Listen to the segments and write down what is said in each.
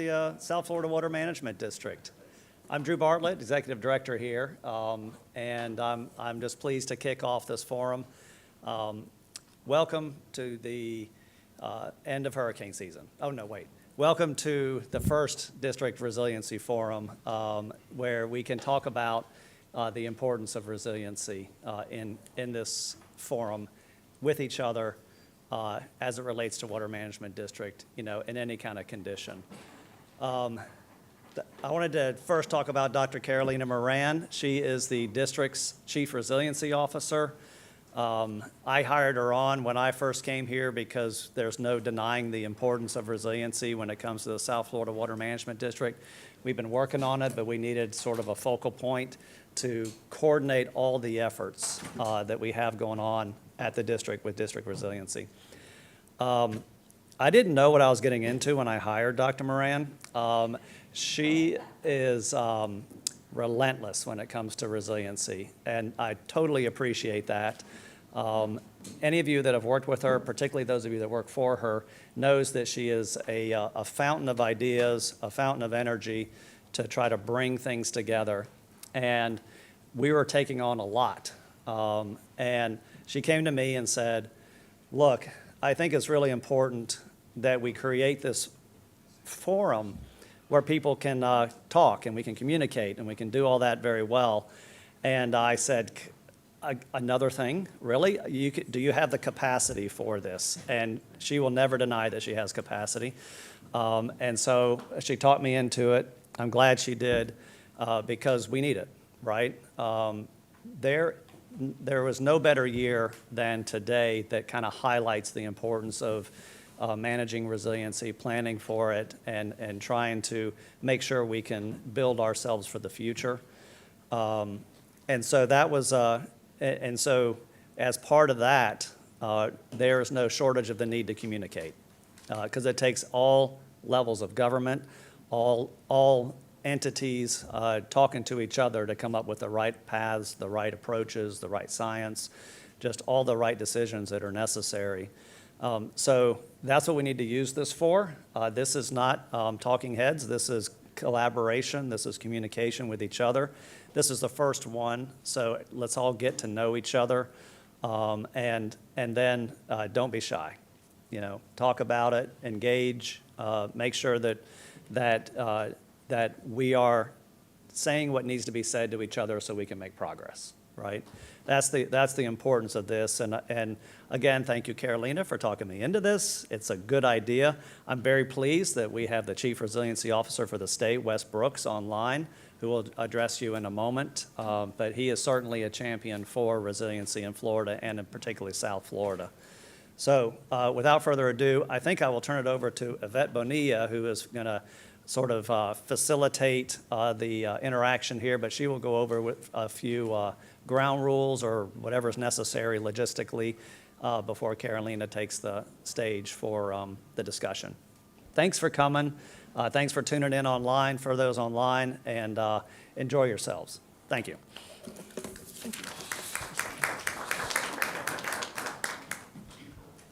the South Florida Water Management District. I'm Drew Bartlett, Executive Director here, and I'm just pleased to kick off this forum. Welcome to the end of hurricane season. Oh, no, wait. Welcome to the first District Resiliency Forum, where we can talk about the importance of resiliency in this forum with each other as it relates to Water Management District, in any kind of condition. I wanted to first talk about Dr. Carolina Moran. She is the district's Chief Resiliency Officer. I hired her on when I first came here because there's no denying the importance of resiliency when it comes to the South Florida Water Management District. We've been working on it, but we needed sort of a focal point to coordinate all the efforts that we have going on at the district with district resiliency. I didn't know what I was getting into when I hired Dr. Moran. She is relentless when it comes to resiliency, and I totally appreciate that. Any of you that have worked with her, particularly those of you that work for her, knows that she is a fountain of ideas, a fountain of energy to try to bring things together. And we were taking on a lot. And she came to me and said, look, I think it's really important that we create this forum where people can talk and we can communicate and we can do all that very well. And I said, another thing, really? Do you have the capacity for this? And she will never deny that she has capacity. And so she talked me into it. I'm glad she did because we need it, right? There was no better year than today that kind of highlights the importance of managing resiliency, planning for it, and trying to make sure we can build ourselves for the future. And so that was, and so as part of that, there is no shortage of the need to communicate, because it takes all levels of government, all entities talking to each other to come up with the right paths, the right approaches, the right science, just all the right decisions that are necessary. So that's what we need to use this for. This is not talking heads. This is collaboration. This is communication with each other. This is the first one, so let's all get to know each other, and then don't be shy. Talk about it, engage, make sure that we are saying what needs to be said to each other so we can make progress, right? That's the importance of this. And again, thank you, Carolina, for talking me into this. It's a good idea. I'm very pleased that we have the Chief Resiliency Officer for the state, Wes Brooks, online, who will address you in a moment. But he is certainly a champion for resiliency in Florida and in particularly South Florida. So without further ado, I think I will turn it over to Yvette Bonilla, who is going to sort of facilitate the interaction here, but she will go over with a few ground rules or whatever is necessary logistically before Carolina takes the stage for the discussion. Thanks for coming. Thanks for tuning in online, for those online, and enjoy yourselves. Thank you.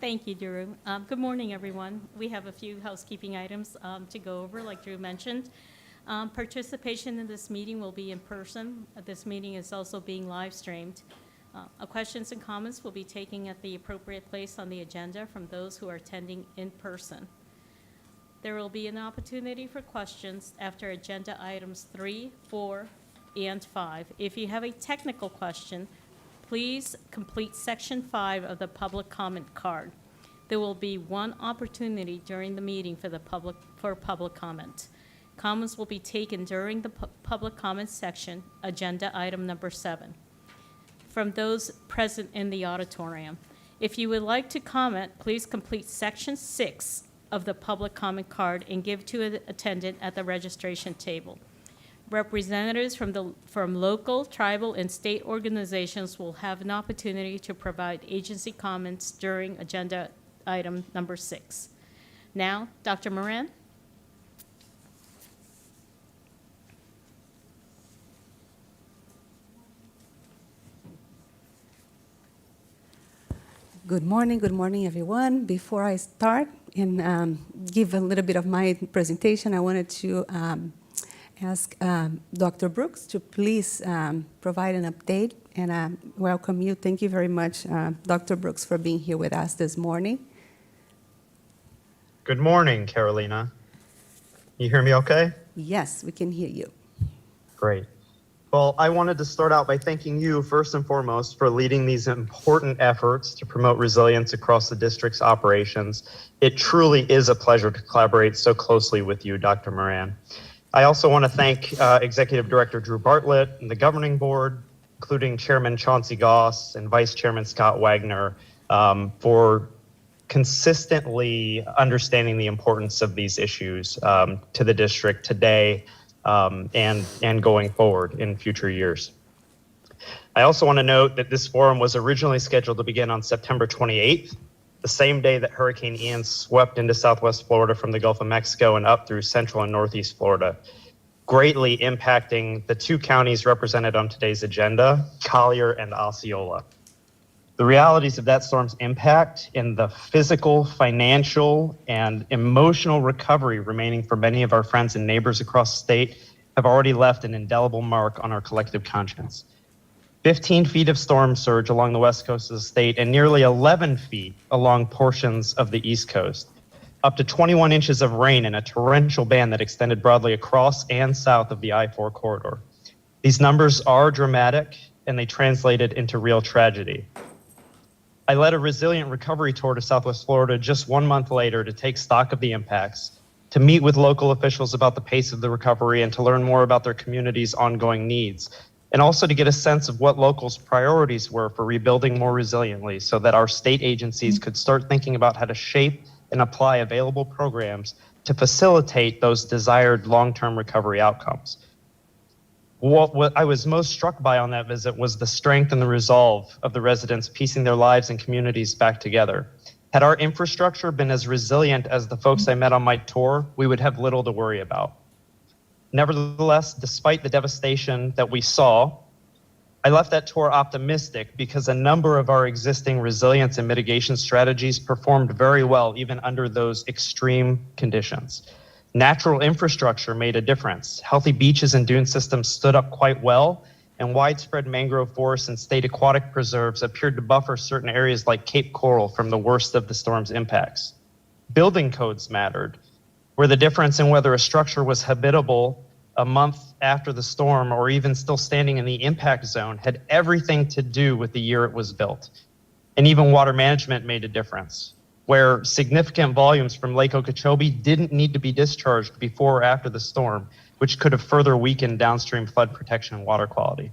Thank you, Drew. Good morning, everyone. We have a few housekeeping items to go over, like Drew mentioned. Participation in this meeting will be in person. This meeting is also being live streamed. Questions and comments will be taken at the appropriate place on the agenda from those who are attending in person. There will be an opportunity for questions after agenda items 3, 4, and 5. If you have a technical question, please complete section 5 of the public comment card. There will be one opportunity during the meeting for public comment. Comments will be taken during the public comment section, agenda item number 7, from those present in the auditorium. If you would like to comment, please complete section 6 of the public comment card and give to an attendant at the registration table. Representatives from local, tribal, and state organizations will have an opportunity to provide agency comments during agenda item number 6. Now, Dr. Moran. Good morning, everyone. Before I start in give a little bit of my presentation, I wanted to ask Dr. Brooks to please provide an update and welcome you. Thank you very much, Dr. Brooks, for being here with us this morning. Good morning, Carolina. You hear me okay? Yes, we can hear you. Great. Well, I wanted to start out by thanking you first and foremost for leading these important efforts to promote resilience across the district's operations. It truly is a pleasure to collaborate so closely with you, Dr. Moran. I also want to thank Executive Director Drew Bartlett and the Governing Board, including Chairman Chauncey Goss and Vice Chairman Scott Wagner, for consistently understanding the importance of these issues to the district today and going forward in future years. I also want to note that this forum was originally scheduled to begin on September 28th, the same day that Hurricane Ian swept into Southwest Florida from the Gulf of Mexico and up through Central and Northeast Florida, greatly impacting the two counties represented on today's agenda, Collier and Osceola. The realities of that storm's impact and the physical, financial, and emotional recovery remaining for many of our friends and neighbors across the state have already left an indelible mark on our collective conscience. 15 feet of storm surge along the west coast of the state and nearly 11 feet along portions of the east coast. Up to 21 inches of rain in a torrential band that extended broadly across and south of the I-4 corridor. These numbers are dramatic and they translated into real tragedy. I led a resilient recovery tour to Southwest Florida just 1 month later to take stock of the impacts, to meet with local officials about the pace of the recovery and to learn more about their community's ongoing needs, and also to get a sense of what locals' priorities were for rebuilding more resiliently so that our state agencies could start thinking about how to shape and apply available programs to facilitate those desired long-term recovery outcomes. What I was most struck by on that visit was the strength and the resolve of the residents piecing their lives and communities back together. Had our infrastructure been as resilient as the folks I met on my tour, we would have little to worry about. Nevertheless, despite the devastation that we saw, I left that tour optimistic because a number of our existing resilience and mitigation strategies performed very well even under those extreme conditions. Natural infrastructure made a difference. Healthy beaches and dune systems stood up quite well, and widespread mangrove forests and state aquatic preserves appeared to buffer certain areas like Cape Coral from the worst of the storm's impacts. Building codes mattered, where the difference in whether a structure was habitable a month after the storm or even still standing in the impact zone had everything to do with the year it was built. And even water management made a difference, where significant volumes from Lake Okeechobee didn't need to be discharged before or after the storm, which could have further weakened downstream flood protection and water quality.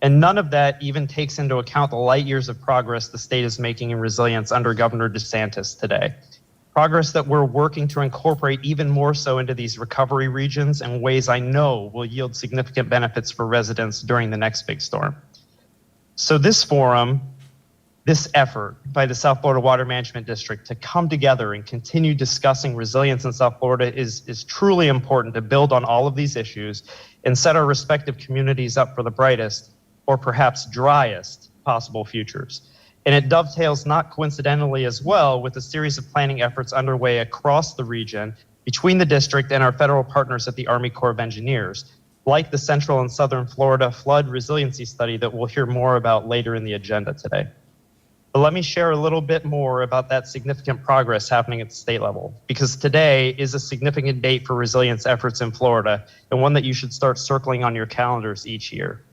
And none of that even takes into account the light years of progress the state is making in resilience under Governor DeSantis today. Progress that we're working to incorporate even more so into these recovery regions in ways I know will yield significant benefits for residents during the next big storm. So this forum, this effort by the South Florida Water Management District to come together and continue discussing resilience in South Florida is truly important to build on all of these issues and set our respective communities up for the brightest or perhaps driest possible futures. And it dovetails not coincidentally as well with a series of planning efforts underway across the region between the district and our federal partners at the Army Corps of Engineers, like the Central and Southern Florida Flood Resiliency Study that we'll hear more about later in the agenda today. But let me share a little bit more about that significant progress happening at the state level, because today is a significant date for resilience efforts in Florida and one that you should start circling on your calendars each year.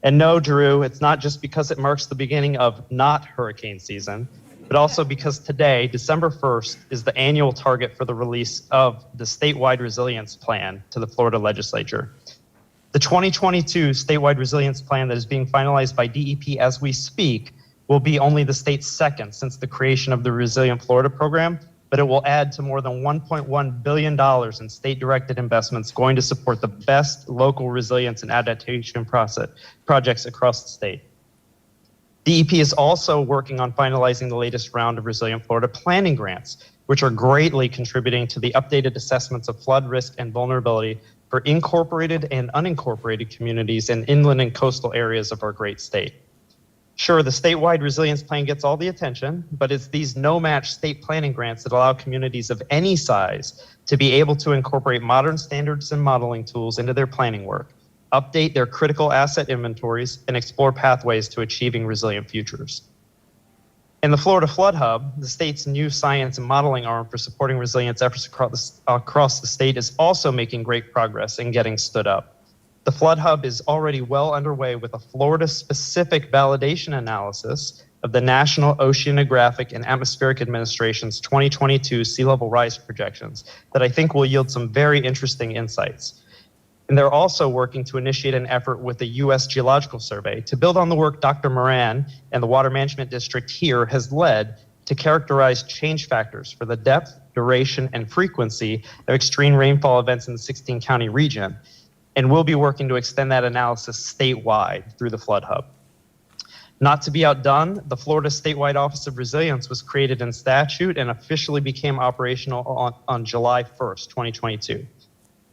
And no, Drew, it's not just because it marks the beginning of not hurricane season, but also because today, December 1st, is the annual target for the release of the statewide resilience plan to the Florida legislature. The 2022 statewide resilience plan that is being finalized by DEP as we speak will be only the state's second since the creation of the Resilient Florida program, but it will add to more than $1.1 billion in state-directed investments going to support the best local resilience and adaptation projects across the state. DEP is also working on finalizing the latest round of Resilient Florida planning grants, which are greatly contributing to the updated assessments of flood risk and vulnerability for incorporated and unincorporated communities in inland and coastal areas of our great state. Sure, the statewide resilience plan gets all the attention, but it's these no-match state planning grants that allow communities of any size to be able to incorporate modern standards and modeling tools into their planning work, update their critical asset inventories, and explore pathways to achieving resilient futures. In the Florida Flood Hub, the state's new science and modeling arm for supporting resilience efforts across the state is also making great progress in getting stood up. The Flood Hub is already well underway with a Florida-specific validation analysis of the National Oceanographic and Atmospheric Administration's 2022 sea level rise projections that I think will yield some very interesting insights. And they're also working to initiate an effort with the U.S. Geological Survey to build on the work Dr. Moran and the Water Management District here has led to characterize change factors for the depth, duration, and frequency of extreme rainfall events in the 16-county region. And we'll be working to extend that analysis statewide through the Flood Hub. Not to be outdone, the Florida Statewide Office of Resilience was created in statute and officially became operational on July 1st, 2022.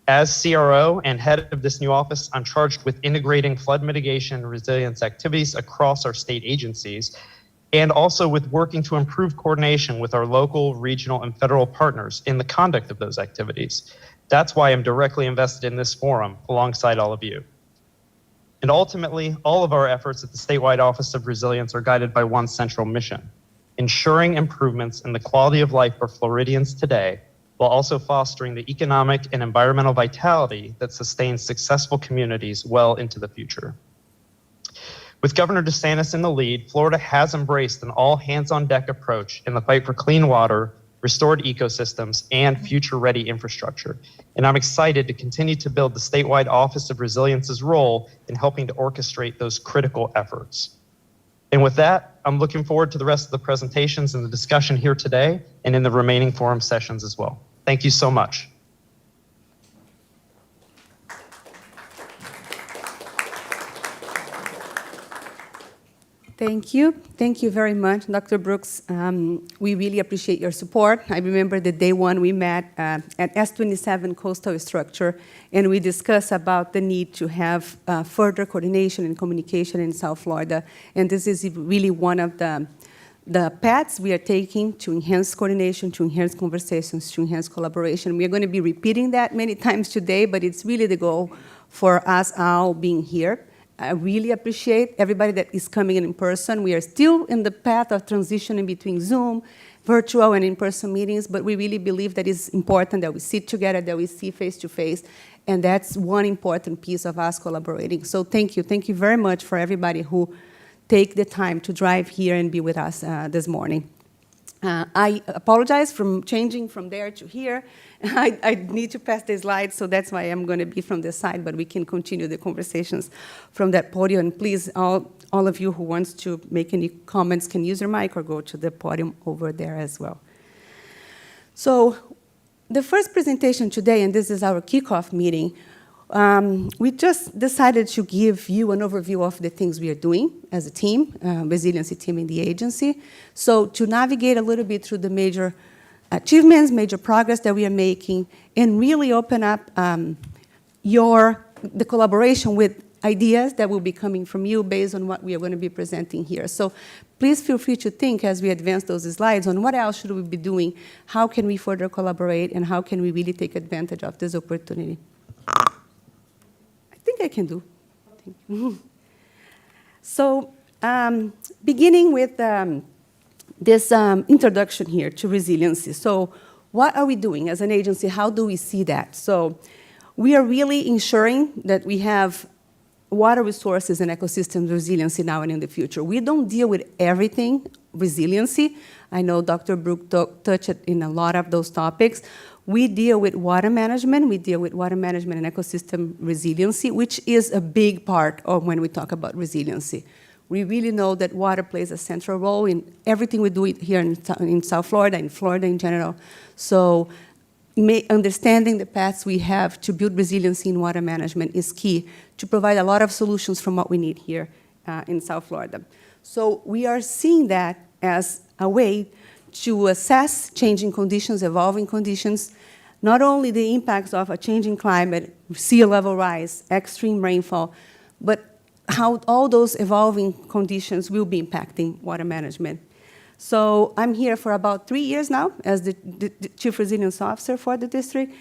As CRO and head of this new office, I'm charged with integrating flood mitigation and resilience activities across our state agencies, and also with working to improve coordination with our local, regional, and federal partners in the conduct of those activities. That's why I'm directly invested in this forum alongside all of you. And ultimately, all of our efforts at the Statewide Office of Resilience are guided by one central mission: ensuring improvements in the quality of life for Floridians today, while also fostering the economic and environmental vitality that sustains successful communities well into the future. With Governor DeSantis in the lead, Florida has embraced an all-hands-on-deck approach in the fight for clean water, restored ecosystems, and future-ready infrastructure. And I'm excited to continue to build the Statewide Office of Resilience's role in helping to orchestrate those critical efforts. And with that, I'm looking forward to the rest of the presentations and the discussion here today and in the remaining forum sessions as well. Thank you so much. Thank you. Thank you very much, Dr. Brooks. We really appreciate your support. I remember the day one we met at S27 Coastal Structure, and we discussed about the need to have further coordination and communication in South Florida. And this is really one of the paths we are taking to enhance coordination, to enhance conversations, to enhance collaboration. We are going to be repeating that many times today, but it's really the goal for us all being here. I really appreciate everybody that is coming in person. We are still in the path of transitioning between Zoom, virtual, and in-person meetings, but we really believe that it's important that we sit together, that we see face-to-face, and that's one important piece of us collaborating. So thank you. Thank you very much for everybody who take the time to drive here and be with us this morning. I apologize for changing from there to here. I need to pass the slides, so that's why I'm going to be from this side, but we can continue the conversations from that podium. And please, all of you who wants to make any comments can use your mic or go to the podium over there as well. So the first presentation today, and this is our kickoff meeting, we just decided to give you an overview of the things we are doing as a team, resiliency team in the agency. So to navigate a little bit through the major achievements, major progress that we are making, and really open up the collaboration with ideas that will be coming from you based on what we are going to be presenting here. So please feel free to think as we advance those slides on what else should we be doing, how can we further collaborate, and how can we really take advantage of this opportunity. I think I can do. Thank you. So beginning with this introduction here to resiliency. So what are we doing as an agency? How do we see that? So we are really ensuring that we have water resources and ecosystem resiliency now and in the future. We don't deal with everything resiliency. I know Dr. Brook touched in a lot of those topics. We deal with water management. We deal with water management and ecosystem resiliency, which is a big part of when we talk about resiliency. We really know that water plays a central role in everything we do here in South Florida, in Florida in general. So understanding the paths we have to build resiliency in water management is key to provide a lot of solutions from what we need here in South Florida. So we are seeing that as a way to assess changing conditions, evolving conditions, not only the impacts of a changing climate, sea level rise, extreme rainfall, but how all those evolving conditions will be impacting water management. So I'm here for about 3 years now as the Chief Resilience Officer for the district,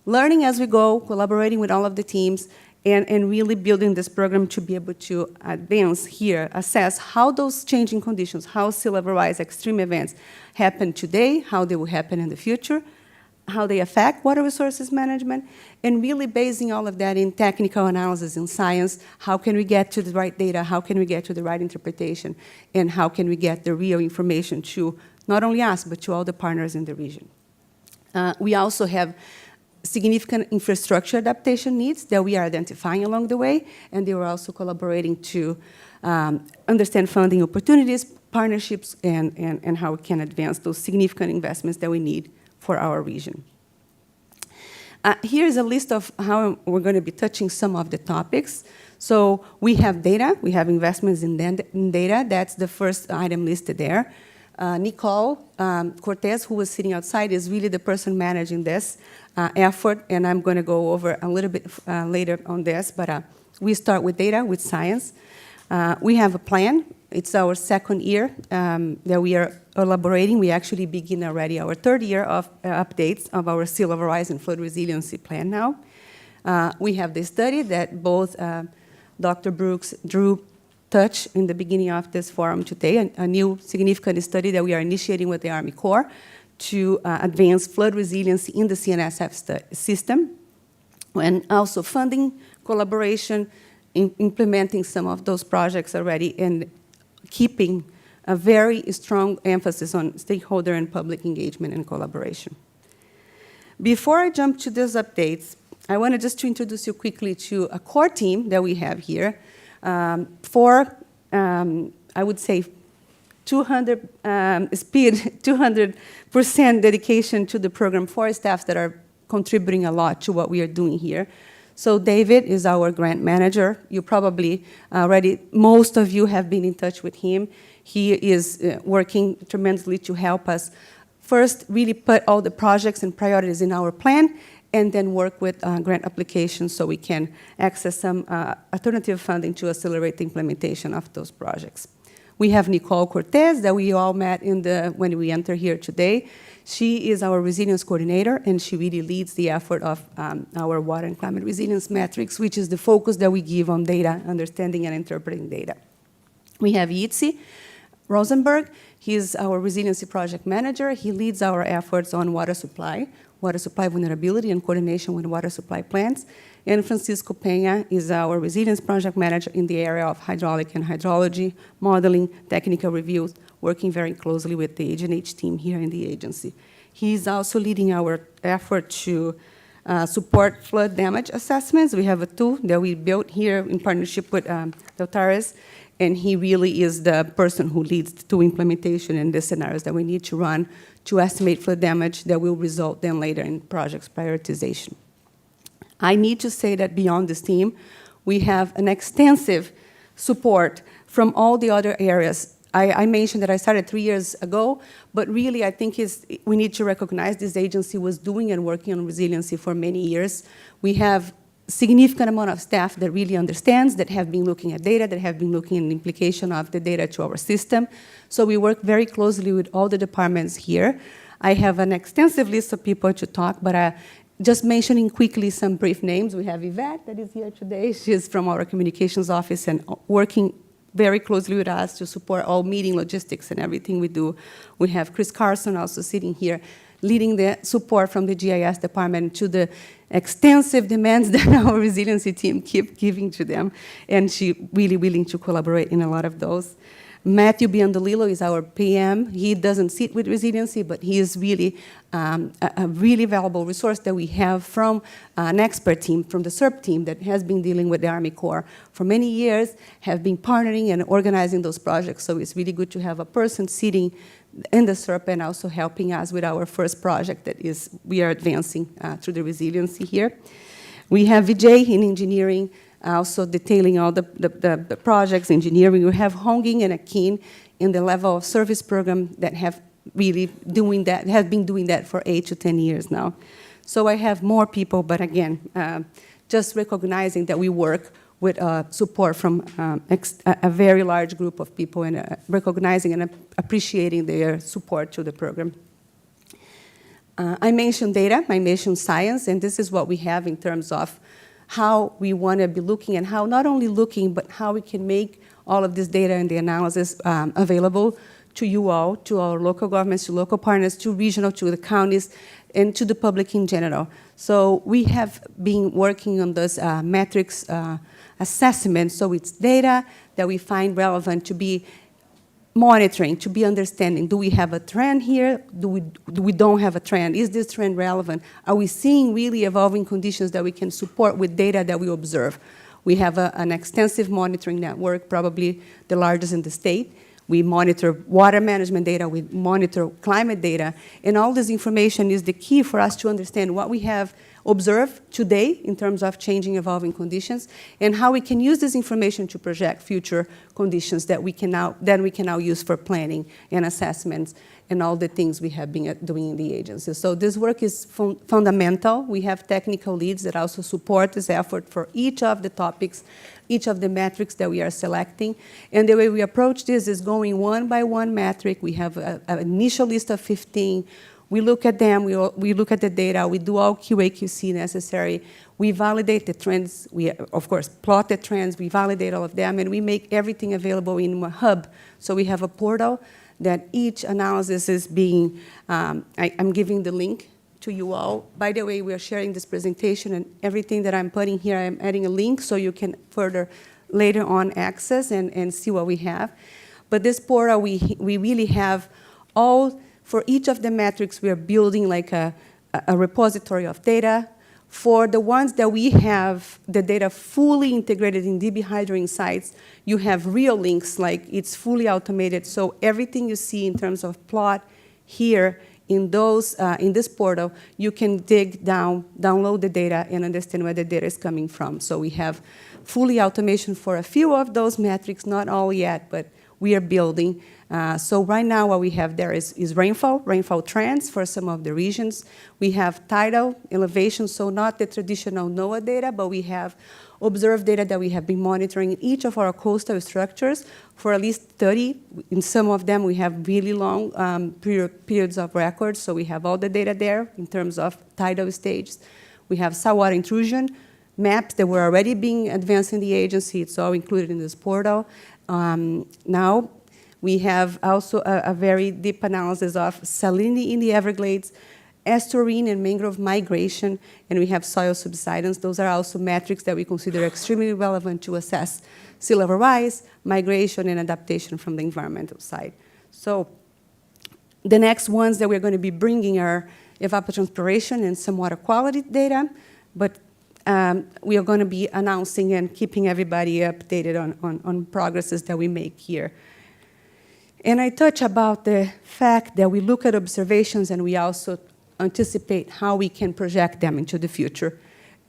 learning as we go, collaborating with all of the teams, and really building this program to be able to advance here, assess how those changing conditions, how sea level rise extreme events happen today, how they will happen in the future, how they affect water resources management, and really basing all of that in technical analysis and science. How can we get to the right data? How can we get to the right interpretation? And how can we get the real information to not only us, but to all the partners in the region? We also have significant infrastructure adaptation needs that we are identifying along the way, and they were also collaborating to understand funding opportunities, partnerships, and how we can advance those significant investments that we need for our region. Here's a list of how we're going to be touching some of the topics. So we have data, we have investments in data. That's the first item listed there. Nicole Cortez, who was sitting outside, is really the person managing this effort, and I'm going to go over a little bit later on this, but we start with data, with science. We have a plan. It's our second year that we are elaborating. We actually begin already our third year of updates of our sea level rise and flood resiliency plan now. We have this study that both Dr. Brooks, Drew, touch in the beginning of this forum today, a new significant study that we are initiating with the Army Corps to advance flood resiliency in the CNSF system, and also funding, collaboration, implementing some of those projects already, and keeping a very strong emphasis on stakeholder and public engagement and collaboration. Before I jump to those updates, I wanted just to introduce you quickly to a core team that we have here. For, I would say, 200% dedication to the program, 4 staffs that are contributing a lot to what we are doing here. So David is our grant manager. You probably already, most of you have been in touch with him. He is working tremendously to help us first really put all the projects and priorities in our plan, and then work with grant applications so we can access some alternative funding to accelerate the implementation of those projects. We have Nicole Cortez that we all met when we entered here today. She is our resilience coordinator, and she really leads the effort of our water and climate resilience metrics, which is the focus that we give on data, understanding and interpreting data. We have Yitzi Rosenberg. He is our resiliency project manager. He leads our efforts on water supply vulnerability and coordination with water supply plants. And Francisco Peña is our resilience project manager in the area of hydraulic and hydrology, modeling, technical reviews, working very closely with the H&H team here in the agency. He's also leading our effort to support flood damage assessments. We have a tool that we built here in partnership with Deltares, and he really is the person who leads to implementation in the scenarios that we need to run to estimate flood damage that will result then later in projects prioritization. I need to say that beyond this team, we have an extensive support from all the other areas. I mentioned that I started 3 years ago, but really I think we need to recognize this agency was doing and working on resiliency for many years. We have significant amount of staff that really understands, that have been looking at data, that have been looking at the implication of the data to our system. So we work very closely with all the departments here. I have an extensive list of people to talk, but just mentioning quickly some brief names. We have Yvette that is here today. She's from our communications office and working very closely with us to support all meeting logistics and everything we do. We have Chris Carson also sitting here, leading the support from the GIS department to the extensive demands that our resiliency team keep giving to them, and she really willing to collaborate in a lot of those. Matthew Biondolillo is our PM. He doesn't sit with resiliency, but he is really a really valuable resource that we have from an expert team, from the SERP team that has been dealing with the Army Corps for many years, have been partnering and organizing those projects. So it's really good to have a person sitting in the SERP and also helping us with our first project that we are advancing through the resiliency here. We have Vijay in engineering, also detailing all the projects, engineering. We have Honging and Akin in the level of service program that have really doing that, have been doing that for 8 to 10 years now. So I have more people, but again, just recognizing that we work with support from a very large group of people, and recognizing and appreciating their support to the program. I mentioned data, I mentioned science, and this is what we have in terms of how we want to be looking, and how not only looking, but how we can make all of this data and the analysis available to you all, to our local governments, to local partners, to regional, to the counties, and to the public in general. So we have been working on this metrics assessment, so it's data that we find relevant to be monitoring, to be understanding. Do we have a trend here? Do we don't have a trend? Is this trend relevant? Are we seeing really evolving conditions that we can support with data that we observe? We have an extensive monitoring network, probably the largest in the state. We monitor water management data, we monitor climate data, and all this information is the key for us to understand what we have observed today in terms of changing, evolving conditions, and how we can use this information to project future conditions that we can now use for planning and assessments and all the things we have been doing in the agency. So this work is fundamental. We have technical leads that also support this effort for each of the topics, each of the metrics that we are selecting. And the way we approach this is going one by one metric. We have an initial list of 15. We look at them, we look at the data, we do all QA/QC necessary, we validate the trends, we, of course, plot the trends, we validate all of them, and we make everything available in a hub. So we have a portal that each analysis is being, I'm giving the link to you all. By the way, we are sharing this presentation, and everything that I'm putting here, I'm adding a link so you can further later on access and see what we have. But this portal, we really have all. For each of the metrics, we are building like a repository of data. For the ones that we have the data fully integrated in DB Hydro Insights, you have real links, like it's fully automated. So everything you see in terms of plot here in this portal, you can dig down, download the data, and understand where the data is coming from. So we have fully automation for a few of those metrics, not all yet, but we are building. So right now what we have there is rainfall trends for some of the regions. We have tidal elevation, so not the traditional NOAA data, but we have observed data that we have been monitoring in each of our coastal structures for at least 30. In some of them, we have really long periods of records, so we have all the data there in terms of tidal stages. We have saltwater intrusion maps that were already being advanced in the agency. It's all included in this portal. Now, we have also a very deep analysis of salinity in the Everglades, estuarine and mangrove migration, and we have soil subsidence. Those are also metrics that we consider extremely relevant to assess sea level rise, migration, and adaptation from the environmental side. So the next ones that we're going to be bringing are evapotranspiration and some water quality data, but we are going to be announcing and keeping everybody updated on progresses that we make here. And I touch about the fact that we look at observations and we also anticipate how we can project them into the future.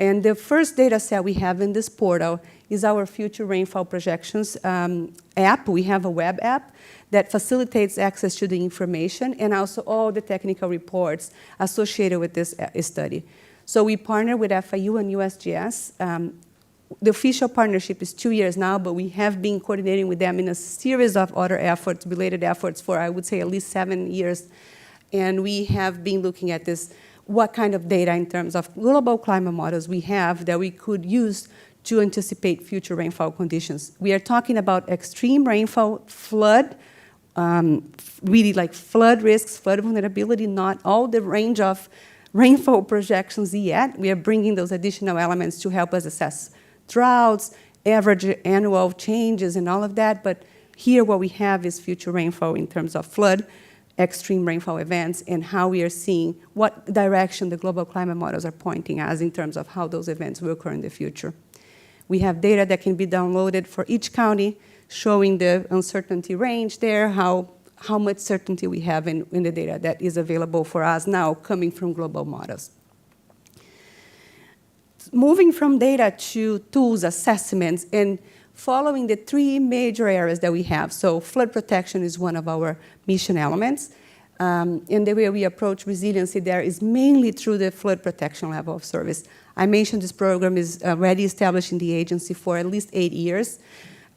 And the first data set we have in this portal is our future rainfall projections app. We have a web app that facilitates access to the information and also all the technical reports associated with this study. So we partner with FIU and USGS. The official partnership is 2 years now, but we have been coordinating with them in a series of other efforts, related efforts, for I would say at least 7 years. And we have been looking at this, what kind of data in terms of global climate models we have that we could use to anticipate future rainfall conditions. We are talking about extreme rainfall, flood, really like flood risks, flood vulnerability, not all the range of rainfall projections yet. We are bringing those additional elements to help us assess droughts, average annual changes, and all of that. But here what we have is future rainfall in terms of flood, extreme rainfall events, and how we are seeing what direction the global climate models are pointing us in terms of how those events will occur in the future. We have data that can be downloaded for each county, showing the uncertainty range there, how much certainty we have in the data that is available for us now coming from global models. Moving from data to tools, assessments, and following the 3 major areas that we have. So flood protection is one of our mission elements. And the way we approach resiliency there is mainly through the flood protection level of service. I mentioned this program is already established in the agency for at least 8 years.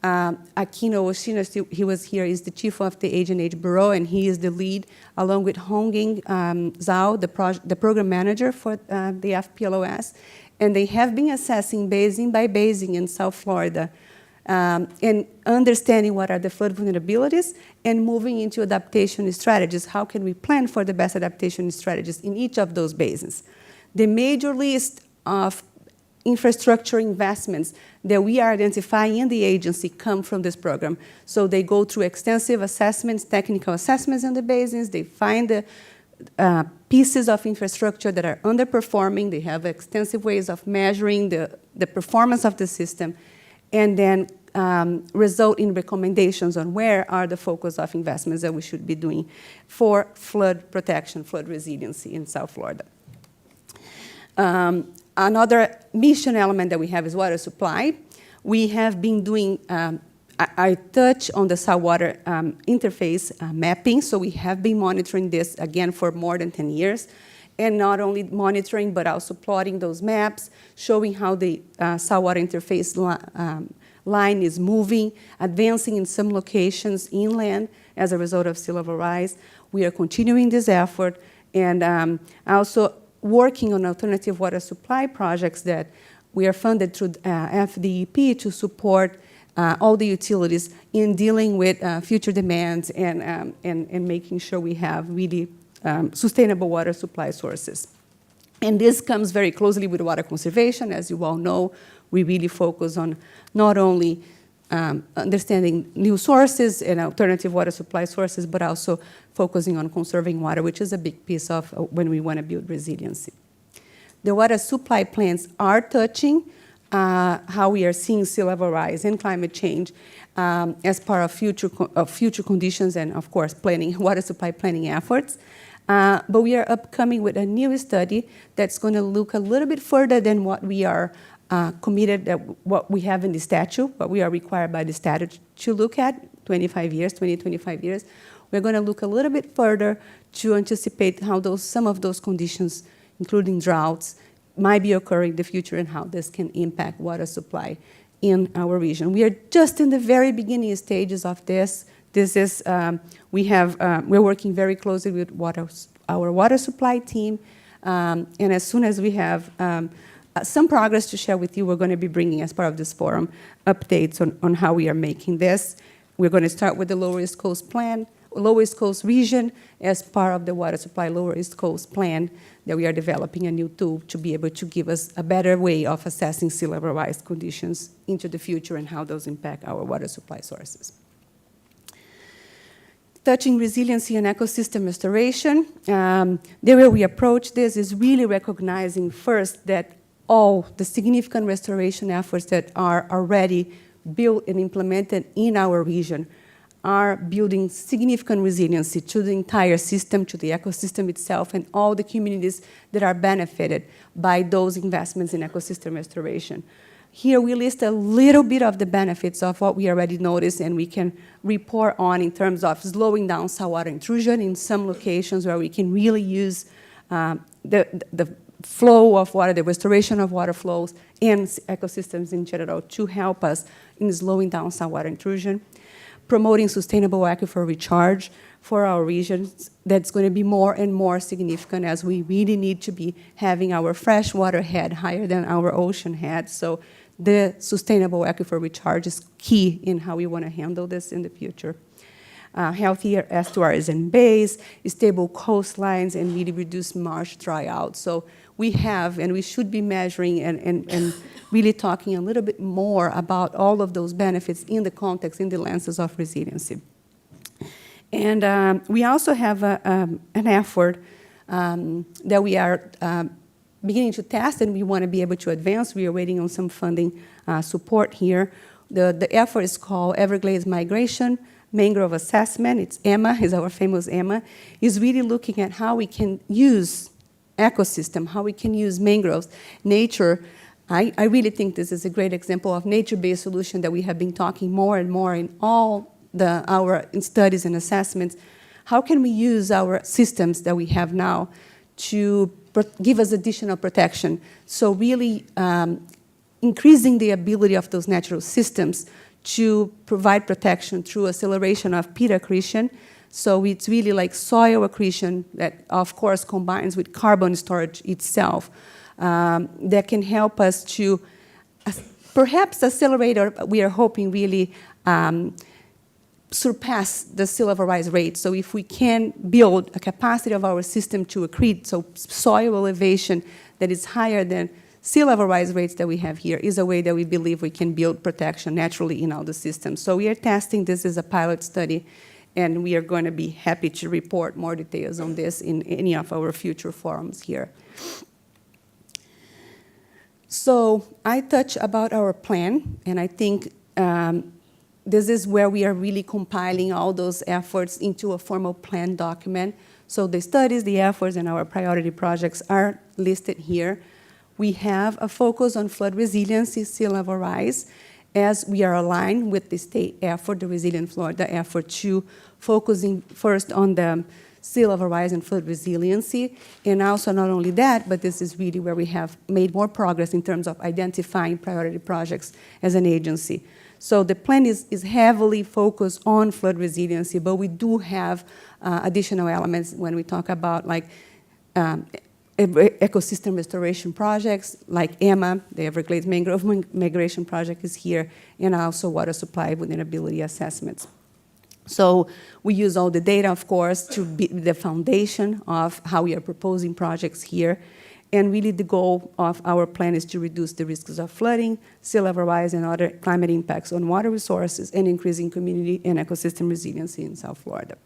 Aquino Oshino, he was here, is the chief of the Age and Age Bureau, and he is the lead, along with Hongying Zhao, the program manager for the FPLOS. And they have been assessing basin by basin in South Florida and understanding what are the flood vulnerabilities and moving into adaptation strategies. How can we plan for the best adaptation strategies in each of those basins? The major list of infrastructure investments that we are identifying in the agency come from this program. So they go through extensive assessments, technical assessments in the basins. They find the pieces of infrastructure that are underperforming. They have extensive ways of measuring the performance of the system, and then result in recommendations on where are the focus of investments that we should be doing for flood protection, flood resiliency in South Florida. Another mission element that we have is water supply. We have been doing, I touch on the saltwater interface mapping, so we have been monitoring this, again, for more than 10 years. And not only monitoring, but also plotting those maps, showing how the saltwater interface line is moving, advancing in some locations inland as a result of sea level rise. We are continuing this effort, and also working on alternative water supply projects that we are funded through FDEP to support all the utilities in dealing with future demands and making sure we have really sustainable water supply sources. And this comes very closely with water conservation. As you all know, we really focus on not only understanding new sources and alternative water supply sources, but also focusing on conserving water, which is a big piece of when we want to build resiliency. The water supply plans are touching how we are seeing sea level rise and climate change as part of future conditions and, of course, planning, water supply planning efforts. But we are upcoming with a new study that's going to look a little bit further than what we are committed, what we have in the statute, what we are required by the statute to look at, 25 years. We're going to look a little bit further to anticipate how some of those conditions, including droughts, might be occurring in the future and how this can impact water supply in our region. We are just in the very beginning stages of this. This is, we're working very closely with our water supply team, and as soon as we have some progress to share with you, we're going to be bringing, as part of this forum, updates on how we are making this. We're going to start with the Lower East Coast Plan, Lower East Coast region, as part of the water supply Lower East Coast Plan, that we are developing a new tool to be able to give us a better way of assessing sea level rise conditions into the future and how those impact our water supply sources. Touching resiliency and ecosystem restoration, the way we approach this is really recognizing first that all the significant restoration efforts that are already built and implemented in our region are building significant resiliency to the entire system, to the ecosystem itself, and all the communities that are benefited by those investments in ecosystem restoration. Here we list a little bit of the benefits of what we already noticed and we can report on in terms of slowing down saltwater intrusion in some locations where we can really use the flow of water, the restoration of water flows and ecosystems in general to help us in slowing down saltwater intrusion. Promoting sustainable aquifer recharge for our regions. That's going to be more and more significant as we really need to be having our freshwater head higher than our ocean head. So the sustainable aquifer recharge is key in how we want to handle this in the future. Healthier estuaries and bays, stable coastlines, and really reduce marsh dry out. So we have, and we should be measuring and really talking a little bit more about all of those benefits in the context, in the lenses of resiliency. And we also have an effort that we are beginning to test, and we want to be able to advance. We are waiting on some funding support here. The effort is called Everglades Migration Mangrove Assessment. It's EMMA, is our famous EMMA, is really looking at how we can use ecosystem, how we can use mangroves, nature. I really think this is a great example of nature-based solution that we have been talking more and more in all our studies and assessments. How can we use our systems that we have now to give us additional protection. So really increasing the ability of those natural systems to provide protection through acceleration of peat accretion. So it's really like soil accretion that, of course, combines with carbon storage itself that can help us to perhaps accelerate, or we are hoping really surpass the sea level rise rate. So if we can build a capacity of our system to accrete, so soil elevation that is higher than sea level rise rates that we have here, is a way that we believe we can build protection naturally in all the systems. So we are testing this as a pilot study, and we are going to be happy to report more details on this in any of our future forums here. So I touched about our plan, and I think this is where we are really compiling all those efforts into a formal plan document. So the studies, the efforts, and our priority projects are listed here. We have a focus on flood resiliency, sea level rise, as we are aligned with the state effort, the Resilient Florida effort, to focusing first on the sea level rise and flood resiliency. And also not only that, but this is really where we have made more progress in terms of identifying priority projects as an agency. So the plan is heavily focused on flood resiliency, but we do have additional elements when we talk about like ecosystem restoration projects like EMA, the Everglades Mangrove Migration Project is here, and also water supply vulnerability assessments. So we use all the data, of course, to be the foundation of how we are proposing projects here. And really the goal of our plan is to reduce the risks of flooding, sea level rise, and other climate impacts on water resources, and increasing community and ecosystem resiliency in South Florida.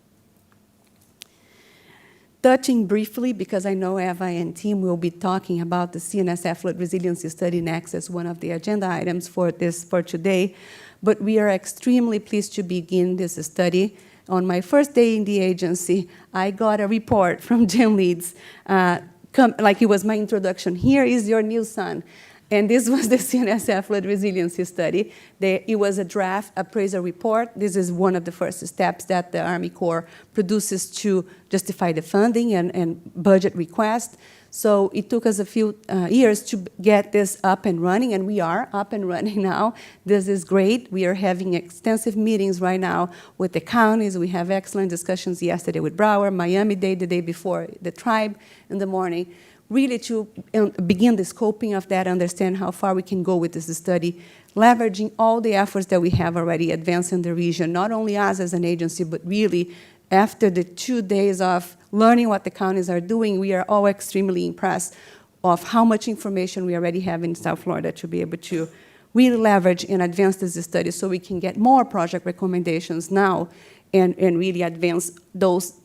Touching briefly, because I know Eva and team will be talking about the CNSF flood resiliency study next as one of the agenda items for today, but we are extremely pleased to begin this study. On my first day in the agency, I got a report from Jim Leeds, like it was my introduction. Here is your new son. And this was the CNSF flood resiliency study. It was a draft appraisal report. This is one of the first steps that the Army Corps produces to justify the funding and budget request. So it took us a few years to get this up and running, and we are up and running now. This is great. We are having extensive meetings right now with the counties. We have excellent discussions yesterday with Broward, Miami-Dade the day before, the tribe in the morning, really to begin the scoping of that, understand how far we can go with this study, leveraging all the efforts that we have already advanced in the region, not only us as an agency, but really after the 2 days of learning what the counties are doing, we are all extremely impressed of how much information we already have in South Florida to be able to really leverage and advance this study so we can get more project recommendations now and really advance those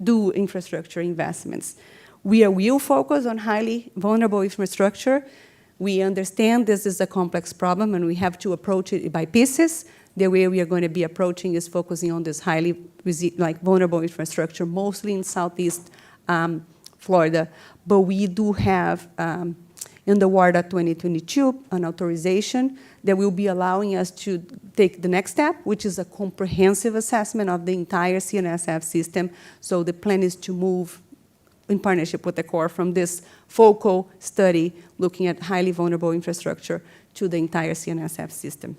due infrastructure investments. We will focus on highly vulnerable infrastructure. We understand this is a complex problem and we have to approach it by pieces. The way we are going to be approaching is focusing on this highly vulnerable infrastructure, mostly in Southeast Florida. But we do have in the WARDA 2022 an authorization that will be allowing us to take the next step, which is a comprehensive assessment of the entire CNSF system. So the plan is to move in partnership with the Corps from this focal study looking at highly vulnerable infrastructure to the entire CNSF system.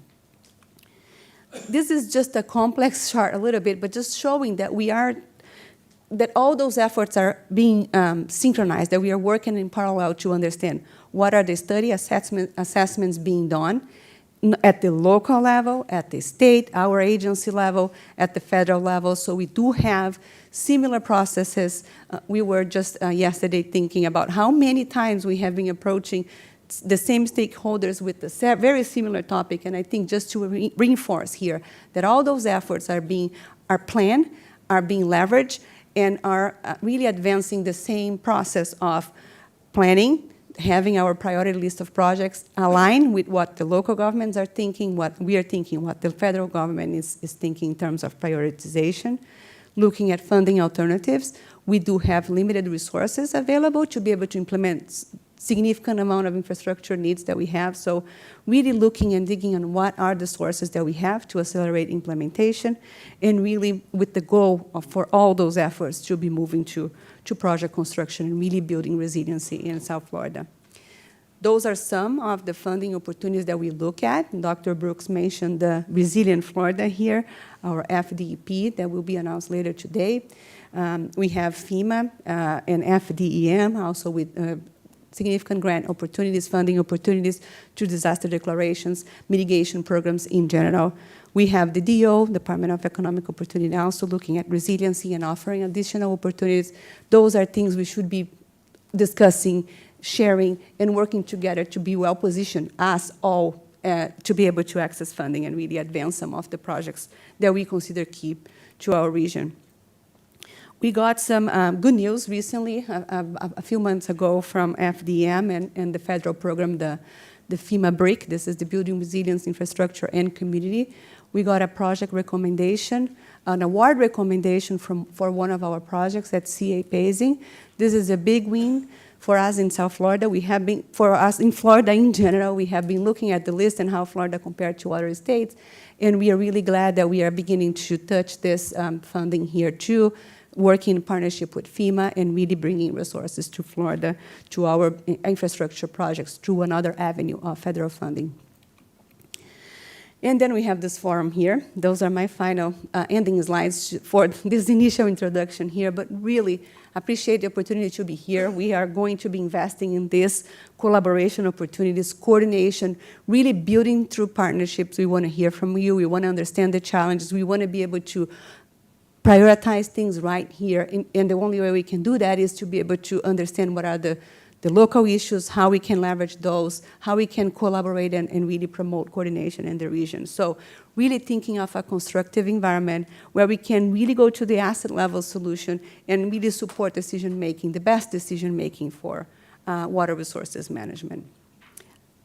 This is just a complex chart a little bit, but just showing that that all those efforts are being synchronized, that we are working in parallel to understand what are the study assessments being done at the local level, at the state, our agency level, at the federal level. So we do have similar processes. We were just yesterday thinking about how many times we have been approaching the same stakeholders with a very similar topic, and I think just to reinforce here that all those efforts are planned, are being leveraged, and are really advancing the same process of planning, having our priority list of projects align with what the local governments are thinking, what we are thinking, what the federal government is thinking in terms of prioritization, looking at funding alternatives. We do have limited resources available to be able to implement significant amount of infrastructure needs that we have. So really looking and digging on what are the sources that we have to accelerate implementation, and really with the goal for all those efforts to be moving to project construction and really building resiliency in South Florida. Those are some of the funding opportunities that we look at. Dr. Brooks mentioned the Resilient Florida here, our FDEP that will be announced later today. We have FEMA and FDEM also with significant grant opportunities, funding opportunities to disaster declarations, mitigation programs in general. We have the DO, Department of Economic Opportunity, also looking at resiliency and offering additional opportunities. Those are things we should be discussing, sharing, and working together to be well-positioned, us all, to be able to access funding and really advance some of the projects that we consider key to our region. We got some good news recently, a few months ago, from FDM and the federal program, the FEMA BRIC. This is the Building Resilience Infrastructure and Community. We got a project recommendation, an award recommendation for one of our projects at CA Pazing. This is a big win for us in South Florida. For us in Florida in general, we have been looking at the list and how Florida compared to other states, and we are really glad that we are beginning to touch this funding here too, working in partnership with FEMA and really bringing resources to Florida to our infrastructure projects through another avenue of federal funding. And then we have this forum here. Those are my final ending slides for this initial introduction here, but really appreciate the opportunity to be here. We are going to be investing in this collaboration opportunities, coordination, really building through partnerships. We want to hear from you. We want to understand the challenges. We want to be able to prioritize things right here. And the only way we can do that is to be able to understand what are the local issues, how we can leverage those, how we can collaborate and really promote coordination in the region. So really thinking of a constructive environment where we can really go to the asset level solution and really support decision-making, the best decision-making for water resources management.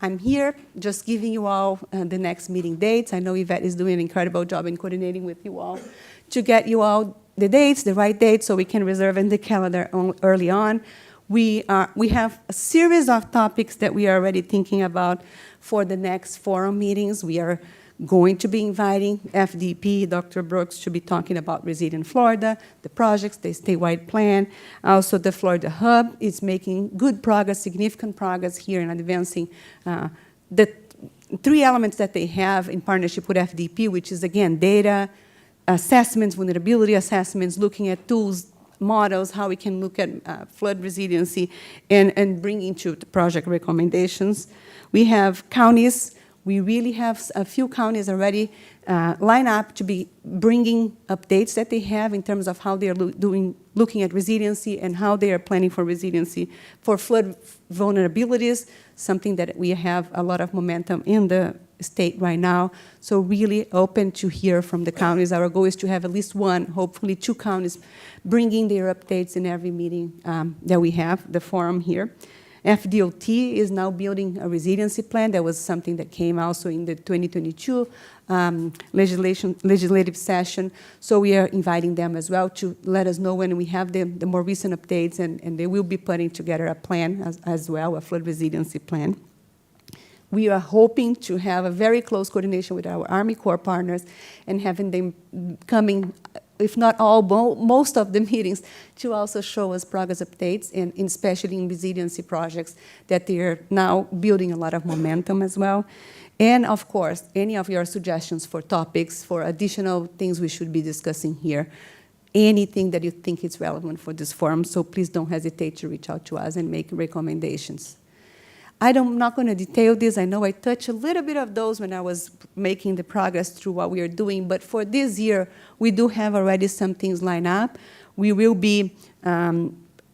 I'm here just giving you all the next meeting dates. I know Yvette is doing an incredible job in coordinating with you all to get you all the dates, the right dates, so we can reserve in the calendar early on. We have a series of topics that we are already thinking about for the next forum meetings. We are going to be inviting FDP, Dr. Brooks, to be talking about Resilient Florida, the projects, the statewide plan. Also, the Florida Hub is making good progress, significant progress here in advancing the three elements that they have in partnership with FDP, which is, again, data, assessments, vulnerability assessments, looking at tools, models, how we can look at flood resiliency and bring into the project recommendations. We have counties. We really have a few counties already lined up to be bringing updates that they have in terms of how they are looking at resiliency and how they are planning for resiliency for flood vulnerabilities, something that we have a lot of momentum in the state right now. So really open to hear from the counties. Our goal is to have at least one, hopefully two counties, bringing their updates in every meeting that we have, the forum here. FDOT is now building a resiliency plan. That was something that came also in the 2022 legislative session. So we are inviting them as well to let us know when we have the more recent updates, and they will be putting together a plan as well, a flood resiliency plan. We are hoping to have a very close coordination with our Army Corps partners and having them coming, if not all, most of the meetings, to also show us progress updates, and especially in resiliency projects that they are now building a lot of momentum as well. And of course, any of your suggestions for topics, for additional things we should be discussing here, anything that you think is relevant for this forum, so please don't hesitate to reach out to us and make recommendations. I'm not going to detail this. I know I touched a little bit of those when I was making the progress through what we are doing, but for this year, we do have already some things lined up. We will be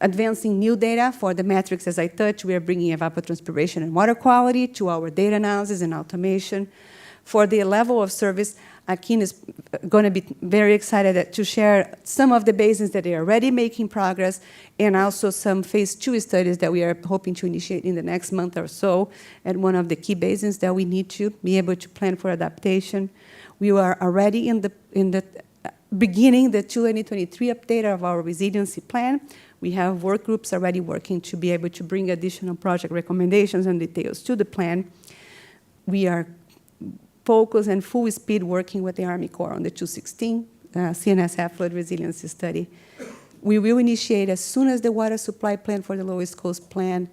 advancing new data for the metrics as I touched. We are bringing evapotranspiration and water quality to our data analysis and automation. For the level of service, Akin is going to be very excited to share some of the basins that they are already making progress, and also some phase 2 studies that we are hoping to initiate in the next month or so at one of the key basins that we need to be able to plan for adaptation. We are already in the beginning the 2023 update of our resiliency plan. We have work groups already working to be able to bring additional project recommendations and details to the plan. We are focused and full speed working with the Army Corps on the 216 CNSF flood resiliency study. We will initiate as soon as the water supply plan for the Lowest Coast plan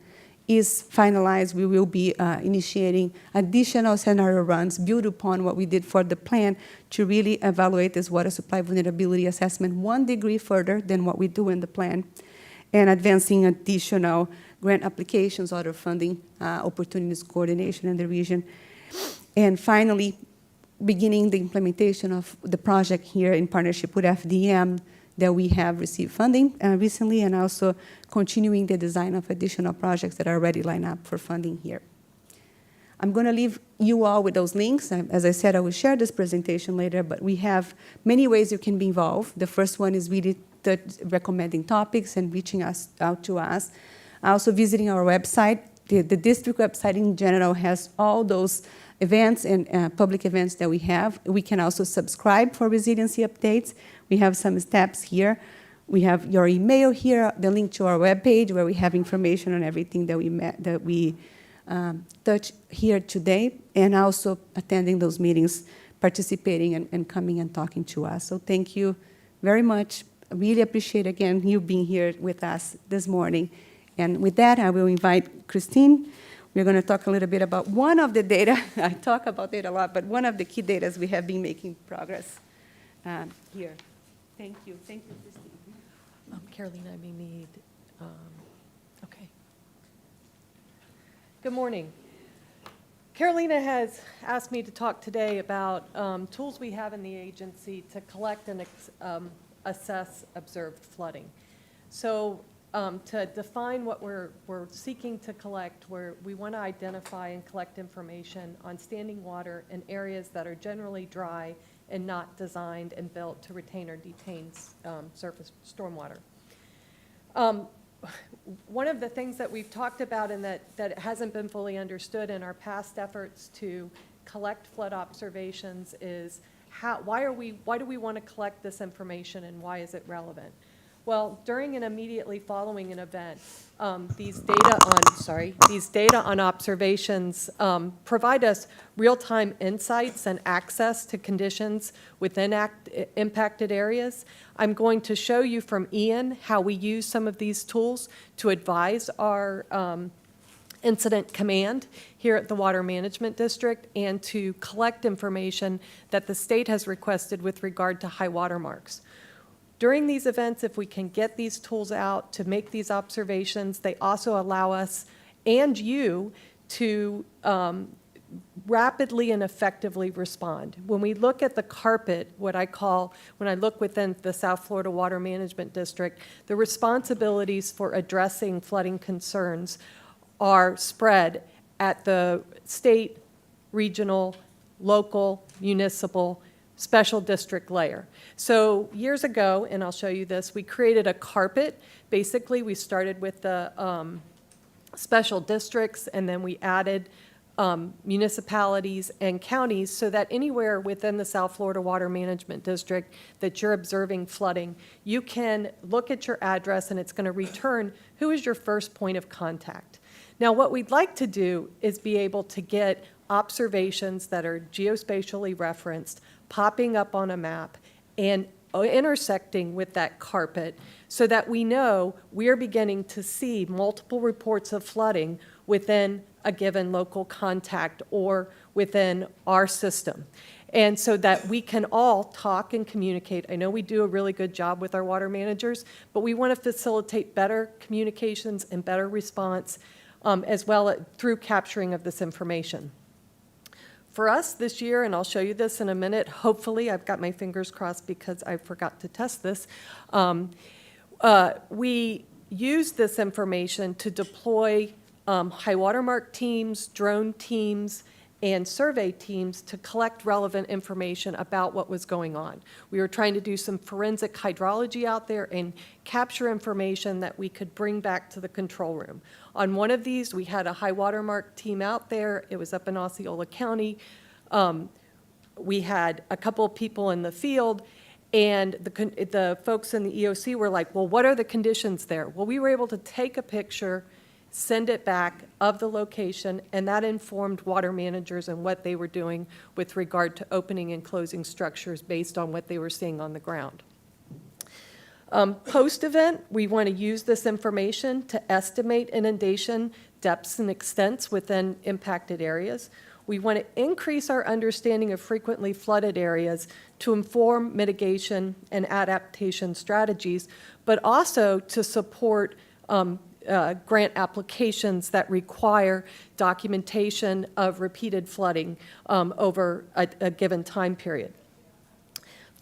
is finalized. We will be initiating additional scenario runs built upon what we did for the plan to really evaluate this water supply vulnerability assessment 1 degree further than what we do in the plan, and advancing additional grant applications, other funding opportunities, coordination in the region. And finally, beginning the implementation of the project here in partnership with FDM that we have received funding recently, and also continuing the design of additional projects that are already lined up for funding here. I'm going to leave you all with those links. As I said, I will share this presentation later, but we have many ways you can be involved. The first one is really recommending topics and reaching out to us. Also visiting our website. The district website in general has all those events and public events that we have. We can also subscribe for resiliency updates. We have some steps here. We have your email here, the link to our webpage where we have information on everything that we touch here today, and also attending those meetings, participating and coming and talking to us. So thank you very much. I really appreciate, again, you being here with us this morning. And with that, I will invite Christine. We're going to talk a little bit about one of the data. I talk about it a lot, but one of the key data we have been making progress here. Thank you. Thank you, Christine. Carolina, I may need, okay. Good morning. Carolina has asked me to talk today about tools we have in the agency to collect and assess observed flooding. So to define what we're seeking to collect, we want to identify and collect information on standing water in areas that are generally dry and not designed and built to retain or detain surface stormwater. One of the things that we've talked about and that hasn't been fully understood in our past efforts to collect flood observations is why do we want to collect this information, and why is it relevant? Well, during and immediately following an event, these data on observations provide us real-time insights and access to conditions within impacted areas. I'm going to show you from Ian how we use some of these tools to advise our incident command here at the Water Management District, and to collect information that the state has requested with regard to high water marks. During these events, if we can get these tools out to make these observations, they also allow us and you to rapidly and effectively respond. When we look at the carpet, when I look within the South Florida Water Management District, the responsibilities for addressing flooding concerns are spread at the state, regional, local, municipal, special district layer. So years ago, and I'll show you this, we created a carpet. Basically, we started with the special districts, and then we added municipalities and counties, so that anywhere within the South Florida Water Management District that you're observing flooding, you can look at your address and it's going to return who is your first point of contact. Now, what we'd like to do is be able to get observations that are geospatially referenced, popping up on a map, and intersecting with that carpet, so that we know we're beginning to see multiple reports of flooding within a given local contact or within our system. And so that we can all talk and communicate. I know we do a really good job with our water managers, but we want to facilitate better communications and better response as well through capturing of this information. For us this year, and I'll show you this in a minute, hopefully, I've got my fingers crossed because I forgot to test this, we use this information to deploy high watermark teams, drone teams, and survey teams to collect relevant information about what was going on. We were trying to do some forensic hydrology out there and capture information that we could bring back to the control room. On one of these, we had a high watermark team out there. It was up in Osceola County. We had a couple of people in the field, And the folks in the EOC were like, well, what are the conditions there? Well, we were able to take a picture, send it back of the location, and that informed water managers and what they were doing with regard to opening and closing structures based on what they were seeing on the ground. Post-event, we want to use this information to estimate inundation depths and extents within impacted areas. We want to increase our understanding of frequently flooded areas to inform mitigation and adaptation strategies, but also to support grant applications that require documentation of repeated flooding over a given time period.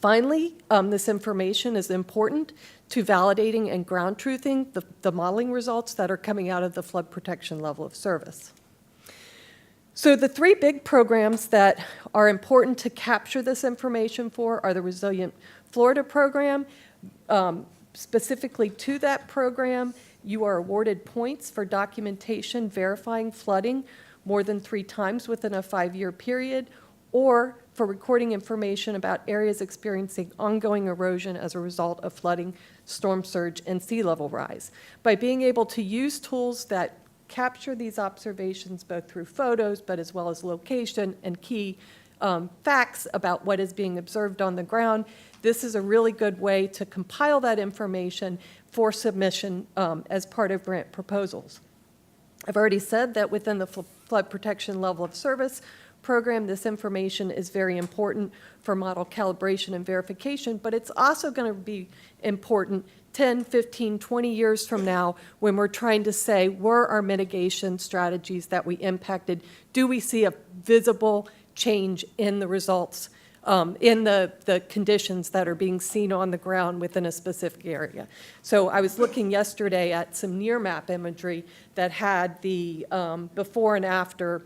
Finally, this information is important to validating and ground truthing the modeling results that are coming out of the flood protection level of service. So the three big programs that are important to capture this information for are the Resilient Florida program. Specifically to that program, you are awarded points for documentation verifying flooding more than 3 times within a 5-year period, or for recording information about areas experiencing ongoing erosion as a result of flooding, storm surge, and sea level rise. By being able to use tools that capture these observations both through photos, but as well as location and key facts about what is being observed on the ground, this is a really good way to compile that information for submission as part of grant proposals. I've already said that within the flood protection level of service program, this information is very important for model calibration and verification, but it's also going to be important 10, 15, 20 years from now when we're trying to say, were our mitigation strategies that we impacted, do we see a visible change in the results, in the conditions that are being seen on the ground within a specific area? So I was looking yesterday at some near map imagery that had the before and after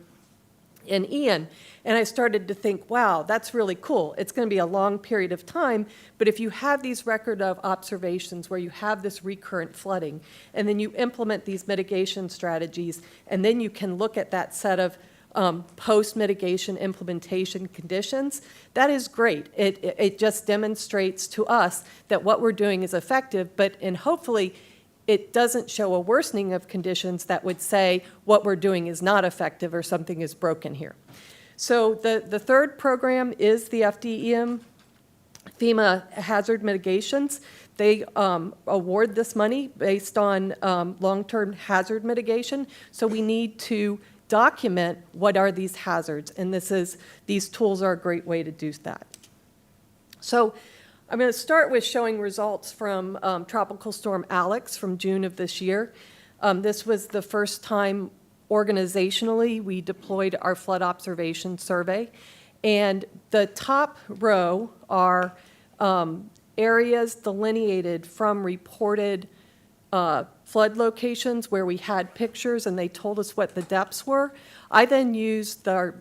in Ian, and I started to think, wow, that's really cool. It's going to be a long period of time, but if you have these record of observations where you have this recurrent flooding, and then you implement these mitigation strategies, and then you can look at that set of post-mitigation implementation conditions, that is great. It just demonstrates to us that what we're doing is effective, and hopefully it doesn't show a worsening of conditions that would say what we're doing is not effective or something is broken here. So the third program is the FDEM FEMA hazard mitigations. They award this money based on long-term hazard mitigation. So we need to document what are these hazards, and these tools are a great way to do that. So I'm going to start with showing results from Tropical Storm Alex from June of this year. This was the first time organizationally we deployed our flood observation survey. And the top row are areas delineated from reported flood locations where we had pictures and they told us what the depths were. I then used the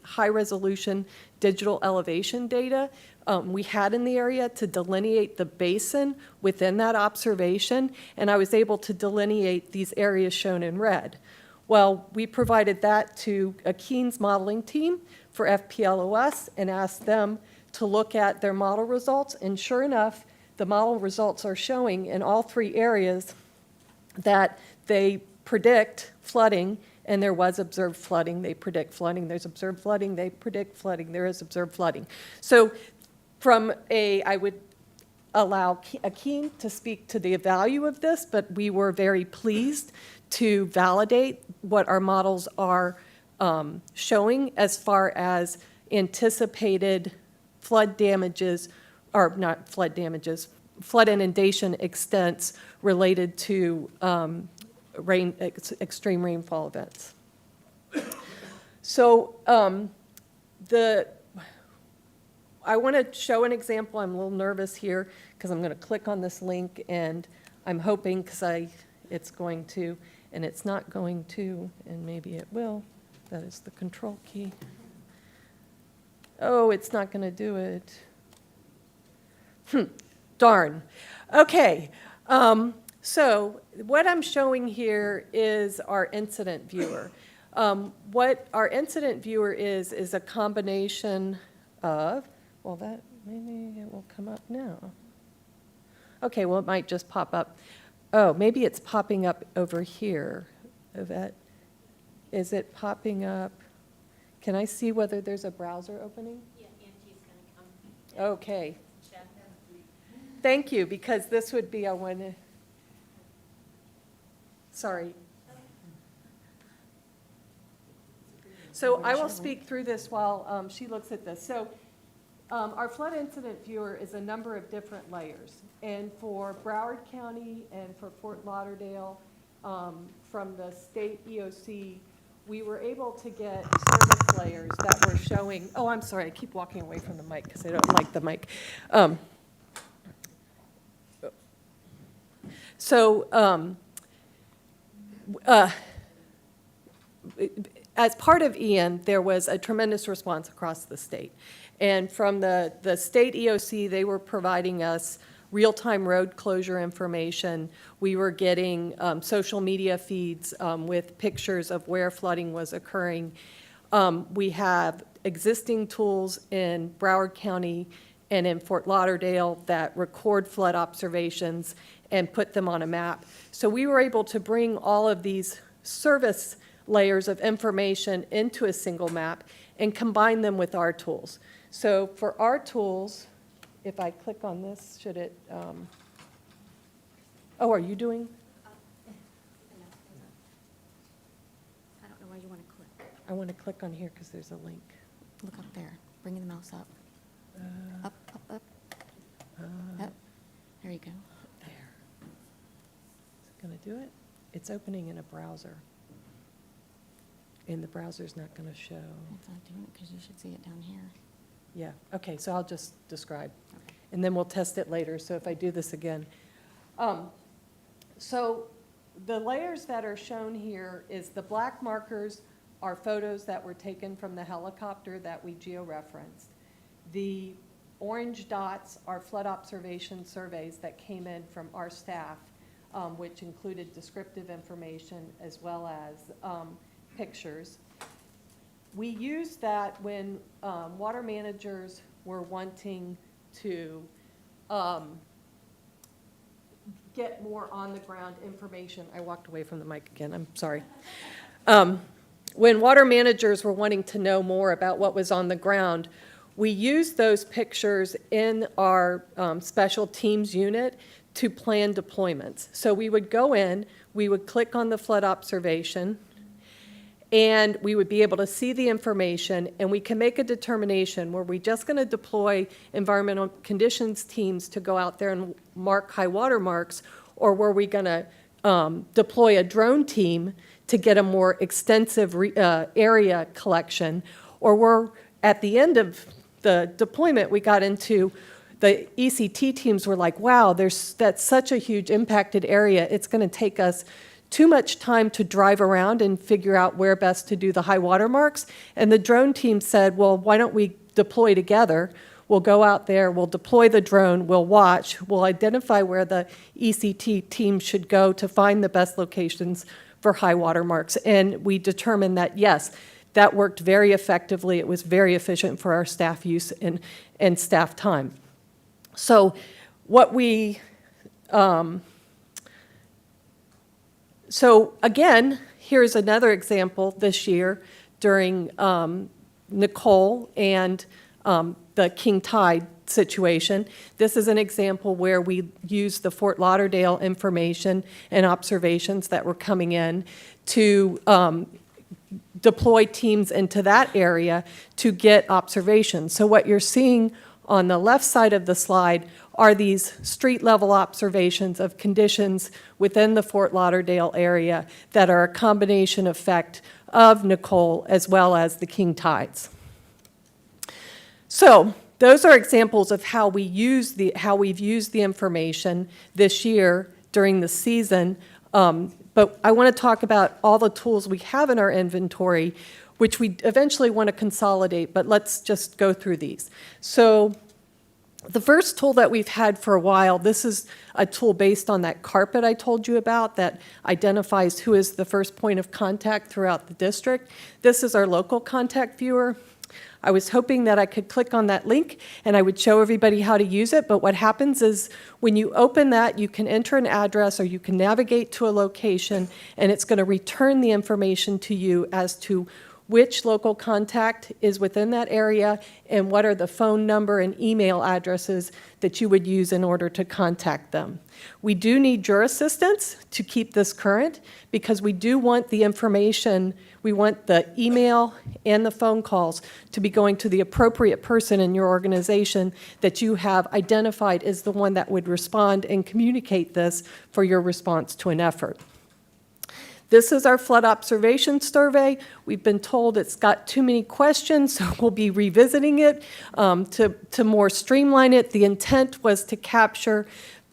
high-resolution digital elevation data we had in the area to delineate the basin within that observation, and I was able to delineate these areas shown in red. Well, we provided that to a Keynes modeling team for FPLOS and asked them to look at their model results, and sure enough, the model results are showing in all 3 areas that they predict flooding, and there was observed flooding. They predict flooding. There's observed flooding. They predict flooding. There is observed flooding. So I would allow Akeem to speak to the value of this, but we were very pleased to validate what our models are showing as far as anticipated flood damages, or not flood damages, flood inundation extents related to extreme rainfall events. So I want to show an example. I'm a little nervous here because I'm going to click on this link, and I'm hoping it's going to, and it's not going to, and maybe it will. That is the control key. Oh, it's not going to do it. Darn. Okay. So what I'm showing here is our incident viewer. What our incident viewer is a combination of, well, maybe it will come up now. Okay, well, it might just pop up. Oh, maybe it's popping up over here. Yvette, is it popping up? Can I see whether there's a browser opening? Yeah, Angie's going to come. Okay. Thank you, because this would be a one. Sorry. So I will speak through this while she looks at this. So our flood incident viewer is a number of different layers. And for Broward County and for Fort Lauderdale, from the state EOC, we were able to get service layers that were showing, oh, I'm sorry, I keep walking away from the mic because I don't like the mic. As part of Ian, there was a tremendous response across the state. And from the state EOC, they were providing us real-time road closure information. We were getting social media feeds with pictures of where flooding was occurring. We have existing tools in Broward County and in Fort Lauderdale that record flood observations and put them on a map. So we were able to bring all of these service layers of information into a single map and combine them with our tools. So for our tools, if I click on this, should it, oh, are you doing? I don't know where you want to click. I want to click on here because there's a link. Look up there. Bring the mouse up. Up, up, up. Up. There you go. There. Is it going to do it? It's opening in a browser. And the browser's not going to show. It's not doing it because you should see it down here. Yeah, okay, so I'll just describe. Okay. And then we'll test it later, so if I do this again. So the layers that are shown here is the black markers are photos that were taken from the helicopter that we georeferenced. The orange dots are flood observation surveys that came in from our staff, which included descriptive information as well as pictures. We used that when water managers were wanting to get more on-the-ground information. I walked away from the mic again, I'm sorry. When water managers were wanting to know more about what was on the ground, we used those pictures in our special teams unit to plan deployments. So we would go in, we would click on the flood observation, and we would be able to see the information, and we can make a determination, were we just going to deploy environmental conditions teams to go out there and mark high water marks, or were we going to deploy a drone team to get a more extensive area collection, or were, at the end of the deployment, we got into the ECT teams were like, wow, that's such a huge impacted area, it's going to take us too much time to drive around and figure out where best to do the high water marks. And the drone team said, well, why don't we deploy together? We'll go out there, we'll deploy the drone, we'll watch, we'll identify where the ECT team should go to find the best locations for high water marks. And we determined that, yes, that worked very effectively. It was very efficient for our staff use and staff time. So what we, so again, here's another example this year during Nicole and the King Tide situation. This is an example where we used the Fort Lauderdale information and observations that were coming in to deploy teams into that area to get observations. So what you're seeing on the left side of the slide are these street-level observations of conditions within the Fort Lauderdale area that are a combination effect of Nicole as well as the King Tides. So those are examples of how we've used the information this year during the season. But I want to talk about all the tools we have in our inventory, which we eventually want to consolidate, but let's just go through these. So the first tool that we've had for a while, this is a tool based on that carpet I told you about that identifies who is the first point of contact throughout the district. This is our local contact viewer. I was hoping that I could click on that link and I would show everybody how to use it, but what happens is when you open that, you can enter an address or you can navigate to a location, and it's going to return the information to you as to which local contact is within that area and what are the phone number and email addresses that you would use in order to contact them. We do need your assistance to keep this current because we do want the information, we want the email and the phone calls to be going to the appropriate person in your organization that you have identified as the one that would respond and communicate this for your response to an effort. This is our flood observation survey. We've been told it's got too many questions, so we'll be revisiting it to more streamline it. The intent was to capture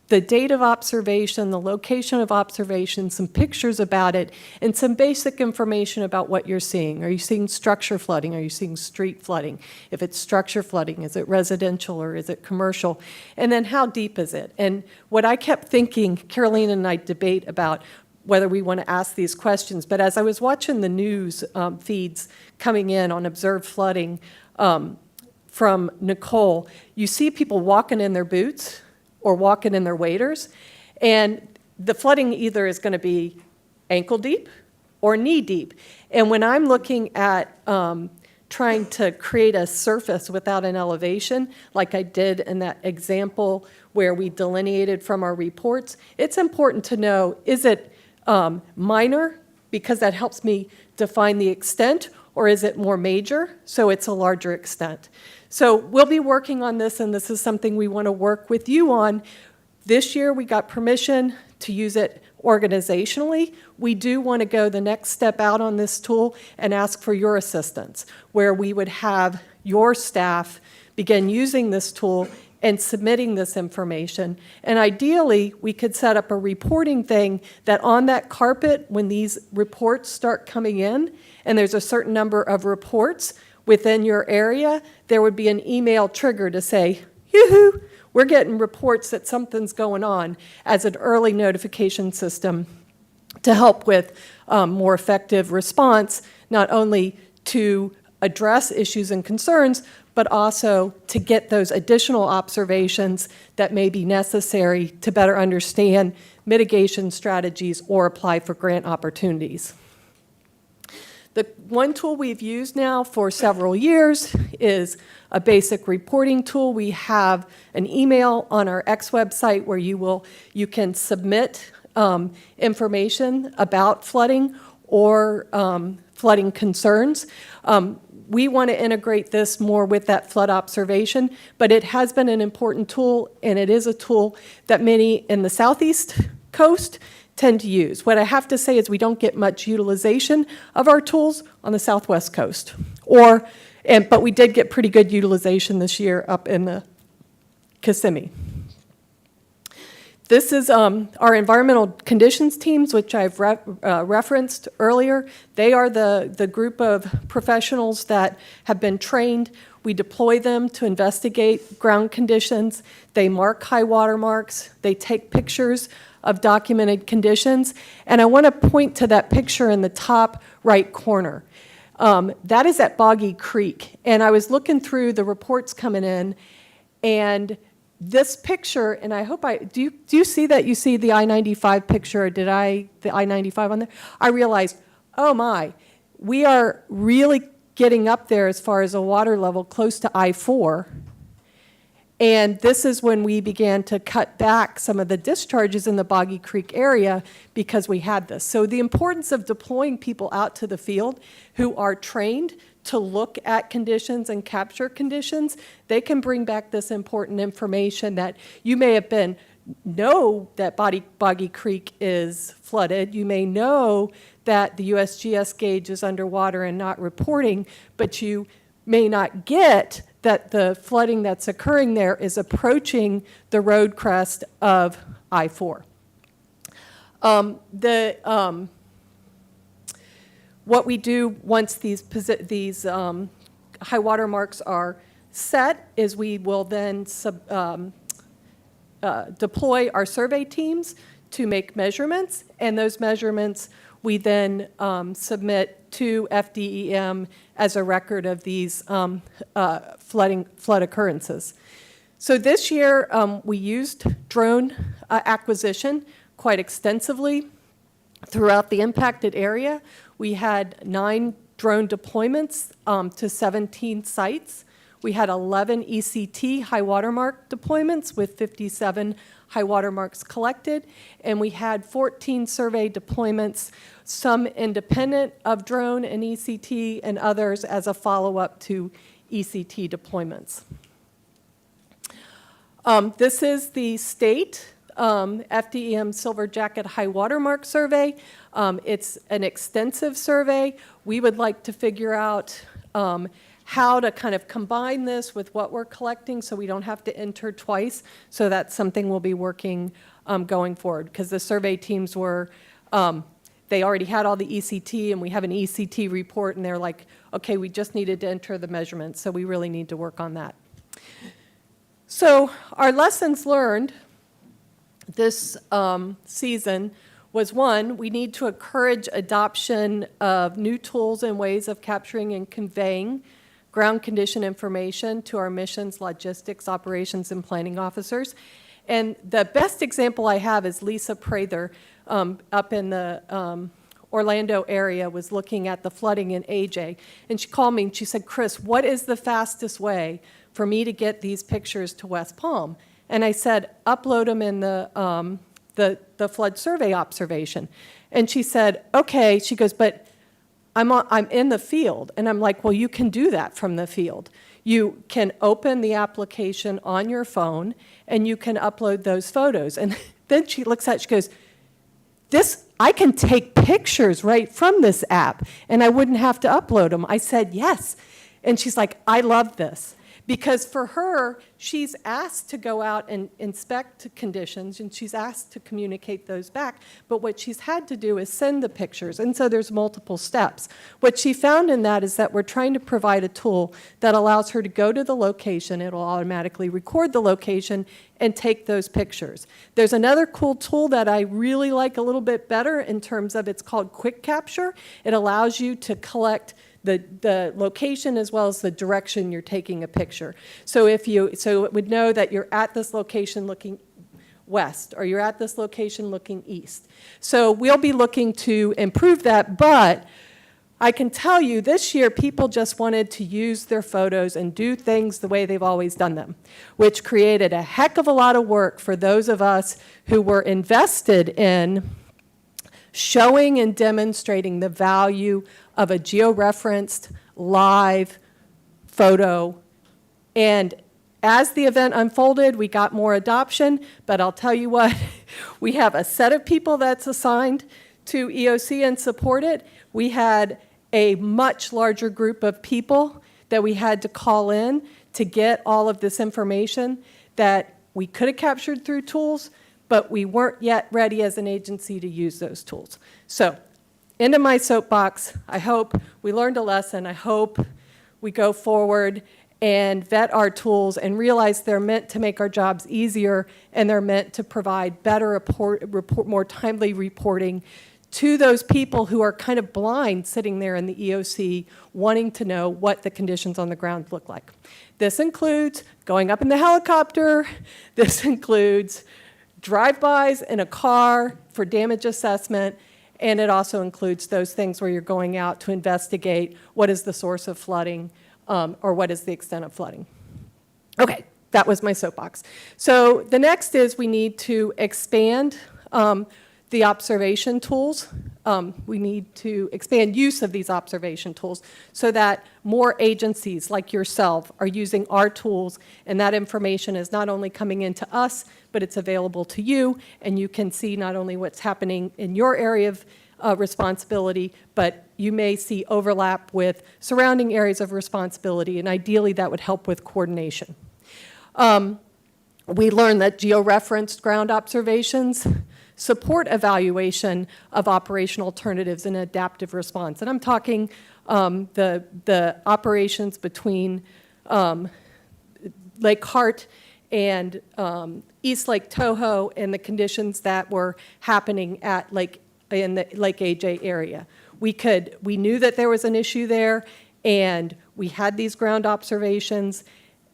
the date of observation, the location of observation, some pictures about it, and some basic information about what you're seeing. Are you seeing structure flooding? Are you seeing street flooding? If it's structure flooding, is it residential or is it commercial? And then how deep is it? And what I kept thinking, Caroline and I debate about whether we want to ask these questions, but as I was watching the news feeds coming in on observed flooding from Nicole, you see people walking in their boots or walking in their waders, and the flooding either is going to be ankle deep or knee deep. And when I'm looking at trying to create a surface without an elevation, like I did in that example where we delineated from our reports, it's important to know, is it minor, because that helps me define the extent, or is it more major, so it's a larger extent? So we'll be working on this, and this is something we want to work with you on. This year, we got permission to use it organizationally. We do want to go the next step out on this tool and ask for your assistance, where we would have your staff begin using this tool and submitting this information. And ideally, we could set up a reporting thing that on that carpet, when these reports start coming in, and there's a certain number of reports within your area, there would be an email trigger to say, yoo-hoo, we're getting reports that something's going on, as an early notification system to help with more effective response, not only to address issues and concerns, but also to get those additional observations that may be necessary to better understand mitigation strategies or apply for grant opportunities. The one tool we've used now for several years is a basic reporting tool. We have an email on our X website where you can submit information about flooding or flooding concerns. We want to integrate this more with that flood observation, but it has been an important tool, and it is a tool that many in the southeast coast tend to use. What I have to say is we don't get much utilization of our tools on the southwest coast, but we did get pretty good utilization this year up in the Kissimmee. This is our environmental conditions teams, which I've referenced earlier. They are the group of professionals that have been trained. We deploy them to investigate ground conditions. They mark high water marks. They take pictures of documented conditions. And I want to point to that picture in the top right corner. That is at Boggy Creek. And I was looking through the reports coming in, and this picture, and I hope do you see that? You see the I-95 picture, or the I-95 on there? I realized, oh my, we are really getting up there as far as a water level close to I-4. And this is when we began to cut back some of the discharges in the Boggy Creek area because we had this. So the importance of deploying people out to the field who are trained to look at conditions and capture conditions, they can bring back this important information that you may have know that Boggy Creek is flooded. You may know that the USGS gauge is underwater and not reporting, but you may not get that the flooding that's occurring there is approaching the road crest of I-4. What we do once these high water marks are set is we will then deploy our survey teams to make measurements, and those measurements we then submit to FDEM as a record of these flood occurrences. So this year, we used drone acquisition quite extensively throughout the impacted area. We had 9 drone deployments to 17 sites. We had 11 ECT high watermark deployments with 57 high watermarks collected, and we had 14 survey deployments, some independent of drone and ECT, and others as a follow-up to ECT deployments. This is the state FDEM Silver Jacket High Watermark Survey. It's an extensive survey. We would like to figure out how to kind of combine this with what we're collecting so we don't have to enter twice. So that's something we'll be working going forward, because the survey teams were, they already had all the ECT, and we have an ECT report, and they're like, okay, we just needed to enter the measurements, so we really need to work on that. So our lessons learned this season was, one, we need to encourage adoption of new tools and ways of capturing and conveying ground condition information to our missions, logistics, operations, and planning officers. And the best example I have is Lisa Prather up in the Orlando area was looking at the flooding in AJ. And she called me and she said, Chris, what is the fastest way for me to get these pictures to West Palm? And I said, upload them in the flood survey observation. And she said, okay. She goes, but I'm in the field. And I'm like, well, you can do that from the field. You can open the application on your phone, and you can upload those photos. And then she looks at it, she goes, I can take pictures right from this app, and I wouldn't have to upload them. I said, yes. And she's like, I love this. Because for her, she's asked to go out and inspect conditions, and she's asked to communicate those back, but what she's had to do is send the pictures, and so there's multiple steps. What she found in that is that we're trying to provide a tool that allows her to go to the location, it'll automatically record the location, and take those pictures. There's another cool tool that I really like a little bit better in terms of, it's called Quick Capture. It allows you to collect the location as well as the direction you're taking a picture. So so it would know that you're at this location looking west, or you're at this location looking east. So we'll be looking to improve that, but I can tell you this year people just wanted to use their photos and do things the way they've always done them, which created a heck of a lot of work for those of us who were invested in showing and demonstrating the value of a georeferenced live photo. And as the event unfolded, we got more adoption, but I'll tell you what, we have a set of people that's assigned to EOC and support it. We had a much larger group of people that we had to call in to get all of this information that we could have captured through tools, but we weren't yet ready as an agency to use those tools. So, into my soapbox, I hope we learned a lesson. I hope we go forward and vet our tools and realize they're meant to make our jobs easier, and they're meant to provide better more timely reporting to those people who are kind of blind sitting there in the EOC wanting to know what the conditions on the ground look like. This includes going up in the helicopter. This includes drive-bys in a car for damage assessment, and it also includes those things where you're going out to investigate what is the source of flooding or what is the extent of flooding. Okay, that was my soapbox. So the next is we need to expand the observation tools. We need to expand use of these observation tools so that more agencies like yourself are using our tools, and that information is not only coming into us, but it's available to you, and you can see not only what's happening in your area of responsibility, but you may see overlap with surrounding areas of responsibility, and ideally that would help with coordination. We learned that georeferenced ground observations support evaluation of operational alternatives and adaptive response. And I'm talking the operations between Lake Hart and East Lake Toho, and the conditions that were happening at Lake in the Lake AJ area. We knew that there was an issue there, and we had these ground observations,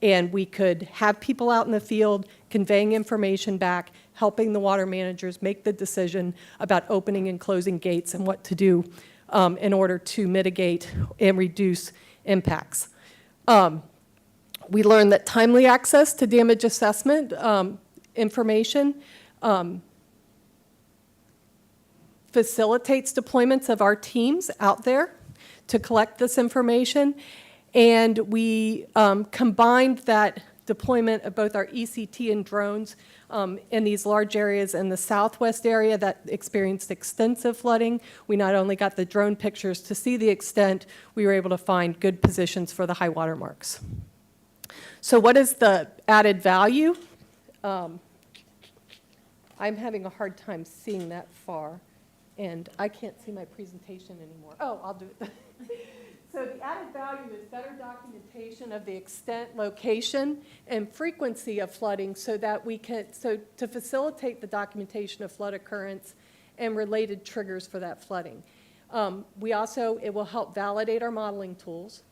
and we could have people out in the field conveying information back, helping the water managers make the decision about opening and closing gates and what to do in order to mitigate and reduce impacts. We learned that timely access to damage assessment information facilitates deployments of our teams out there to collect this information. And we combined that deployment of both our ECT and drones in these large areas in the southwest area that experienced extensive flooding. We not only got the drone pictures to see the extent, we were able to find good positions for the high water marks. So what is the added value? I'm having a hard time seeing that far, and I can't see my presentation anymore. Oh, I'll do it. So the added value is better documentation of the extent, location, and frequency of flooding so that we can, to facilitate the documentation of flood occurrence and related triggers for that flooding. It will help validate our modeling tools.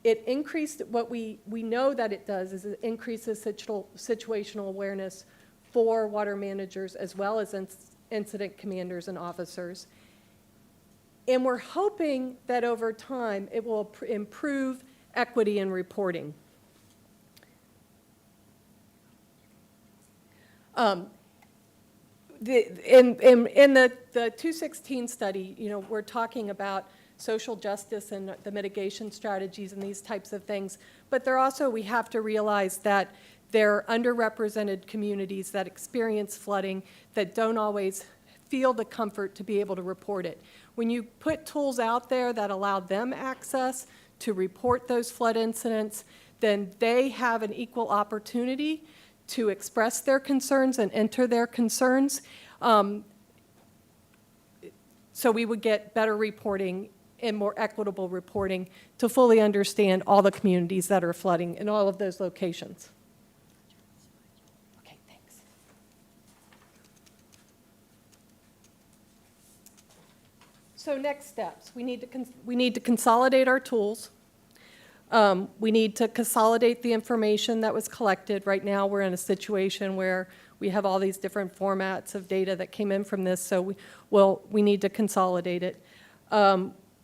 It increased, what we know that it does is it increases situational awareness for water managers as well as incident commanders and officers. And we're hoping that over time it will improve equity in reporting. In the 216 study, we're talking about social justice and the mitigation strategies and these types of things, but we have to realize that there are underrepresented communities that experience flooding that don't always feel the comfort to be able to report it. When you put tools out there that allow them access to report those flood incidents, then they have an equal opportunity to express their concerns and enter their concerns. So we would get better reporting and more equitable reporting to fully understand all the communities that are flooding in all of those locations. Okay, thanks. So next steps, we need to consolidate our tools. We need to consolidate the information that was collected. Right now, we're in a situation where we have all these different formats of data that came in from this, so we need to consolidate it.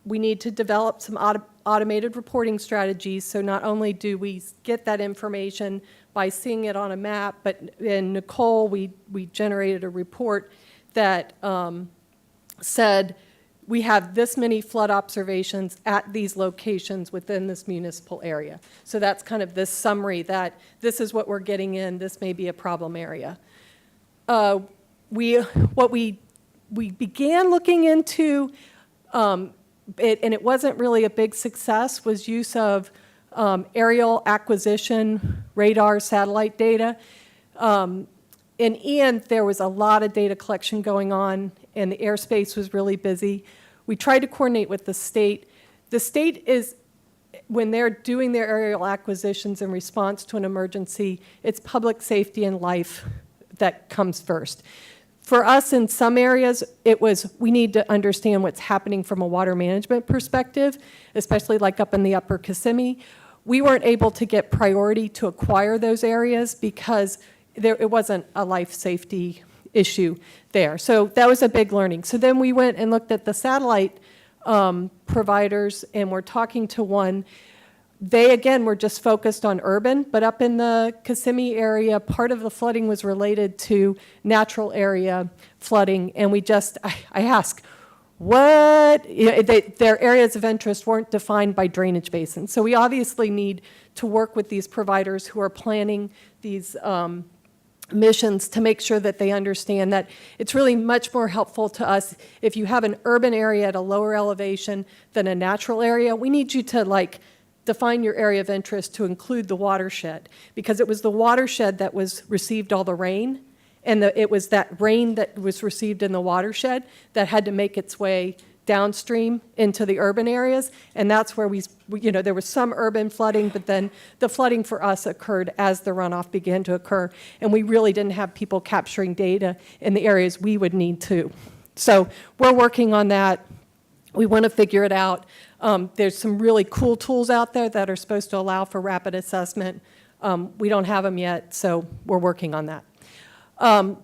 We need to develop some automated reporting strategies, so not only do we get that information by seeing it on a map, but in Nicole, we generated a report that said, we have this many flood observations at these locations within this municipal area. So that's kind of this summary that this is what we're getting in, this may be a problem area. What we began looking into, and it wasn't really a big success, was use of aerial acquisition, radar, satellite data. In Ian, there was a lot of data collection going on, and the airspace was really busy. We tried to coordinate with the state. The state is, when they're doing their aerial acquisitions in response to an emergency, it's public safety and life that comes first. For us, in some areas, we need to understand what's happening from a water management perspective, especially like up in the upper Kissimmee. We weren't able to get priority to acquire those areas because it wasn't a life safety issue there. So that was a big learning. So then we went and looked at the satellite providers, and we're talking to one. They, again, were just focused on urban, but up in the Kissimmee area, part of the flooding was related to natural area flooding, and I asked, what? Their areas of interest weren't defined by drainage basins. So we obviously need to work with these providers who are planning these missions to make sure that they understand that it's really much more helpful to us if you have an urban area at a lower elevation than a natural area. We need you to define your area of interest to include the watershed, because it was the watershed that received all the rain, and it was that rain that was received in the watershed that had to make its way downstream into the urban areas, and that's where there was some urban flooding, but then the flooding for us occurred as the runoff began to occur, and we really didn't have people capturing data in the areas we would need to So we're working on that. We want to figure it out. There's some really cool tools out there that are supposed to allow for rapid assessment. We don't have them yet, so we're working on that.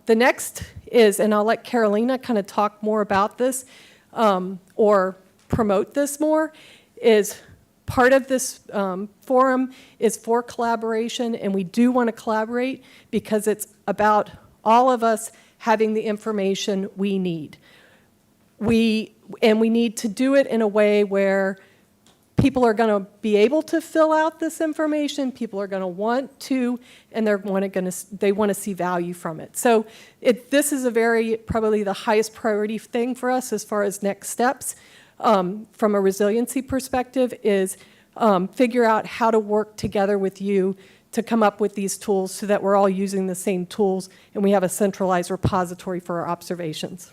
The next is, and I'll let Carolina kind of talk more about this or promote this more, is part of this forum is for collaboration, and we do want to collaborate because it's about all of us having the information we need. We need to do it in a way where people are going to be able to fill out this information, people are going to want to, and they want to see value from it. So this is probably the highest priority thing for us as far as next steps from a resiliency perspective is figure out how to work together with you to come up with these tools so that we're all using the same tools and we have a centralized repository for our observations.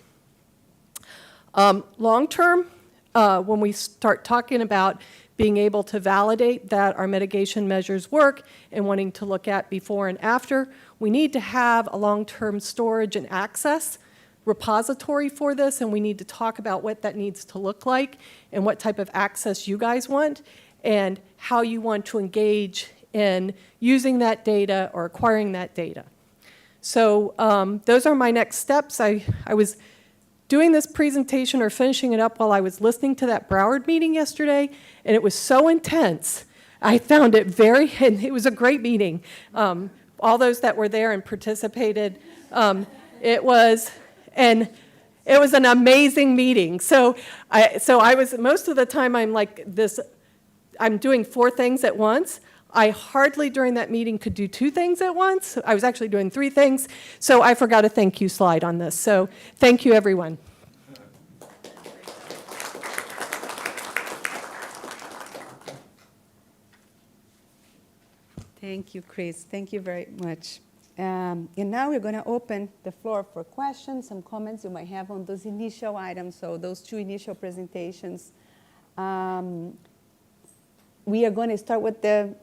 Long term, when we start talking about being able to validate that our mitigation measures work and wanting to look at before and after, we need to have a long-term storage and access repository for this, and we need to talk about what that needs to look like and what type of access you guys want and how you want to engage in using that data or acquiring that data. So those are my next steps. I was doing this presentation or finishing it up while I was listening to that Broward meeting yesterday, and it was so intense. I found it and it was a great meeting. All those that were there and participated, it was an amazing meeting. So I was, most of the time I'm like this, I'm doing 4 things at once. I hardly during that meeting could do 2 things at once. I was actually doing 3 things. So I forgot a thank you slide on this. So thank you, everyone. Thank you, Chris. Thank you very much. And now we're going to open the floor for questions, some comments you might have on those initial items, so those 2 initial presentations. We are going to start with the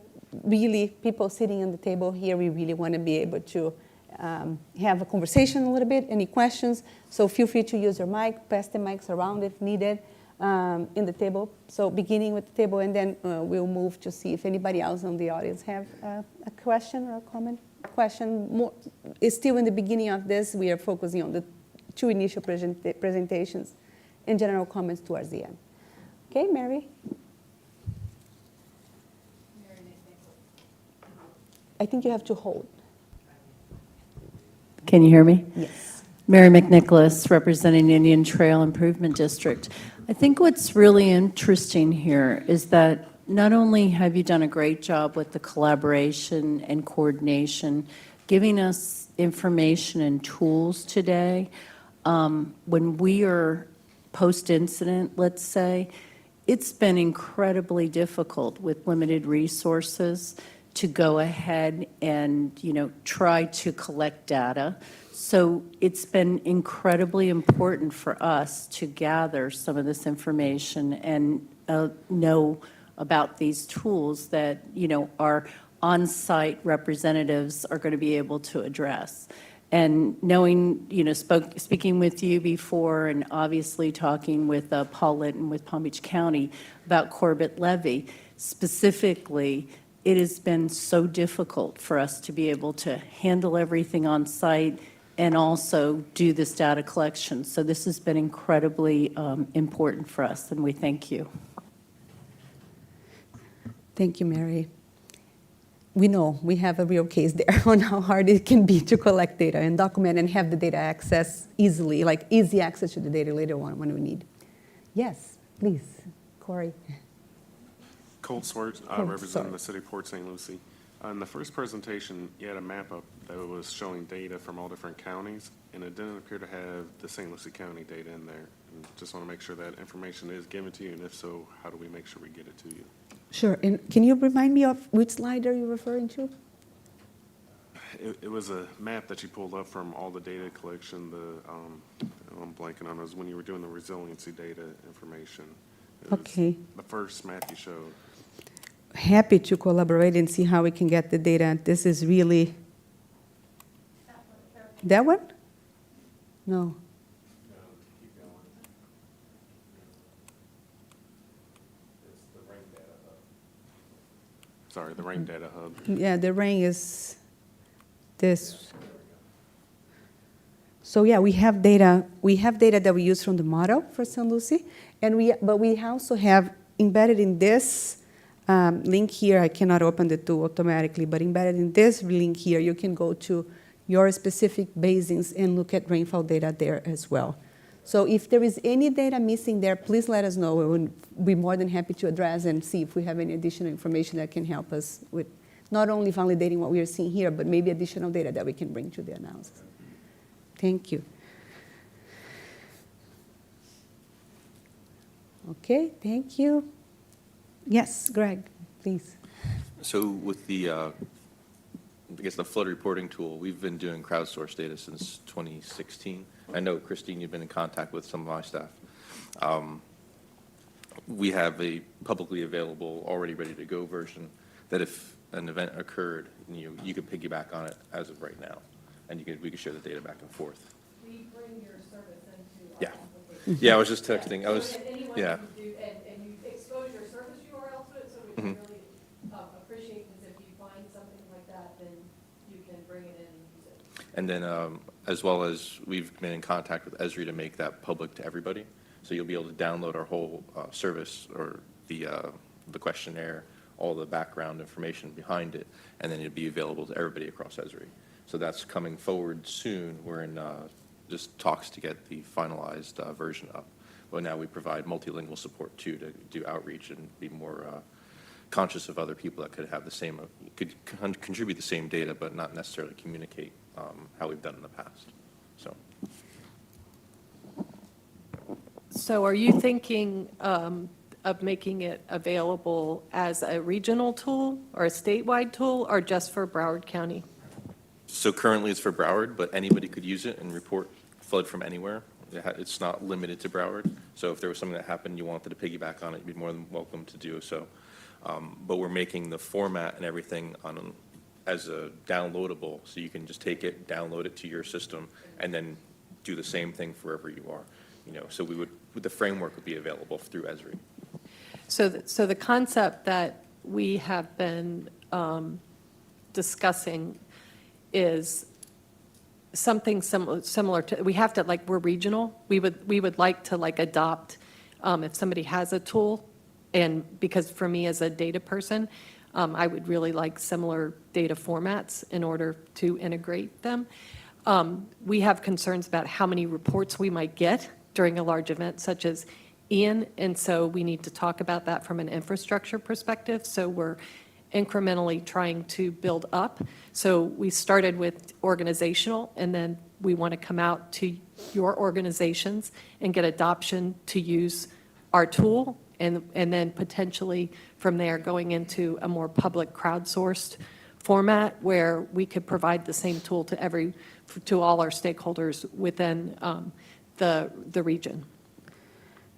really people sitting on the table here. We really want to be able to have a conversation a little bit. Any questions? So feel free to use your mic, pass the mics around if needed in the table. So beginning with the table, and then we'll move to see if anybody else in the audience have a question or a comment. Question is still in the beginning of this. We are focusing on the 2 initial presentations and general comments towards the end. Okay, Mary? I think you have to hold. Can you hear me? Yes. Mary McNicholas, representing Indian Trail Improvement District. I think what's really interesting here is that not only have you done a great job with the collaboration and coordination, giving us information and tools today, when we are post-incident, let's say, it's been incredibly difficult with limited resources to go ahead and, try to collect data. So it's been incredibly important for us to gather some of this information and know about these tools that, our on-site representatives are going to be able to address. And knowing, speaking with you before and obviously talking with Paul Linton with Palm Beach County about Corbett Levee, specifically, it has been so difficult for us to be able to handle everything on site and also do this data collection. So this has been incredibly important for us, and we thank you. Thank you, Mary. We know we have a real case there on how hard it can be to collect data and document and have the data access easily, like easy access to the data later on when we need. Yes, please, Corey. Colt Swartz, representing the city of Port St. Lucie. In the first presentation, you had a map up that was showing data from all different counties, and it didn't appear to have the St. Lucie County data in there. And just want to make sure that information is given to you, and if so, how do we make sure we get it to you? Sure, and can you remind me of which slide are you referring to? It was a map that you pulled up from all the data collection, I'm blanking on it, was when you were doing the resiliency data information. It was Okay. the first map you showed. Happy to collaborate and see how we can get the data. This is really... That one? No. sorry, the Rain Data Hub. Yeah, the ring is this. So yeah, we have data that we use from the model for St. Lucie, but we also have embedded in this link here. I cannot open the tool automatically, but embedded in this link here, you can go to your specific basins and look at rainfall data there as well. So if there is any data missing there, please let us know. We would be more than happy to address and see if we have any additional information that can help us with not only validating what we are seeing here, but maybe additional data that we can bring to the analysis. Thank you. Okay, thank you. Yes, Greg, please. So with the, I guess the flood reporting tool, we've been doing crowdsourced data since 2016. I know, Christine, you've been in contact with some of my staff. We have a publicly available, already ready to go version that if an event occurred, you could piggyback on it as of right now, and we could share the data back and forth. We bring your service into our Yeah. application. Yeah, I was just texting. I was, So that anyone yeah. can do, and you expose your service URL to it, so we can really appreciate, because if you find something like that, then you can bring it in and use it. And then, as well as we've been in contact with Esri to make that public to everybody. So you'll be able to download our whole service or the questionnaire, all the background information behind it, and then it'll be available to everybody across Esri. So that's coming forward soon. We're in just talks to get the finalized version up. But now we provide multilingual support too to do outreach and be more conscious of other people that could have the same, could contribute the same data, but not necessarily communicate how we've done in the past. So. So are you thinking of making it available as a regional tool or a statewide tool, or just for Broward County? So currently it's for Broward, but anybody could use it and report flood from anywhere. It's not limited to Broward. So if there was something that happened, you wanted to piggyback on it, you'd be more than welcome to do so. But we're making the format and everything as a downloadable, so you can just take it, download it to your system, and then do the same thing wherever you are. So the framework would be available through Esri. So the concept that we have been discussing is something similar to, we have to, like, we're regional. We would like to, like, adopt, if somebody has a tool, and because for me as a data person, I would really like similar data formats in order to integrate them. We have concerns about how many reports we might get during a large event such as Ian, and so we need to talk about that from an infrastructure perspective. So we're incrementally trying to build up. So we started with organizational, and then we want to come out to your organizations and get adoption to use our tool, and then potentially from there going into a more public crowdsourced format where we could provide the same tool to all our stakeholders within the region.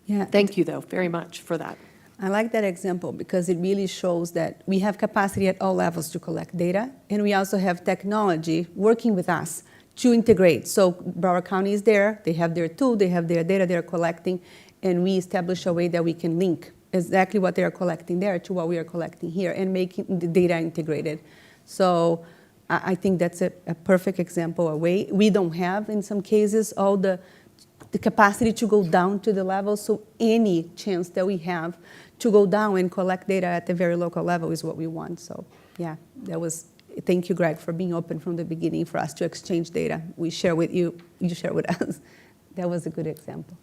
Yeah. Thank you, though, very much for that. I like that example because it really shows that we have capacity at all levels to collect data, and we also have technology working with us to integrate. So Broward County is there, they have their tool, they have their data they're collecting, and we establish a way that we can link exactly what they are collecting there to what we are collecting here and making the data integrated. So I think that's a perfect example, a way. We don't have, in some cases, all the capacity to go down to the level, so any chance that we have to go down and collect data at the very local level is what we want. So yeah, thank you, Greg, for being open from the beginning for us to exchange data. We share with you, you share with us. That was a good example.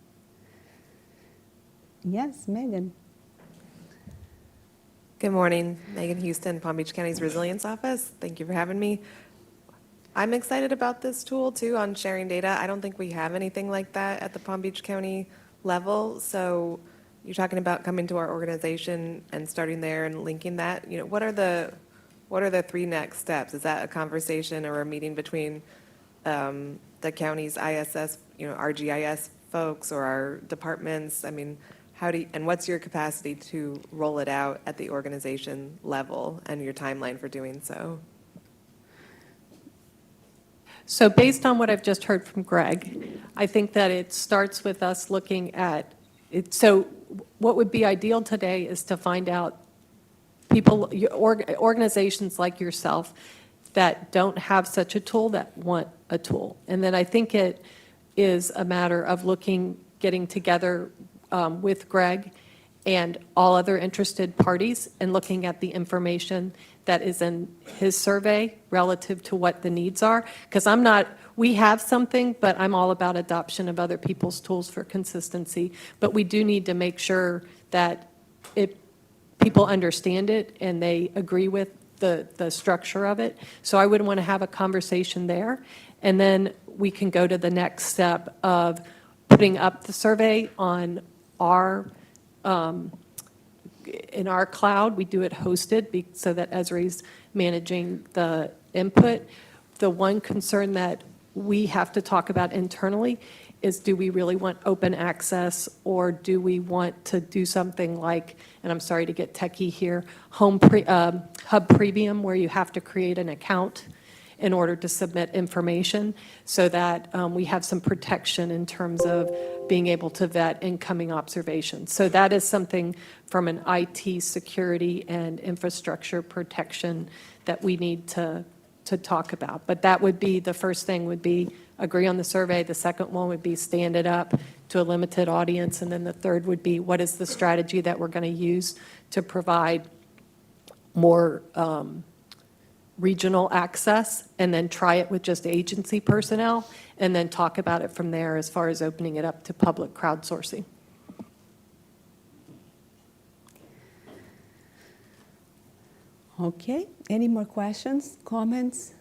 Yes, Megan. Good morning, Megan Houston, Palm Beach County's Resilience Office. Thank you for having me. I'm excited about this tool too on sharing data. I don't think we have anything like that at the Palm Beach County level. So you're talking about coming to our organization and starting there and linking that. What are the 3 next steps? Is that a conversation or a meeting between the county's ISS, our GIS folks or our departments? I mean, and what's your capacity to roll it out at the organization level and your timeline for doing so? So based on what I've just heard from Greg, I think that it starts with us looking at it. So what would be ideal today is to find out people, organizations like yourself that don't have such a tool that want a tool. And then I think it is a matter of getting together with Greg and all other interested parties and looking at the information that is in his survey relative to what the needs are. Because we have something, but I'm all about adoption of other people's tools for consistency. But we do need to make sure that people understand it and they agree with the structure of it. So I would want to have a conversation there. And then we can go to the next step of putting up the survey on in our cloud. We do it hosted so that Esri's managing the input. The one concern that we have to talk about internally is, do we really want open access, or do we want to do something like, and I'm sorry to get techie here, Hub Premium, where you have to create an account in order to submit information, so that we have some protection in terms of being able to vet incoming observations. So that is something from an IT security and infrastructure protection that we need to talk about. But that would be, the first thing would be agree on the survey. The second one would be stand it up to a limited audience. And then the third would be, what is the strategy that we're going to use to provide more regional access, and then try it with just agency personnel, and then talk about it from there as far as opening it up to public crowdsourcing. Okay, any more questions, comments?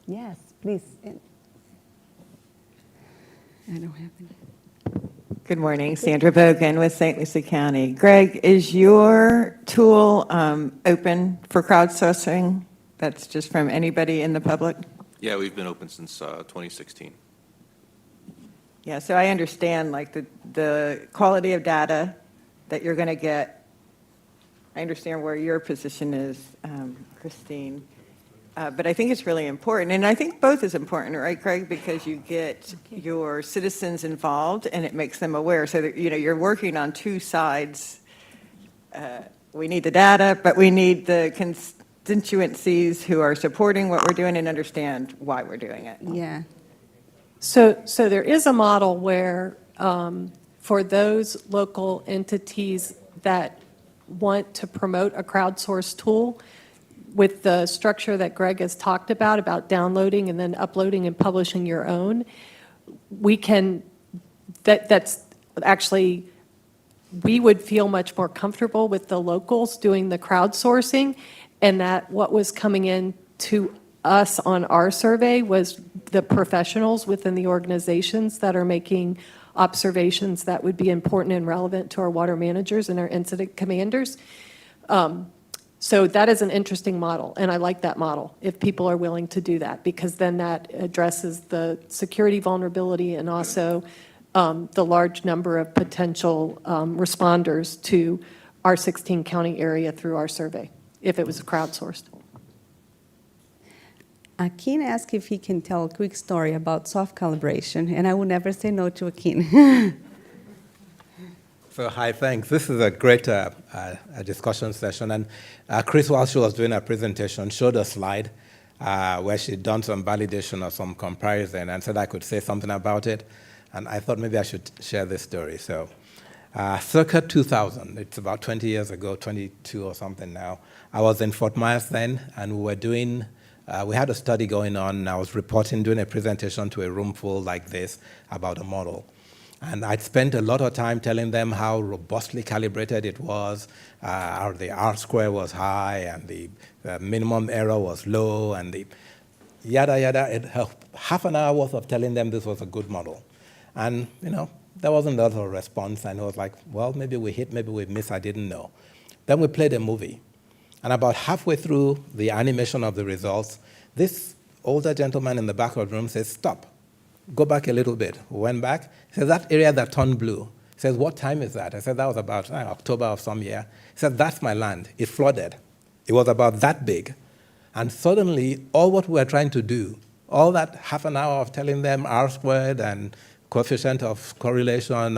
Yes, please. I don't have any. Good morning, Sandra Bogan with St. Lucie County. Greg, is your tool open for crowdsourcing? That's just from anybody in the public? Yeah, we've been open since 2016. Yeah, so I understand like the quality of data that you're going to get. I understand where your position is, Christine. But I think it's really important, and I think both is important, right, Greg? Because you get your citizens involved, and it makes them aware. So that, you're working on two sides. We need the data, but we need the constituencies who are supporting what we're doing and understand why we're doing it. Yeah. So there is a model where for those local entities that want to promote a crowdsourced tool, with the structure that Greg has talked about downloading and then uploading and publishing your own, that's actually, we would feel much more comfortable with the locals doing the crowdsourcing, and that what was coming in to us on our survey was the professionals within the organizations that are making observations that would be important and relevant to our water managers and our incident commanders. So that is an interesting model, and I like that model if people are willing to do that, because then that addresses the security vulnerability and also the large number of potential responders to our 16-county area through our survey, if it was crowdsourced. Akin asked if he can tell a quick story about soft calibration, and I will never say no to Akin. So, hi, thanks. This is a great discussion session. And Chris, while she was doing her presentation, showed a slide where she'd done some validation or some comparison and said I could say something about it. And I thought maybe I should share this story. So, circa 2000, it's about 20 years ago, 22 or something now, I was in Fort Myers then, and we were doing, we had a study going on, and I was doing a presentation to a room full like this about a model. And I'd spent a lot of time telling them how robustly calibrated it was, how the R-square was high, and the minimum error was low, and the yada, yada. Half an hour worth of telling them this was a good model. And, there wasn't a lot of response, and it was like, well, maybe we hit, maybe we missed, I didn't know. Then we played a movie. And about halfway through the animation of the results, this older gentleman in the back of the room says, stop. Go back a little bit. We went back. He said, that area that turned blue. He says, what time is that? I said, that was about October of some year. He said, that's my land. It flooded. It was about that big. And suddenly, all what we were trying to do, all that half an hour of telling them R squared and coefficient of correlation,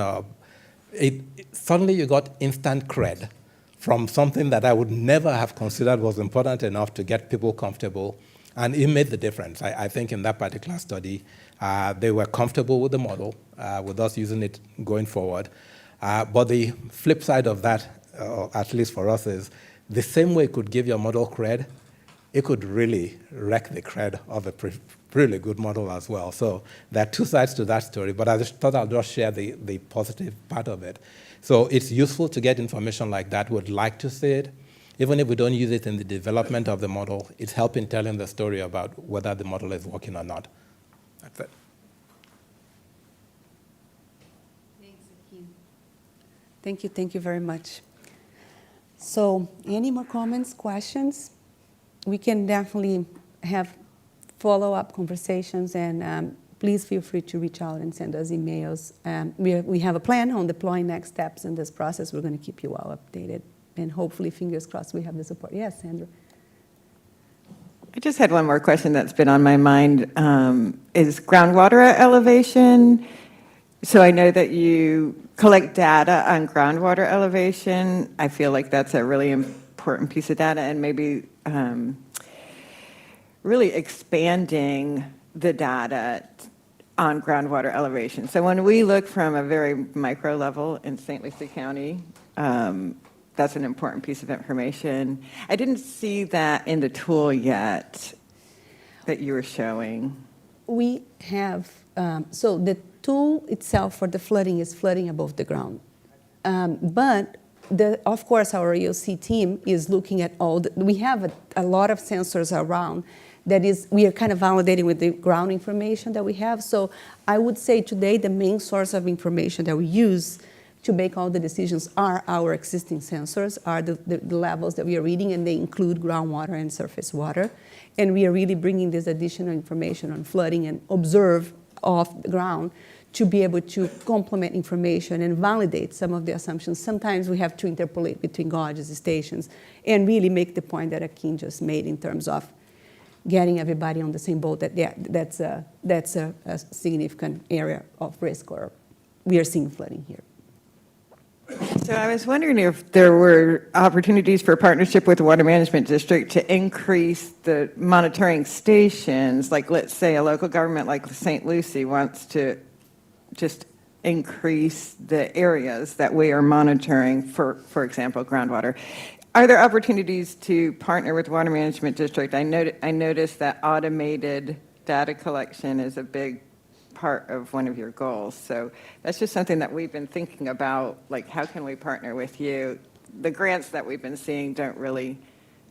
suddenly you got instant cred from something that I would never have considered was important enough to get people comfortable, and it made the difference. I think in that particular study, they were comfortable with the model, with us using it going forward. But the flip side of that, at least for us, is the same way it could give your model cred, it could really wreck the cred of a really good model as well. So there are two sides to that story, but I just thought I'll just share the positive part of it. So it's useful to get information like that. We'd like to see it. Even if we don't use it in the development of the model, it's helping telling the story about whether the model is working or not. That's it. Thank you very much. So any more comments, questions? We can definitely have follow-up conversations, and please feel free to reach out and send us emails. We have a plan on deploying next steps in this process. We're going to keep you all updated, and hopefully, fingers crossed, we have the support. Yes, Sandra? I just had one more question that's been on my mind, is groundwater elevation. So I know that you collect data on groundwater elevation. I feel like that's a really important piece of data, and maybe really expanding the data on groundwater elevation. So when we look from a very micro level in St. Lucie County, that's an important piece of information. I didn't see that in the tool yet that you were showing. We have, so the tool itself for the flooding is flooding above the ground. But of course, our EOC team is looking at we have a lot of sensors around that is, we are kind of validating with the ground information that we have. So I would say today the main source of information that we use to make all the decisions are our existing sensors, are the levels that we are reading, and they include groundwater and surface water. And we are really bringing this additional information on flooding and observe off the ground to be able to complement information and validate some of the assumptions. Sometimes we have to interpolate between gauges, stations, and really make the point that Akin just made in terms of getting everybody on the same boat, that that's a significant area of risk, or we are seeing flooding here. So I was wondering if there were opportunities for partnership with the Water Management District to increase the monitoring stations, like let's say a local government like St. Lucie wants to just increase the areas that we are monitoring for example, groundwater. Are there opportunities to partner with Water Management District? I noticed that automated data collection is a big part of one of your goals. So that's just something that we've been thinking about, like how can we partner with you? The grants that we've been seeing don't really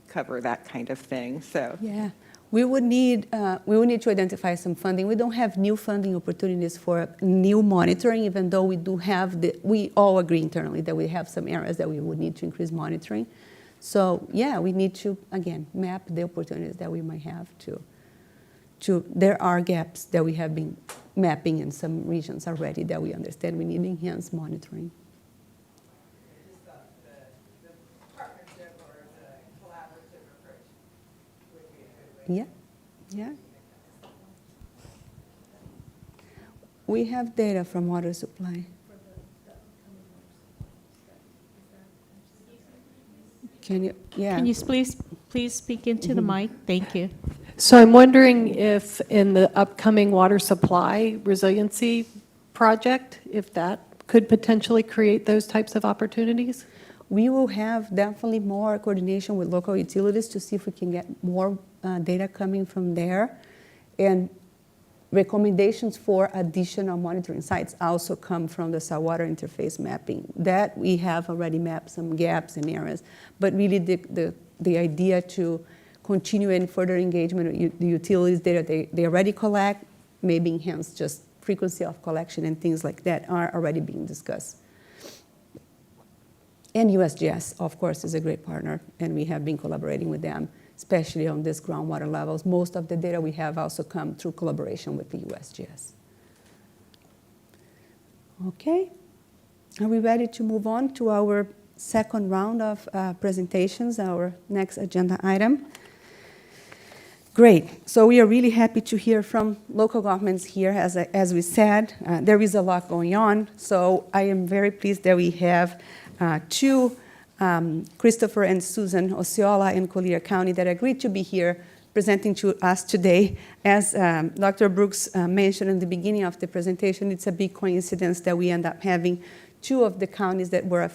cover that kind of thing, so. Yeah, we would need to identify some funding. We don't have new funding opportunities for new monitoring, even though we do have we all agree internally that we have some areas that we would need to increase monitoring. So yeah, we need to, again, map the opportunities that we might have there are gaps that we have been mapping in some regions already that we understand we need enhanced monitoring. The partnership or the collaborative approach would be a good way. Yeah. We have data from water supply. Can you please speak into the mic? Thank you. So I'm wondering if in the upcoming water supply resiliency project, if that could potentially create those types of opportunities? We will have definitely more coordination with local utilities to see if we can get more data coming from there. And recommendations for additional monitoring sites also come from the saltwater interface mapping. That we have already mapped some gaps in areas, but really the idea to continue and further engagement with the utilities data they already collect, maybe enhance just frequency of collection and things like that are already being discussed. And USGS, of course, is a great partner, and we have been collaborating with them, especially on these groundwater levels. Most of the data we have also come through collaboration with the USGS. Okay, are we ready to move on to our second round of presentations, our next agenda item? Great. So we are really happy to hear from local governments here. As we said, there is a lot going on. So I am very pleased that we have two Christopher and Susan Osceola in Collier County that agreed to be here presenting to us today. As Dr. Brooks mentioned in the beginning of the presentation, it's a big coincidence that we end up having two of the counties that were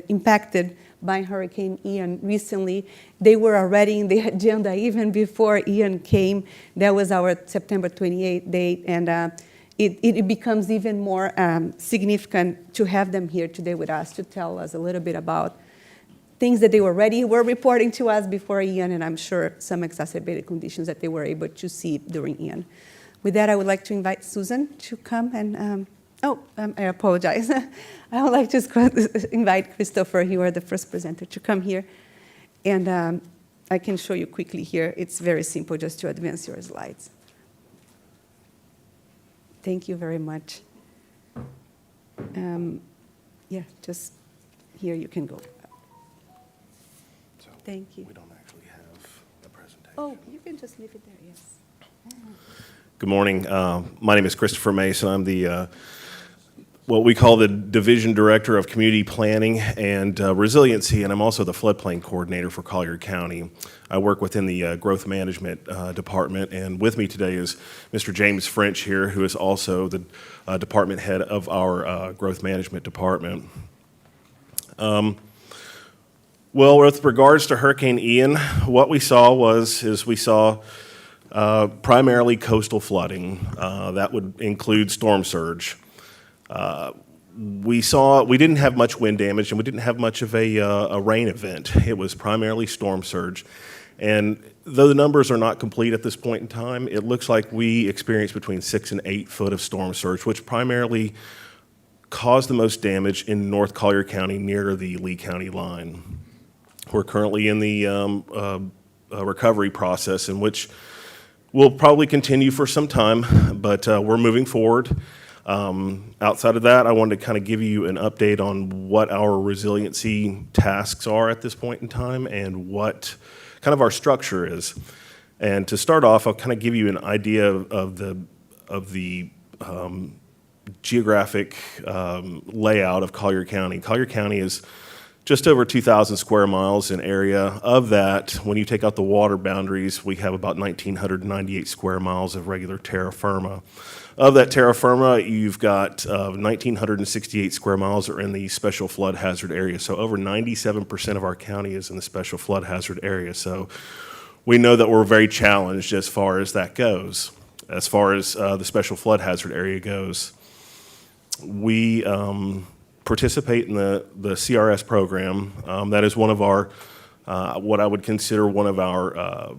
impacted by Hurricane Ian recently. They were already in the agenda even before Ian came. That was our September 28th date, and it becomes even more significant to have them here today with us to tell us a little bit about things that they already were reporting to us before Ian, and I'm sure some exacerbated conditions that they were able to see during Ian. With that, I would like to invite Susan to come and, I apologize. I would like to invite Christopher, you are the first presenter, to come here. And I can show you quickly here. It's very simple, just to advance your slides. Thank you very much. Yeah, just here you can go. Thank you. We don't actually have a presentation. Oh, you can just leave it there, yes. Good morning. My name is Christopher Mason. I'm the what we call the Division Director of Community Planning and Resiliency, and I'm also the Floodplain Coordinator for Collier County. I work within the Growth Management Department, and with me today is Mr. James French here, who is also the Department Head of our Growth Management Department. Well, with regards to Hurricane Ian, what we saw we saw primarily coastal flooding. That would include storm surge. We didn't have much wind damage, and we didn't have much of a rain event. It was primarily storm surge. And though the numbers are not complete at this point in time, it looks like we experienced between 6 and 8 foot of storm surge, which primarily caused the most damage in North Collier County near the Lee County line. We're currently in the recovery process, in which will probably continue for some time, but we're moving forward. Outside of that, I wanted to kind of give you an update on what our resiliency tasks are at this point in time and what kind of our structure is. And to start off, I'll kind of give you an idea of the geographic layout of Collier County. Collier County is just over 2,000 square miles in area. Of that, when you take out the water boundaries, we have about 1,998 square miles of regular terra firma. Of that terra firma, you've got 1,968 square miles are in the special flood hazard area. So over 97% of our county is in the special flood hazard area. So we know that we're very challenged as far as that goes, as far as the special flood hazard area goes. We participate in the CRS program. That is one of our, what I would consider one of our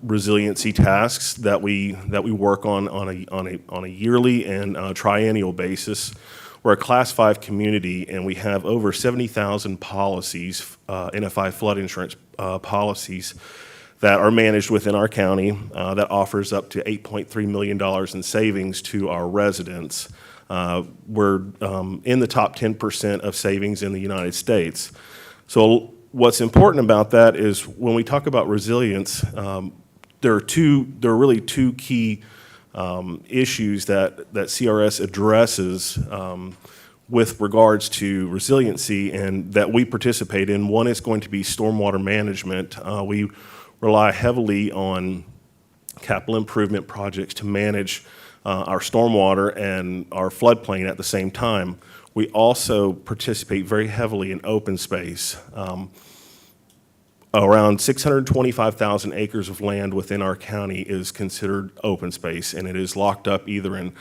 resiliency tasks that we work on a yearly and triennial basis. We're a Class 5 community, and we have over 70,000 policies, NFI flood insurance policies, that are managed within our county that offers up to $8.3 million in savings to our residents. We're in the top 10% of savings in the United States. So what's important about that is when we talk about resilience, there are really two key issues that CRS addresses with regards to resiliency and that we participate in. One is going to be stormwater management. We rely heavily on capital improvement projects to manage our stormwater and our floodplain at the same time. We also participate very heavily in open space. Around 625,000 acres of land within our county is considered open space, and it is locked up either in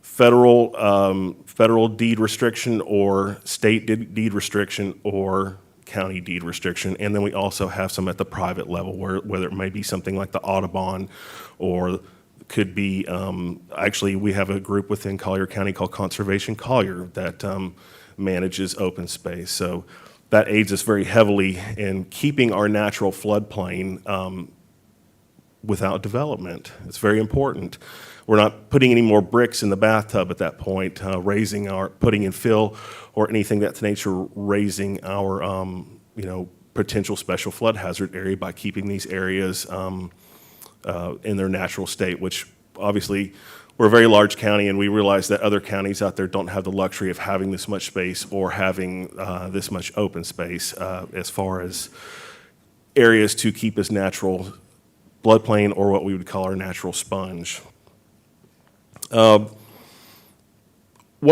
federal deed restriction or state deed restriction or county deed restriction. And then we also have some at the private level, whether it may be something like the Audubon or could be, actually, we have a group within Collier County called Conservation Collier that manages open space. So that aids us very heavily in keeping our natural floodplain without development. It's very important. We're not putting any more bricks in the bathtub at that point, putting in fill or anything that's nature, raising our, potential special flood hazard area by keeping these areas in their natural state, which obviously, we're a very large county, and we realize that other counties out there don't have the luxury of having this much space or having this much open space as far as areas to keep as natural floodplain or what we would call our natural sponge. One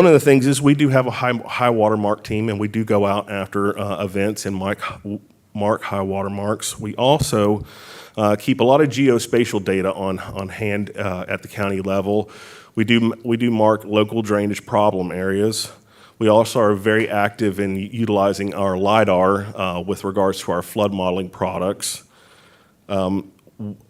of the things is we do have a high water mark team, and we do go out after events and mark high water marks. We also keep a lot of geospatial data on hand at the county level. We do mark local drainage problem areas. We also are very active in utilizing our LIDAR with regards to our flood modeling products.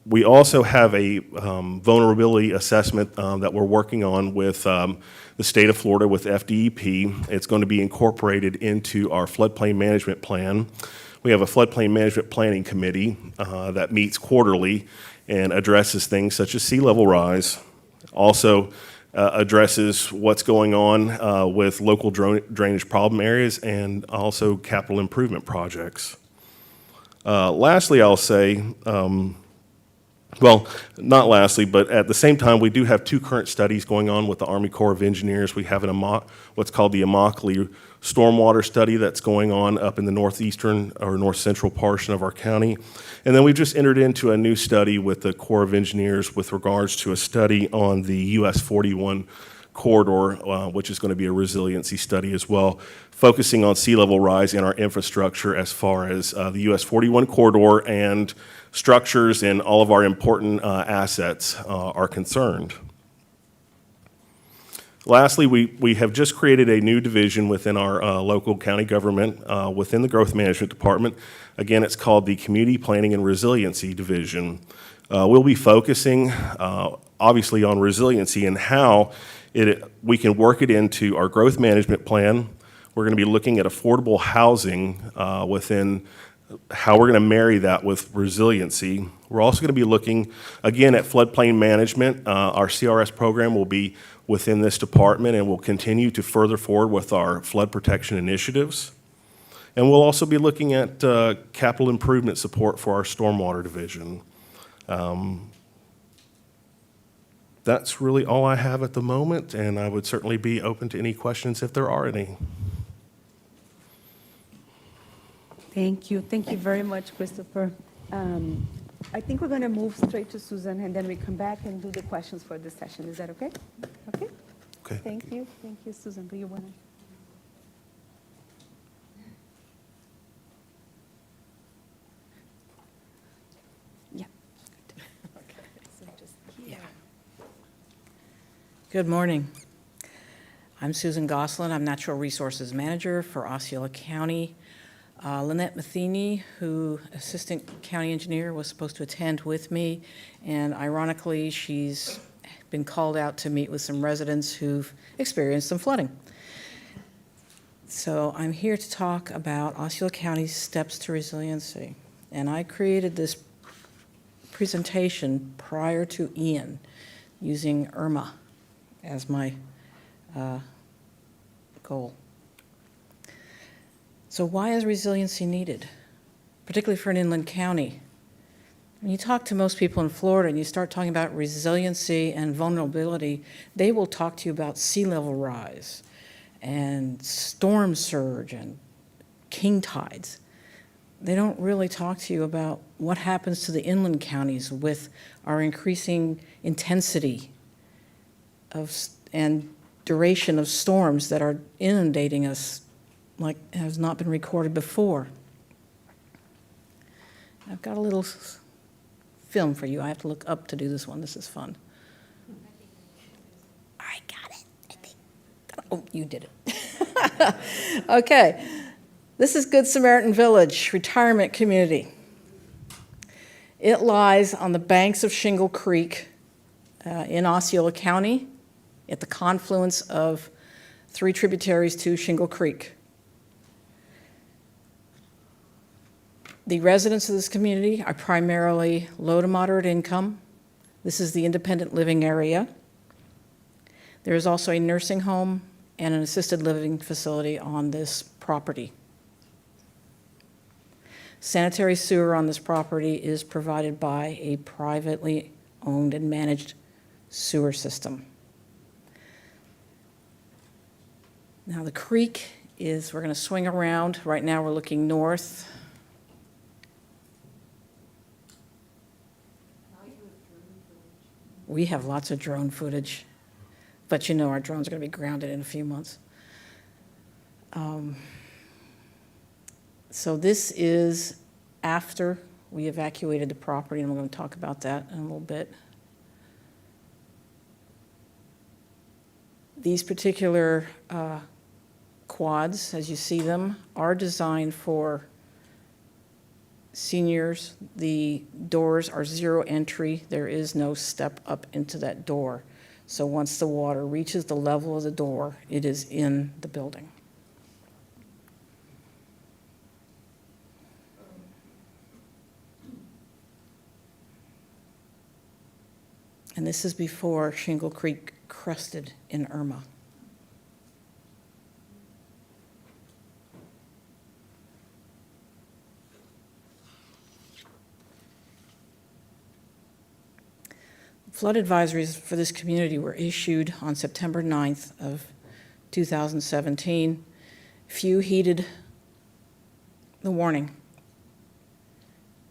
We also have a vulnerability assessment that we're working on with the state of Florida with FDEP. It's going to be incorporated into our floodplain management plan. We have a floodplain management planning committee that meets quarterly and addresses things such as sea level rise. Also addresses what's going on with local drainage problem areas and also capital improvement projects. Lastly, I'll say, well, not lastly, but at the same time, we do have two current studies going on with the Army Corps of Engineers. We have what's called the Immokalee stormwater study that's going on up in the northeastern or north central portion of our county. And then we've just entered into a new study with the Corps of Engineers with regards to a study on the US 41 corridor, which is going to be a resiliency study as well, focusing on sea level rise in our infrastructure as far as the US 41 corridor and structures and all of our important assets are concerned. Lastly, we have just created a new division within our local county government within the Growth Management Department. Again, it's called the Community Planning and Resiliency Division. We'll be focusing obviously on resiliency and how we can work it into our growth management plan. We're going to be looking at affordable housing within how we're going to marry that with resiliency. We're also going to be looking, again, at floodplain management. Our CRS program will be within this department, and we'll continue to further forward with our flood protection initiatives. And we'll also be looking at capital improvement support for our stormwater division. That's really all I have at the moment, and I would certainly be open to any questions if there are any. Thank you. Thank you very much, Christopher. I think we're going to move straight to Susan, and then we come back and do the questions for this session. Is that okay? Okay? Okay. Thank you. Thank you, Susan. Do you want to? Yeah. So just here. Good morning. I'm Susan Goslin. I'm Natural Resources Manager for Osceola County. Lynette Matheny, who Assistant County Engineer, was supposed to attend with me, and ironically, she's been called out to meet with some residents who've experienced some flooding. So I'm here to talk about Osceola County's steps to resiliency. And I created this presentation prior to Ian, using Irma as my goal. So why is resiliency needed, particularly for an inland county? When you talk to most people in Florida and you start talking about resiliency and vulnerability, they will talk to you about sea level rise and storm surge and king tides. They don't really talk to you about what happens to the inland counties with our increasing intensity and duration of storms that are inundating us like has not been recorded before. I've got a little film for you. I have to look up to do this one. This is fun. I got it, I think. Oh, you did it. Okay. This is Good Samaritan Village, retirement community. It lies on the banks of Shingle Creek in Osceola County at the confluence of 3 tributaries to Shingle Creek. The residents of this community are primarily low to moderate income. This is the independent living area. There is also a nursing home and an assisted living facility on this property. Sanitary sewer on this property is provided by a privately owned and managed sewer system. Now, the creek is, we're going to swing around. Right now, we're looking north. We have lots of drone footage, but you know our drones are going to be grounded in a few months. So this is after we evacuated the property, and we're going to talk about that in a little bit. These particular quads, as you see them, are designed for seniors. The doors are zero entry. There is no step up into that door. So once the water reaches the level of the door, it is in the building. And this is before Shingle Creek crusted in Irma. Flood advisories for this community were issued on September 9th of 2017. Few heeded the warning.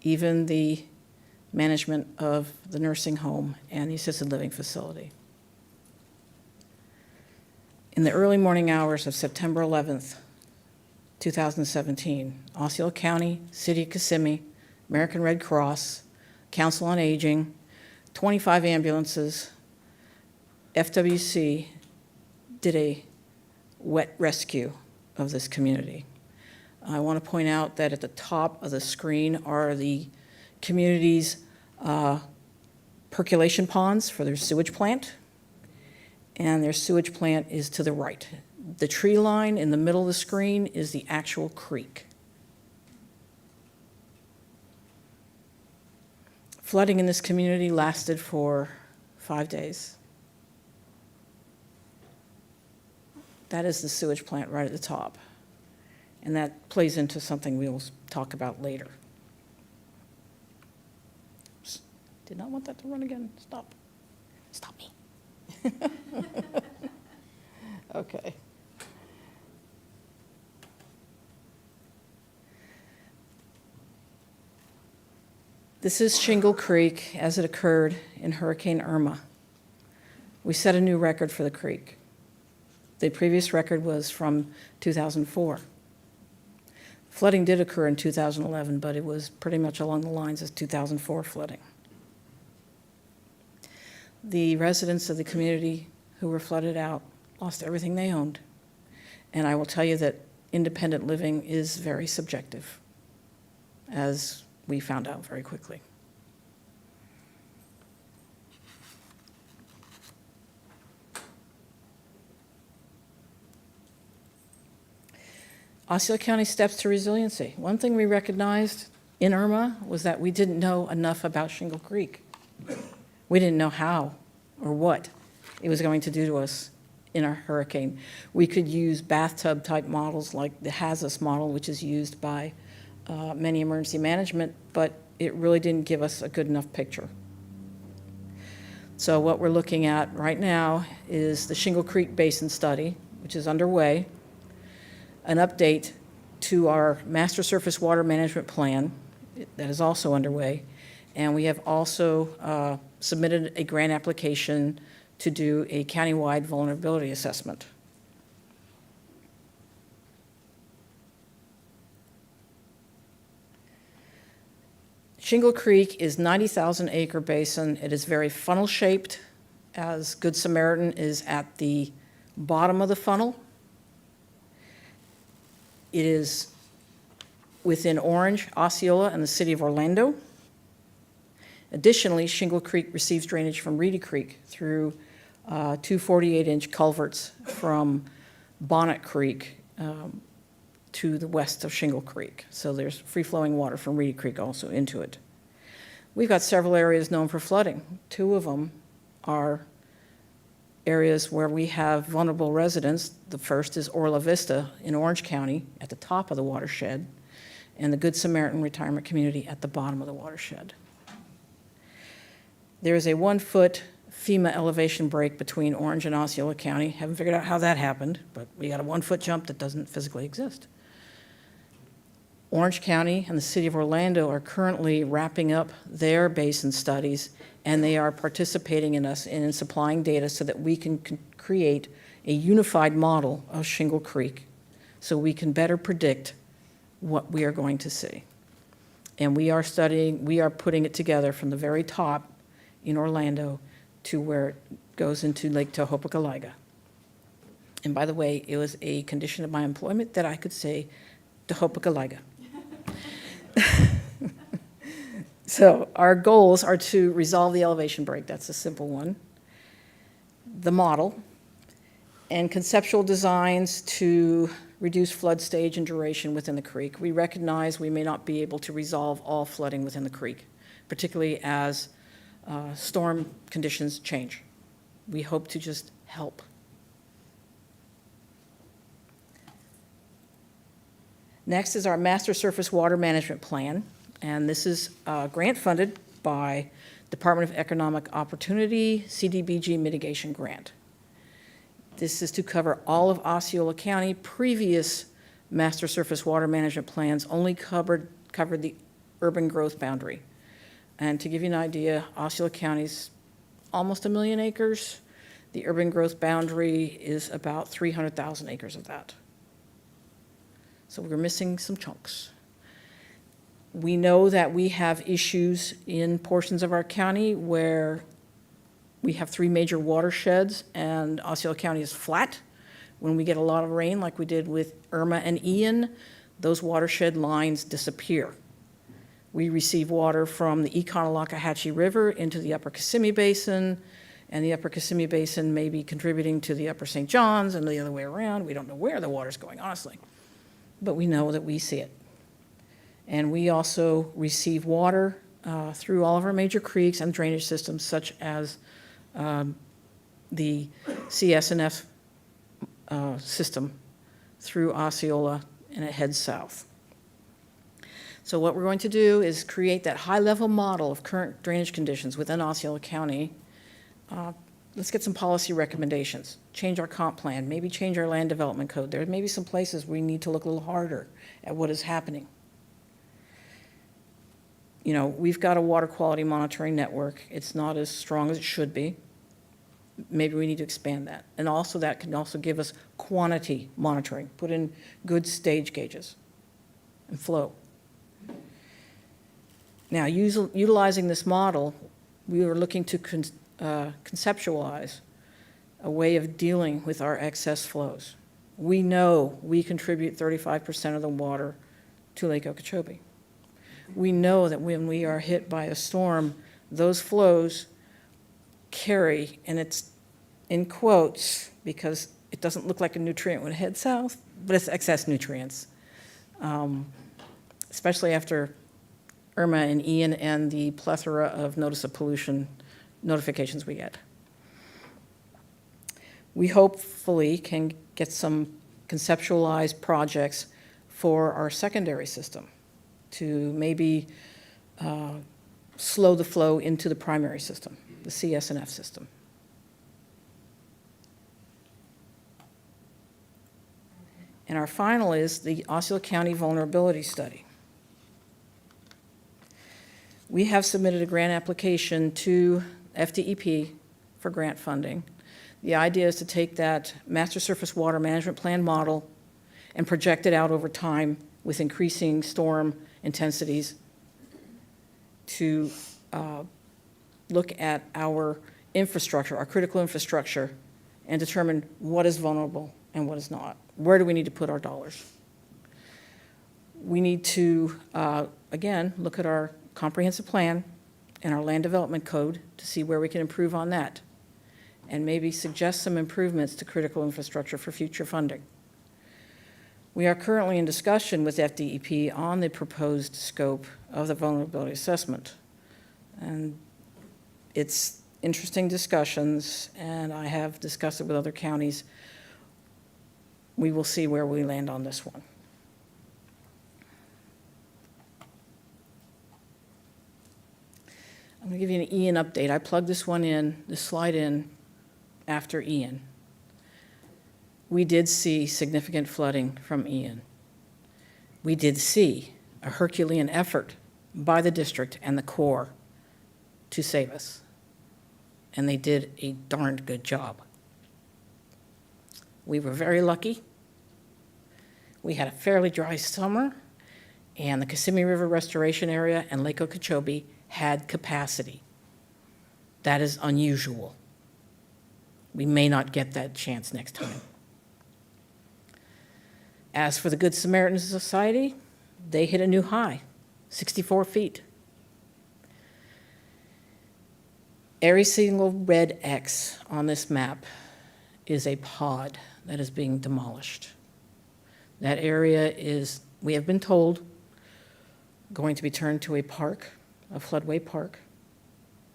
Even the management of the nursing home and the assisted living facility. In the early morning hours of September 11th, 2017, Osceola County, City of Kissimmee, American Red Cross, Council on Aging, 25 ambulances, FWC did a wet rescue of this community. I want to point out that at the top of the screen are the community's percolation ponds for their sewage plant, and their sewage plant is to the right. The tree line in the middle of the screen is the actual creek. Flooding in this community lasted for 5 days. That is the sewage plant right at the top, and that plays into something we'll talk about later. Did not want that to run again. Stop. Stop me. Okay. This is Shingle Creek as it occurred in Hurricane Irma. We set a new record for the creek. The previous record was from 2004. Flooding did occur in 2011, but it was pretty much along the lines of 2004 flooding. The residents of the community who were flooded out lost everything they owned. And I will tell you that independent living is very subjective, as we found out very quickly. Osceola County steps to resiliency. One thing we recognized in Irma was that we didn't know enough about Shingle Creek. We didn't know how or what it was going to do to us in a hurricane. We could use bathtub-type models like the HAZUS model, which is used by many emergency management, but it really didn't give us a good enough picture. So what we're looking at right now is the Shingle Creek Basin Study, which is underway, an update to our Master Surface Water Management Plan that is also underway, and we have also submitted a grant application to do a countywide vulnerability assessment. Shingle Creek is 90,000 acre basin. It is very funnel shaped, as Good Samaritan is at the bottom of the funnel. It is within Orange, Osceola, and the city of Orlando. Additionally, Shingle Creek receives drainage from Reedy Creek through two 48-inch culverts from Bonnet Creek to the west of Shingle Creek. So there's free-flowing water from Reedy Creek also into it. We've got several areas known for flooding. Two of them are areas where we have vulnerable residents. The first is Orla Vista in Orange County at the top of the watershed, and the Good Samaritan Retirement Community at the bottom of the watershed. There is a 1-foot FEMA elevation break between Orange and Osceola County. Haven't figured out how that happened, but we got a 1-foot jump that doesn't physically exist. Orange County and the city of Orlando are currently wrapping up their basin studies, and they are participating in us in supplying data so that we can create a unified model of Shingle Creek so we can better predict what we are going to see. And we are putting it together from the very top in Orlando to where it goes into Lake Tohopekaliga. And by the way, it was a condition of my employment that I could say Tohopekaliga. So our goals are to resolve the elevation break. That's a simple one. The model and conceptual designs to reduce flood stage and duration within the creek. We recognize we may not be able to resolve all flooding within the creek, particularly as storm conditions change. We hope to just help. Next is our Master Surface Water Management Plan, and this is grant funded by Department of Economic Opportunity CDBG Mitigation Grant. This is to cover all of Osceola County. Previous Master Surface Water Management Plans only covered the urban growth boundary. And to give you an idea, Osceola County's almost 1 million acres. The urban growth boundary is about 300,000 acres of that. So we're missing some chunks. We know that we have issues in portions of our county where we have 3 major watersheds and Osceola County is flat. When we get a lot of rain like we did with Irma and Ian, those watershed lines disappear. We receive water from the Econolocahatchee River into the Upper Kissimmee Basin, and the Upper Kissimmee Basin may be contributing to the Upper St. Johns and the other way around. We don't know where the water's going, honestly, but we know that we see it. And we also receive water through all of our major creeks and drainage systems, such as the CS&F system through Osceola, and it heads south. So what we're going to do is create that high-level model of current drainage conditions within Osceola County. Let's get some policy recommendations. Change our comp plan, maybe change our land development code. There may be some places we need to look a little harder at what is happening. You know, we've got a water quality monitoring network. It's not as strong as it should be. Maybe we need to expand that. And also that can also give us quantity monitoring, put in good stage gauges and flow. Now, utilizing this model, we are looking to conceptualize a way of dealing with our excess flows. We know we contribute 35% of the water to Lake Okeechobee. We know that when we are hit by a storm, those flows carry, and it's in quotes because it doesn't look like a nutrient when it heads south, but it's excess nutrients, especially after Irma and Ian and the plethora of notice of pollution notifications we get. We hopefully can get some conceptualized projects for our secondary system to maybe slow the flow into the primary system, the CS&F system. And our final is the Osceola County Vulnerability Study. We have submitted a grant application to FDEP for grant funding. The idea is to take that Master Surface Water Management Plan model and project it out over time with increasing storm intensities to look at our infrastructure, our critical infrastructure, and determine what is vulnerable and what is not. Where do we need to put our dollars? We need to, again, look at our comprehensive plan and our land development code to see where we can improve on that, and maybe suggest some improvements to critical infrastructure for future funding. We are currently in discussion with FDEP on the proposed scope of the vulnerability assessment. And it's interesting discussions, and I have discussed it with other counties. We will see where we land on this one. I'm going to give you an Ian update. I plugged this slide in after Ian. We did see significant flooding from Ian. We did see a Herculean effort by the district and the Corps to save us. And they did a darned good job. We were very lucky. We had a fairly dry summer, and the Kissimmee River Restoration Area and Lake Okeechobee had capacity. That is unusual. We may not get that chance next time. As for the Good Samaritan Society, they hit a new high, 64 feet. Every single red X on this map is a pod that is being demolished. That area is, we have been told, going to be turned to a park, a floodway park,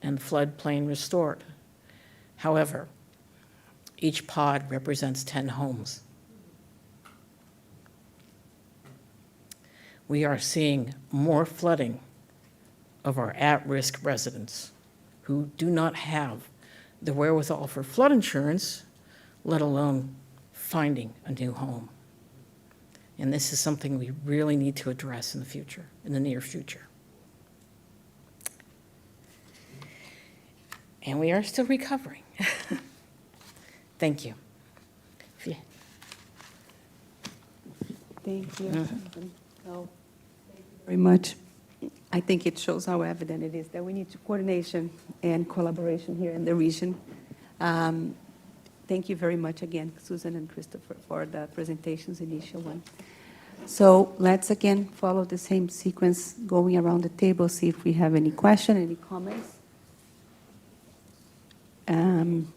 and floodplain restored. However, each pod represents 10 homes. We are seeing more flooding of our at-risk residents who do not have the wherewithal for flood insurance, let alone finding a new home. And this is something we really need to address in the future, in the near future. And we are still recovering. Thank you. Thank you. So, thank you very much. I think it shows how evident it is that we need coordination and collaboration here in the region. Thank you very much again, Susan and Christopher, for the presentations, initial one. So let's again follow the same sequence, going around the table, see if we have any question, any comments. And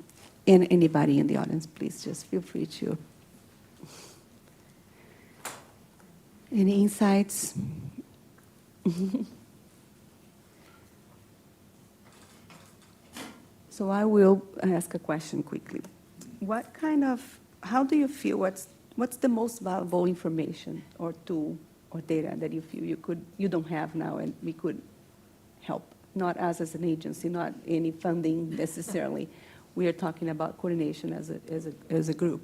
anybody in the audience, please just feel free to. Any insights? So I will ask a question quickly. How do you feel, what's the most valuable information or tool or data that you feel you don't have now and we could help? Not us as an agency, not any funding necessarily. We are talking about coordination as a group.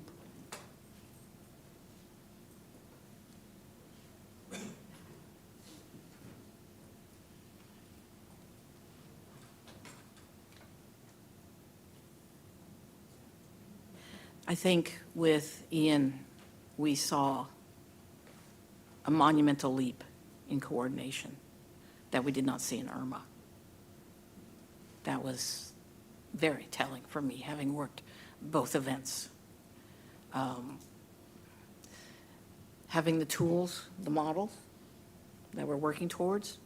I think with Ian, we saw a monumental leap in coordination that we did not see in Irma. That was very telling for me, having worked both events. Having the tools, the models that we're working towards,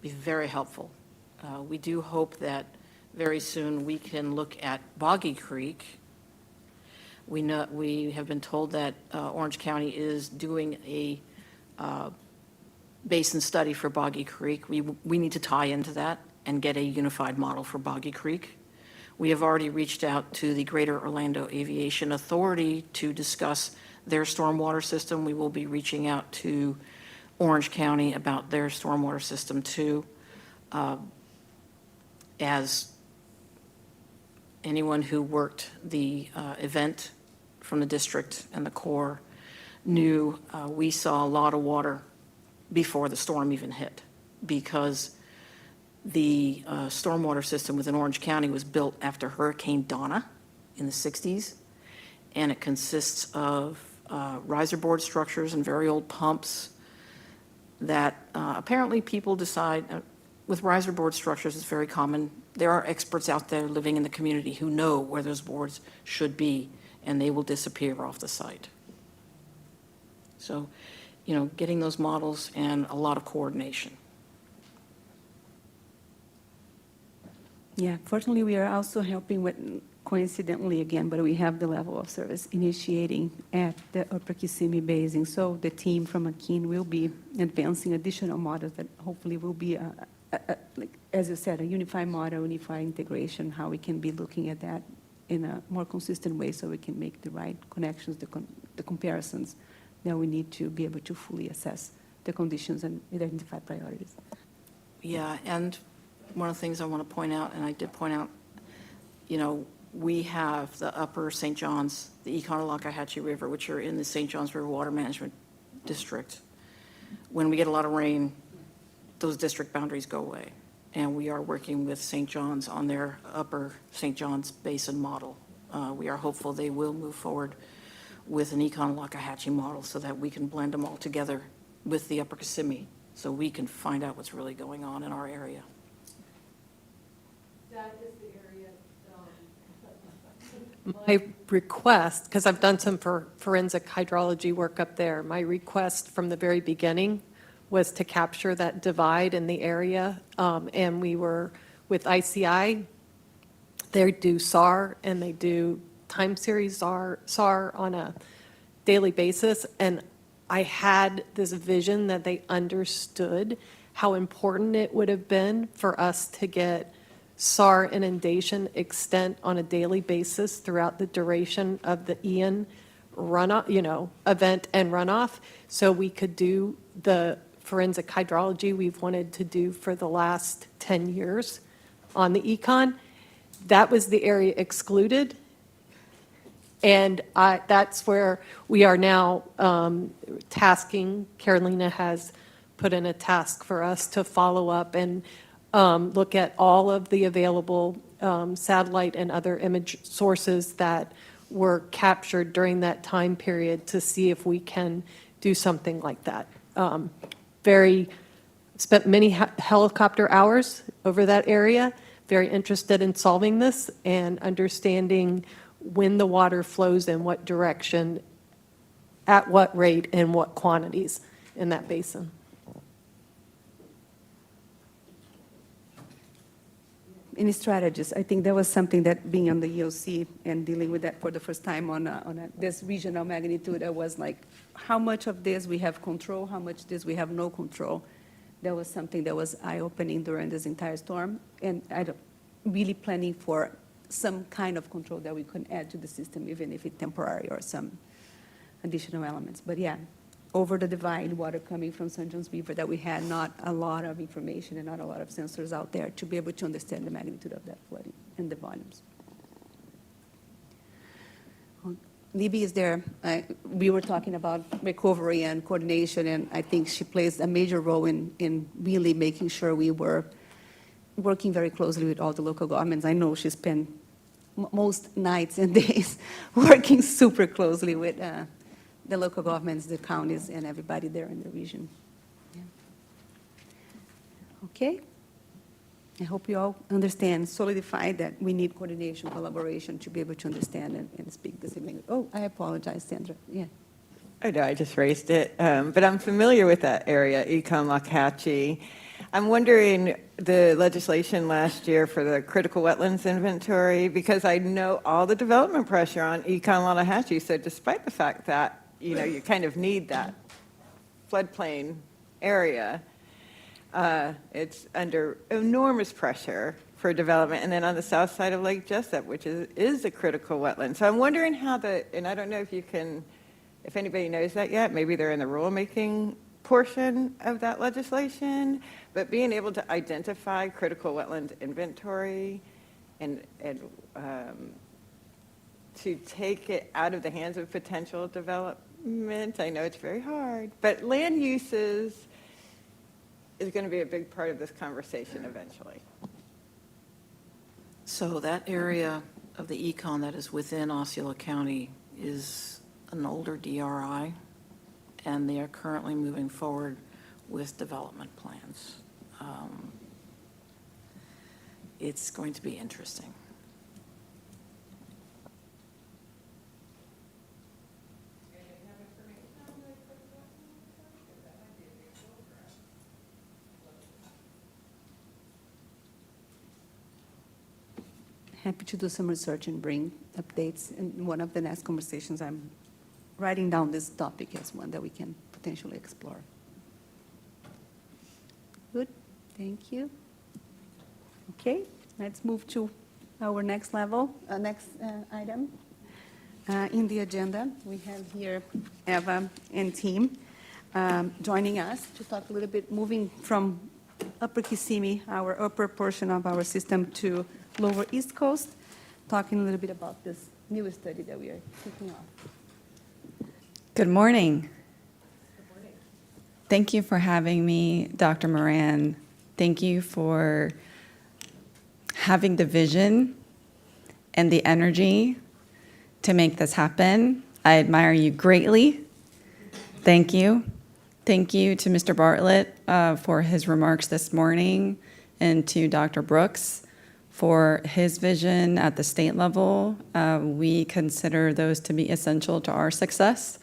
be very helpful. We do hope that very soon we can look at Boggy Creek. We have been told that Orange County is doing a basin study for Boggy Creek. We need to tie into that and get a unified model for Boggy Creek. We have already reached out to the Greater Orlando Aviation Authority to discuss their stormwater system. We will be reaching out to Orange County about their stormwater system too. As anyone who worked the event from the district and the Corps knew, we saw a lot of water before the storm even hit, because the stormwater system within Orange County was built after Hurricane Donna in the 60s, and it consists of riser board structures and very old pumps that apparently people decide, with riser board structures, it's very common. There are experts out there living in the community who know where those boards should be, and they will disappear off the site. So, getting those models and a lot of coordination. Yeah, fortunately, we are also helping with, coincidentally again, but we have the level of service initiating at the Upper Kissimmee Basin. So the team from Akin will be advancing additional models that hopefully will be, like, as you said, a unified model, unified integration, how we can be looking at that in a more consistent way so we can make the right connections, the comparisons that we need to be able to fully assess the conditions and identify priorities. Yeah, and one of the things I want to point out, and I did point out, we have the upper St. John's, the Econo-Lockahatchee River, which are in the St. John's River Water Management District. When we get a lot of rain, those district boundaries go away. And we are working with St. John's on their upper St. John's Basin model. We are hopeful they will move forward with an Econo-Lockahatchee model so that we can blend them all together with the upper Kissimmee, so we can find out what's really going on in our area. That is the area. My request, because I've done some forensic hydrology work up there, my request from the very beginning was to capture that divide in the area. And we were with ICI, they do SAR and they do time series SAR on a daily basis. And I had this vision that they understood how important it would have been for us to get SAR inundation extent on a daily basis throughout the duration of the Ian runoff, event and runoff, so we could do the forensic hydrology we've wanted to do for the last 10 years on the econ. That was the area excluded. And that's where we are now tasking. Carolina has put in a task for us to follow up and look at all of the available satellite and other image sources that were captured during that time period to see if we can do something like that. Spent many helicopter hours over that area, very interested in solving this and understanding when the water flows in what direction, at what rate, and what quantities in that basin. Any strategies? I think that was something that being on the EOC and dealing with that for the first time on this regional magnitude, I was like, how much of this we have control, how much this we have no control. That was something that was eye-opening during this entire storm, and really planning for some kind of control that we could add to the system, even if it's temporary or some additional elements. But yeah, over the divide, water coming from St. John's River, that we had not a lot of information and not a lot of sensors out there to be able to understand the magnitude of that flooding and the volumes. Libby is there. We were talking about recovery and coordination, and I think she plays a major role in really making sure we were working very closely with all the local governments. I know she spent most nights and days working super closely with the local governments, the counties, and everybody there in the region. Yeah. Okay. I hope you all understand, solidify that we need coordination, collaboration to be able to understand and speak the same language. Oh, I apologize, Sandra. Yeah. Oh, no, I just raised it. But I'm familiar with that area, Econ-Lockahatchee. I'm wondering the legislation last year for the critical wetlands inventory, because I know all the development pressure on Econ-Lockahatchee. So despite the fact that, you kind of need that floodplain area, it's under enormous pressure for development. And then on the south side of Lake Jessup, which is a critical wetland. So I'm wondering how and I don't know if anybody knows that yet, maybe they're in the rulemaking portion of that legislation, but being able to identify critical wetland inventory and to take it out of the hands of potential development, I know it's very hard, but land uses is going to be a big part of this conversation eventually. So that area of the econ that is within Osceola County is an older DRI, and they are currently moving forward with development plans. It's going to be interesting. Happy to do some research and bring updates. In one of the next conversations, I'm writing down this topic as one that we can potentially explore. Good, thank you. Okay, let's move to our next level, next item. In the agenda, we have here Eva and team joining us to talk a little bit, moving from Upper Kissimmee, our upper portion of our system, to lower East Coast, talking a little bit about this new study that we are kicking off. Good morning. Thank you for having me, Dr. Moran. Thank you for having the vision and the energy to make this happen. I admire you greatly. Thank you. Thank you to Mr. Bartlett for his remarks this morning, and to Dr. Brooks for his vision at the state level. We consider those to be essential to our success.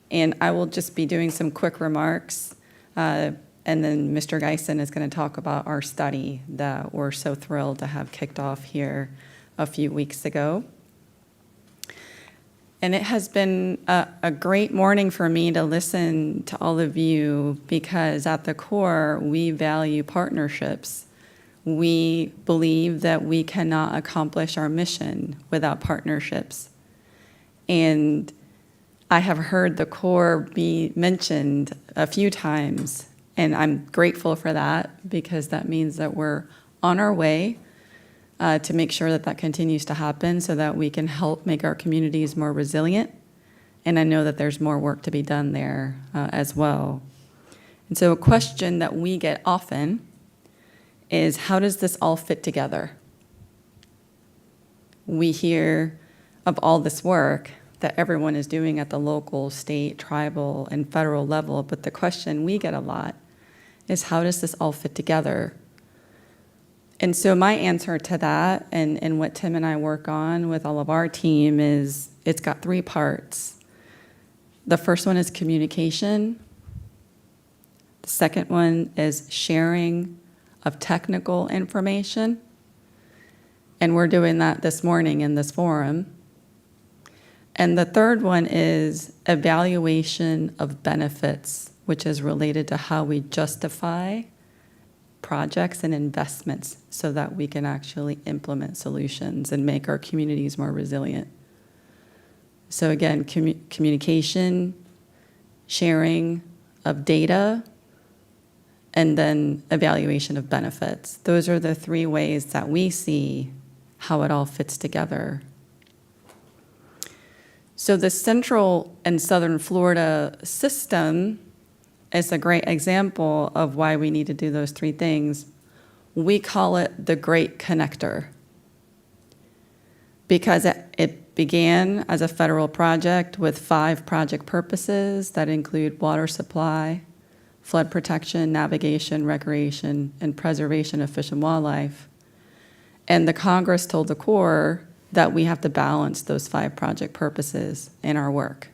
And I will just be doing some quick remarks, and then Mr. Geisen is going to talk about our study that we're so thrilled to have kicked off here a few weeks ago. And it has been a great morning for me to listen to all of you, because at the core, we value partnerships. We believe that we cannot accomplish our mission without partnerships. And I have heard the core be mentioned a few times, and I'm grateful for that, because that means that we're on our way to make sure that that continues to happen, so that we can help make our communities more resilient. And I know that there's more work to be done there as well. And so a question that we get often is, how does this all fit together? We hear of all this work that everyone is doing at the local, state, tribal, and federal level, but the question we get a lot is, how does this all fit together? And so my answer to that, and what Tim and I work on with all of our team, is it's got three parts. The first one is communication. The second one is sharing of technical information. And we're doing that this morning in this forum. And the third one is evaluation of benefits, which is related to how we justify projects and investments so that we can actually implement solutions and make our communities more resilient. So again, communication, sharing of data, and then evaluation of benefits. Those are the three ways that we see how it all fits together. So the Central and Southern Florida system is a great example of why we need to do those three things. We call it the Great Connector, because it began as a federal project with 5 project purposes that include water supply, flood protection, navigation, recreation, and preservation of fish and wildlife. And the Congress told the Corps that we have to balance those 5 project purposes in our work.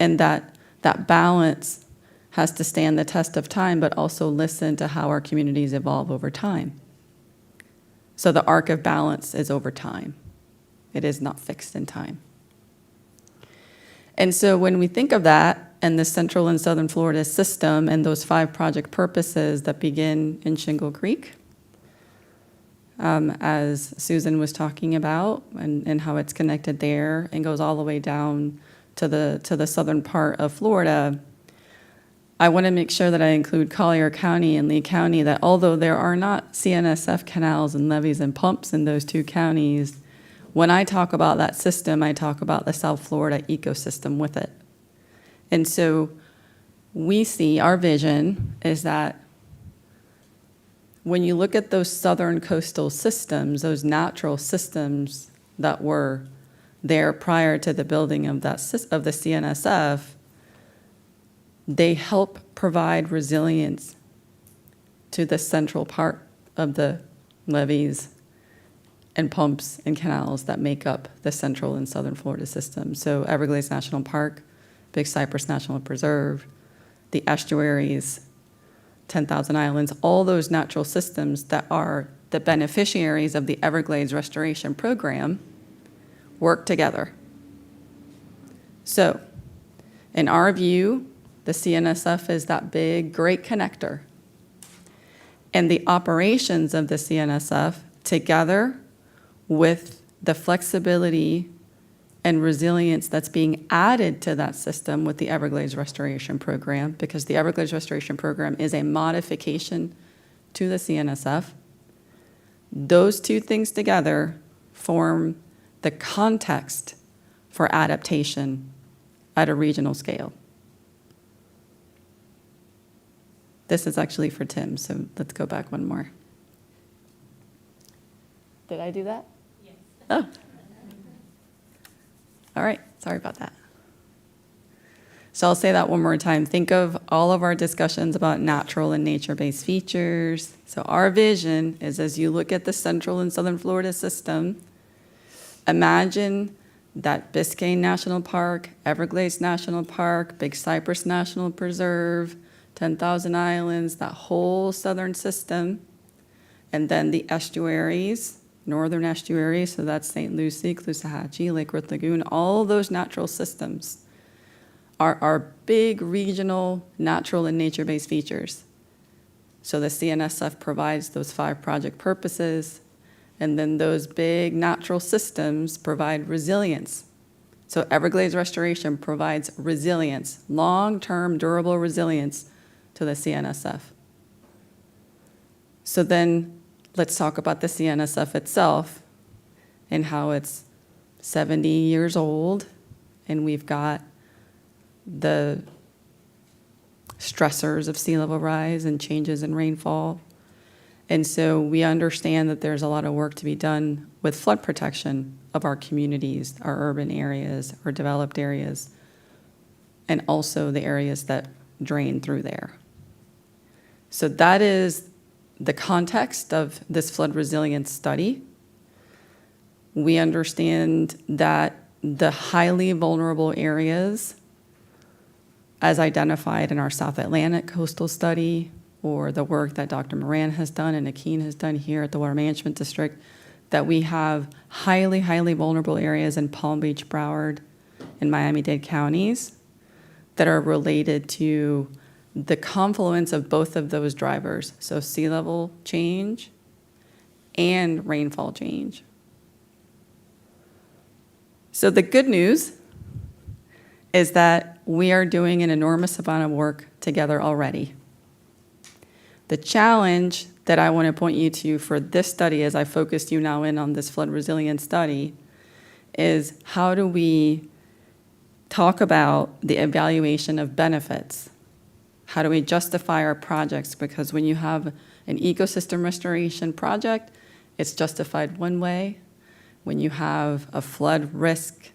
And that balance has to stand the test of time, but also listen to how our communities evolve over time. So the arc of balance is over time. It is not fixed in time. And so when we think of that and the Central and Southern Florida system and those 5 project purposes that begin in Shingle Creek, as Susan was talking about, and how it's connected there and goes all the way down to the southern part of Florida, I want to make sure that I include Collier County and Lee County, that although there are not CNSF canals and levees and pumps in those 2 counties, when I talk about that system, I talk about the South Florida ecosystem with it. And so we see, our vision is that when you look at those southern coastal systems, those natural systems that were there prior to the building of the CNSF, they help provide resilience to the central part of the levees and pumps and canals that make up the Central and Southern Florida system. So Everglades National Park, Big Cypress National Preserve, the estuaries, 10,000 Islands, all those natural systems that are the beneficiaries of the Everglades Restoration Program work together. So, in our view, the CNSF is that big, great connector. And the operations of the CNSF, together with the flexibility and resilience that's being added to that system with the Everglades Restoration Program, because the Everglades Restoration Program is a modification to the CNSF. Those two things together form the context for adaptation at a regional scale. This is actually for Tim, so let's go back one more. Did I do that? Yes. Oh. All right, sorry about that. So I'll say that one more time. Think of all of our discussions about natural and nature-based features. So our vision is, as you look at the central and southern Florida system, imagine that Biscayne National Park, Everglades National Park, Big Cypress National Preserve, 10,000 Islands, that whole southern system, and then the estuaries, northern estuaries, so that's St. Lucie, Caloosahatchee, Lake Worth Lagoon, all of those natural systems are big regional natural and nature-based features. So the CNSF provides those 5 project purposes, and then those big natural systems provide resilience. So Everglades Restoration provides resilience, long-term durable resilience to the CNSF. So then let's talk about the CNSF itself and how it's 70 years old, and we've got the stressors of sea level rise and changes in rainfall. And so we understand that there's a lot of work to be done with flood protection of our communities, our urban areas, our developed areas, and also the areas that drain through there. So that is the context of this flood resilience study. We understand that the highly vulnerable areas, as identified in our South Atlantic coastal study, or the work that Dr. Moran has done and Akeen has done here at the Water Management District, that we have highly, highly vulnerable areas in Palm Beach, Broward, and Miami-Dade counties that are related to the confluence of both of those drivers, so sea level change and rainfall change. So the good news is that we are doing an enormous amount of work together already. The challenge that I want to point you to for this study, as I focused you now in on this flood resilience study, is how do we talk about the evaluation of benefits? How do we justify our projects? Because when you have an ecosystem restoration project, it's justified one way. When you have a flood risk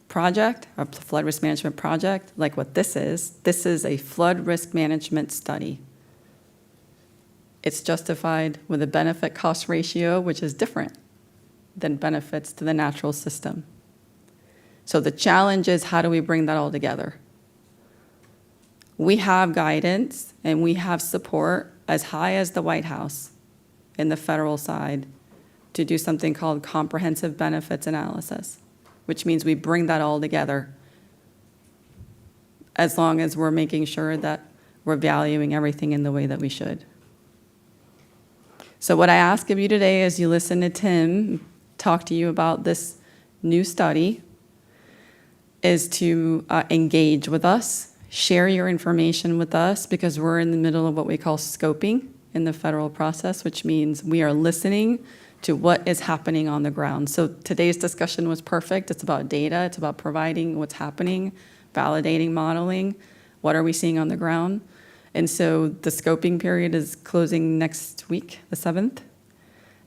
project, a flood risk management project, like what this is a flood risk management study. It's justified with a benefit-cost ratio, which is different than benefits to the natural system. So the challenge is, how do we bring that all together? We have guidance and we have support as high as the White House in the federal side to do something called comprehensive benefits analysis, which means we bring that all together as long as we're making sure that we're valuing everything in the way that we should. So what I ask of you today as you listen to Tim talk to you about this new study is to engage with us, share your information with us, because we're in the middle of what we call scoping in the federal process, which means we are listening to what is happening on the ground. So today's discussion was perfect. It's about data. It's about providing what's happening, validating, modeling. What are we seeing on the ground? And so the scoping period is closing next week, the 7th.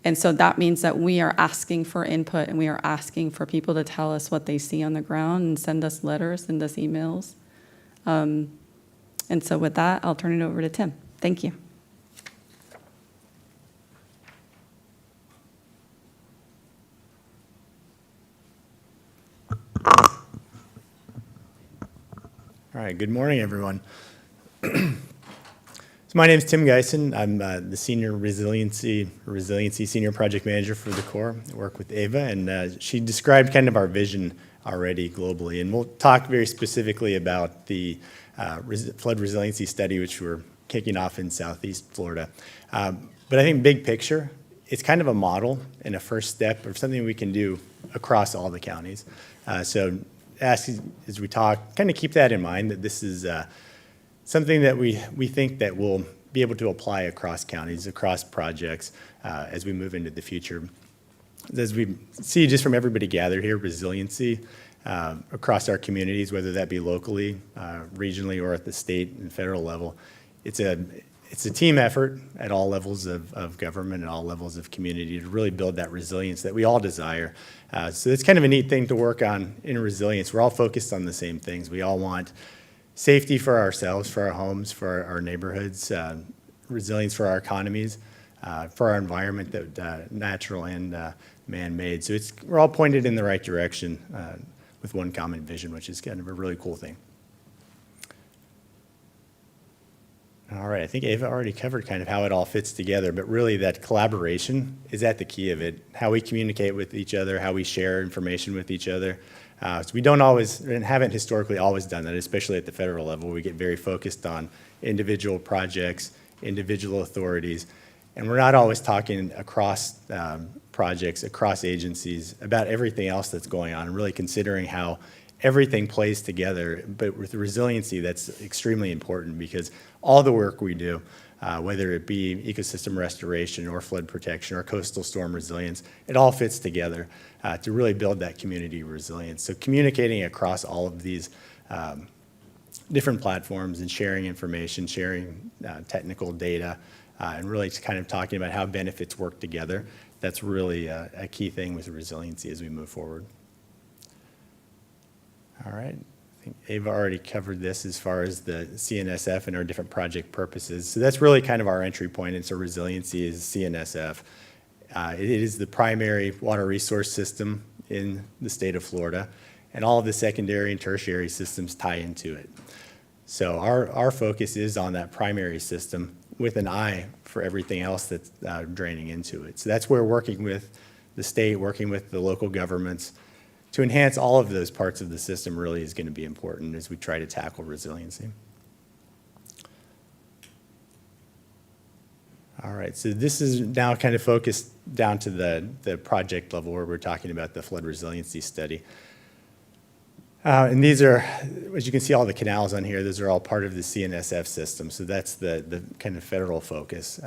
And so that means that we are asking for input and we are asking for people to tell us what they see on the ground and send us letters, send us emails. And so with that, I'll turn it over to Tim. Thank you. All right, good morning, everyone. So my name is Tim Geisen. I'm the Senior Resiliency Senior Project Manager for the Corps. I work with Ava, and she described kind of our vision already globally. And we'll talk very specifically about the flood resiliency study, which we're kicking off in Southeast Florida. But I think big picture, it's kind of a model and a first step of something we can do across all the counties. So as we talk, kind of keep that in mind, that this is something that we think that we'll be able to apply across counties, across projects as we move into the future. As we see just from everybody gathered here, resiliency across our communities, whether that be locally, regionally, or at the state and federal level, it's a team effort at all levels of government and all levels of community to really build that resilience that we all desire. So it's kind of a neat thing to work on in resilience. We're all focused on the same things. We all want safety for ourselves, for our homes, for our neighborhoods, resilience for our economies, for our environment, that natural and man-made. So we're all pointed in the right direction with one common vision, which is kind of a really cool thing. All right, I think Ava already covered kind of how it all fits together, but really that collaboration is at the key of it. How we communicate with each other, how we share information with each other. So we don't always, and haven't historically always done that, especially at the federal level. We get very focused on individual projects, individual authorities, and we're not always talking across projects, across agencies, about everything else that's going on, and really considering how everything plays together. But with resiliency, that's extremely important, because all the work we do, whether it be ecosystem restoration or flood protection or coastal storm resilience, it all fits together to really build that community resilience. So communicating across all of these different platforms and sharing information, sharing technical data, and really just kind of talking about how benefits work together, that's really a key thing with resiliency as we move forward. All right. I think Ava already covered this as far as the CNSF and our different project purposes. So that's really kind of our entry point into resiliency is CNSF. It is the primary water resource system in the state of Florida, and all of the secondary and tertiary systems tie into it. So our focus is on that primary system with an eye for everything else that's draining into it. So that's where working with the state, working with the local governments, to enhance all of those parts of the system really is going to be important as we try to tackle resiliency. All right, so this is now kind of focused down to the project level where we're talking about the flood resiliency study. And these are, as you can see, all the canals on here, those are all part of the CNSF system. So that's the kind of federal focus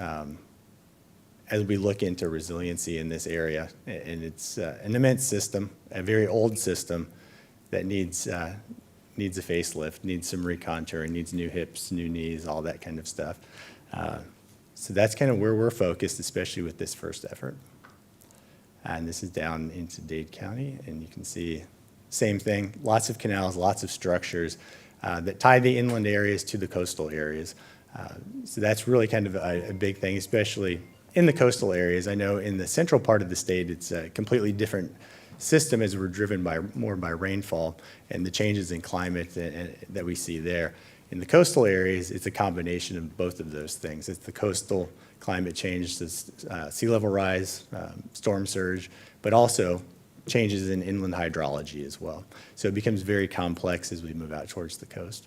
as we look into resiliency in this area. And it's an immense system, a very old system that needs a facelift, needs some recontouring, needs new hips, new knees, all that kind of stuff. So that's kind of where we're focused, especially with this first effort. And this is down into Dade County, and you can see same thing, lots of canals, lots of structures that tie the inland areas to the coastal areas. So that's really kind of a big thing, especially in the coastal areas. I know in the central part of the state, it's a completely different system as we're driven more by rainfall and the changes in climate that we see there. In the coastal areas, it's a combination of both of those things. It's the coastal climate change, sea level rise, storm surge, but also changes in inland hydrology as well. So it becomes very complex as we move out towards the coast.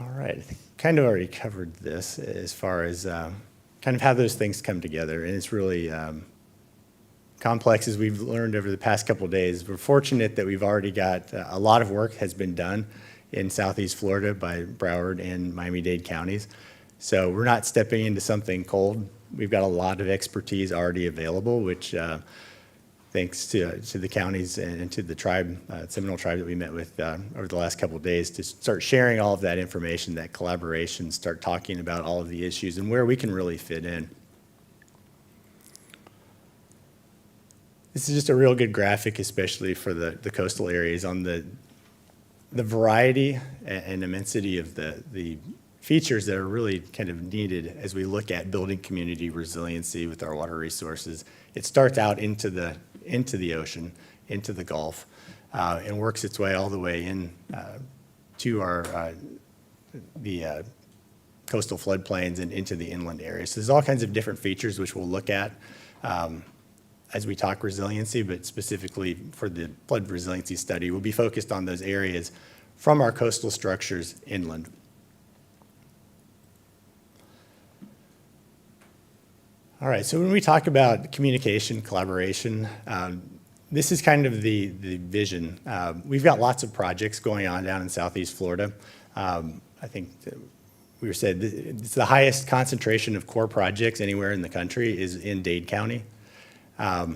All right, I think kind of already covered this as far as kind of how those things come together, and it's really complex as we've learned over the past couple of days. We're fortunate that we've already got a lot of work has been done in Southeast Florida by Broward and Miami-Dade counties. So we're not stepping into something cold. We've got a lot of expertise already available, which thanks to the counties and to the tribe, Seminole tribe that we met with over the last couple of days, to start sharing all of that information, that collaboration, start talking about all of the issues and where we can really fit in. This is just a real good graphic, especially for the coastal areas, on the variety and immensity of the features that are really kind of needed as we look at building community resiliency with our water resources. It starts out into the ocean, into the Gulf, and works its way all the way in to the coastal floodplains and into the inland areas. So there's all kinds of different features which we'll look at as we talk resiliency, but specifically for the flood resiliency study, we'll be focused on those areas from our coastal structures inland. All right, so when we talk about communication, collaboration, this is kind of the vision. We've got lots of projects going on down in Southeast Florida. I think that we said it's the highest concentration of core projects anywhere in the country is in Dade County. But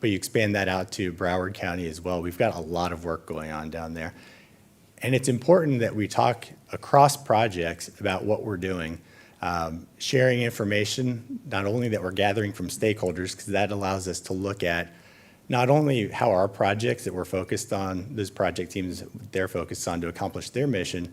you expand that out to Broward County as well. We've got a lot of work going on down there. And it's important that we talk across projects about what we're doing, sharing information, not only that we're gathering from stakeholders, because that allows us to look at not only how our projects that we're focused on, those project teams, they're focused on to accomplish their mission,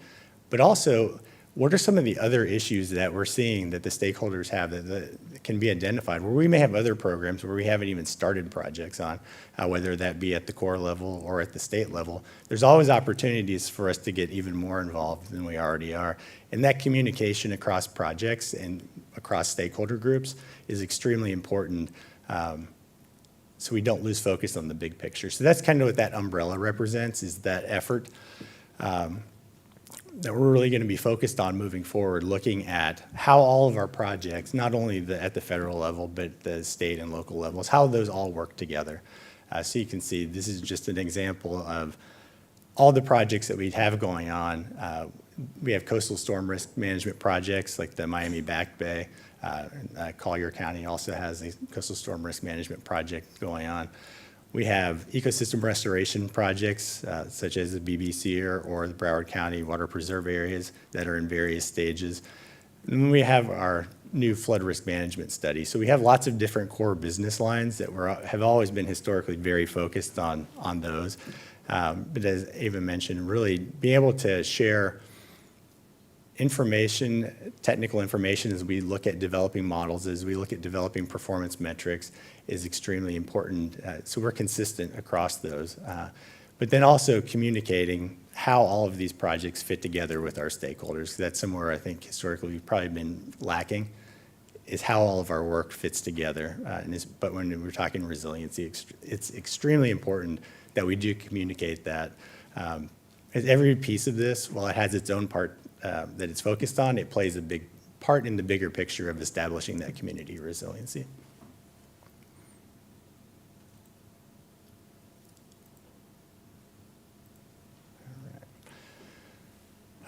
but also what are some of the other issues that we're seeing that the stakeholders have that can be identified, where we may have other programs where we haven't even started projects on, whether that be at the core level or at the state level. There's always opportunities for us to get even more involved than we already are. And that communication across projects and across stakeholder groups is extremely important, so we don't lose focus on the big picture. So that's kind of what that umbrella represents, is that effort that we're really going to be focused on moving forward, looking at how all of our projects, not only at the federal level, but the state and local levels, how those all work together. So you can see this is just an example of all the projects that we have going on. We have coastal storm risk management projects like the Miami Back Bay. Collier County also has a coastal storm risk management project going on. We have ecosystem restoration projects such as the BBC or the Broward County water preserve areas that are in various stages. And then we have our new flood risk management study. So we have lots of different core business lines that have always been historically very focused on those. But as Ava mentioned, really being able to share information, technical information as we look at developing models, as we look at developing performance metrics is extremely important. So we're consistent across those. But then also communicating how all of these projects fit together with our stakeholders. That's somewhere I think historically we've probably been lacking, is how all of our work fits together. But when we're talking resiliency, it's extremely important that we do communicate that. Every piece of this, while it has its own part that it's focused on, it plays a big part in the bigger picture of establishing that community resiliency.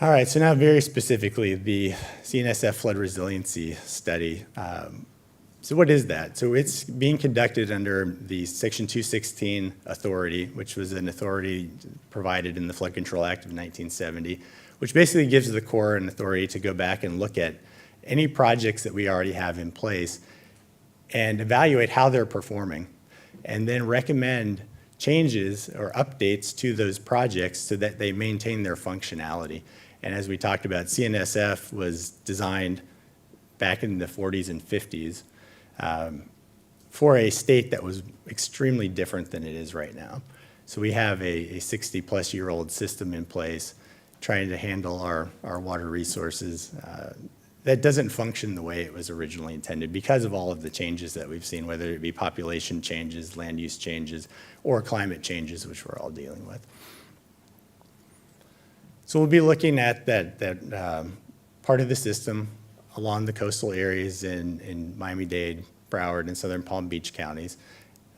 All right, so now very specifically, the CNSF flood resiliency study. So what is that? So it's being conducted under the Section 216 authority, which was an authority provided in the Flood Control Act of 1970, which basically gives the Corps an authority to go back and look at any projects that we already have in place and evaluate how they're performing, and then recommend changes or updates to those projects so that they maintain their functionality. And as we talked about, CNSF was designed back in the 40s and 50s for a state that was extremely different than it is right now. So we have a 60-plus-year-old system in place trying to handle our water resources that doesn't function the way it was originally intended because of all of the changes that we've seen, whether it be population changes, land use changes, or climate changes, which we're all dealing with. So we'll be looking at that part of the system along the coastal areas in Miami-Dade, Broward, and southern Palm Beach counties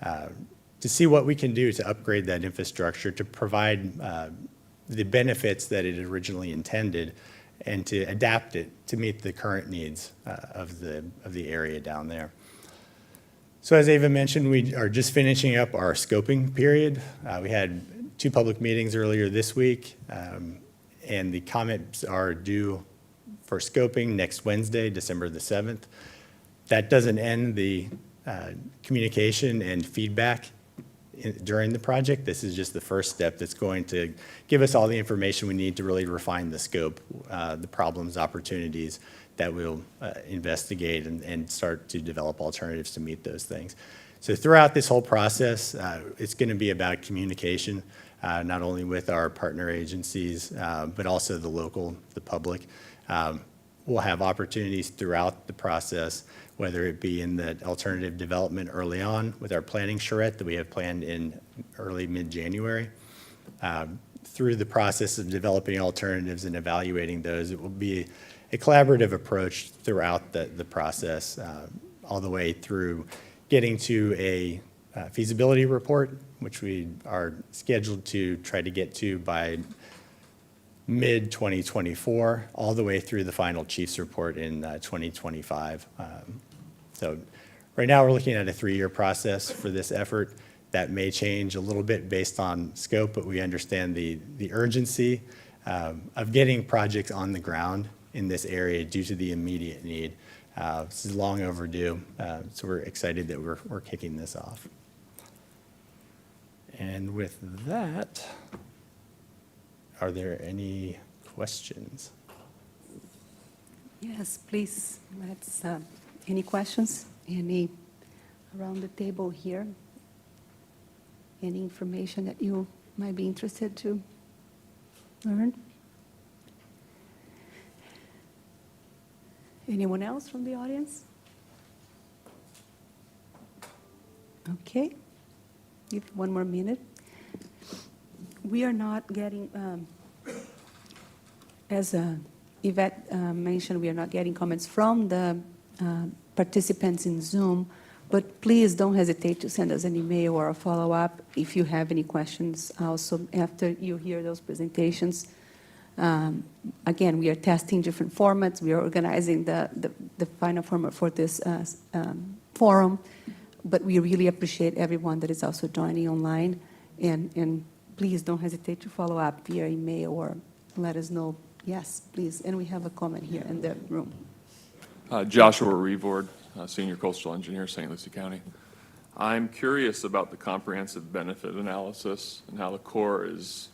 to see what we can do to upgrade that infrastructure to provide the benefits that it originally intended and to adapt it to meet the current needs of the area down there. So as Ava mentioned, we are just finishing up our scoping period. We had 2 public meetings earlier this week, and the comments are due for scoping next Wednesday, December the 7th. That doesn't end the communication and feedback during the project. This is just the first step that's going to give us all the information we need to really refine the scope, the problems, opportunities that we'll investigate and start to develop alternatives to meet those things. So throughout this whole process, it's going to be about communication, not only with our partner agencies, but also the public. We'll have opportunities throughout the process, whether it be in the alternative development early on with our planning charrette that we have planned in early mid-January. Through the process of developing alternatives and evaluating those, it will be a collaborative approach throughout the process. all the way through getting to a feasibility report, which we are scheduled to try to get to by mid-2024, all the way through the final chief's report in 2025. So right now, we're looking at a 3-year process for this effort. That may change a little bit based on scope, but we understand the urgency of getting projects on the ground in this area due to the immediate need. This is long overdue, so we're excited that we're kicking this off. And with that, are there any questions? Yes, please, let's, any questions? Any around the table here? Any information that you might be interested to learn? Anyone else from the audience? Okay, give it one more minute. We are not getting, as Yvette mentioned, we are not getting comments from the participants in Zoom, but please don't hesitate to send us an email or a follow-up if you have any questions also after you hear those presentations. Again, we are testing different formats. We are organizing the final format for this forum, but we really appreciate everyone that is also joining online. And please don't hesitate to follow up via email or let us know. Yes, please. And we have a comment here in the room. Joshua Revord, Senior Coastal Engineer, St. Lucie County. I'm curious about the comprehensive benefit analysis and how the Corps has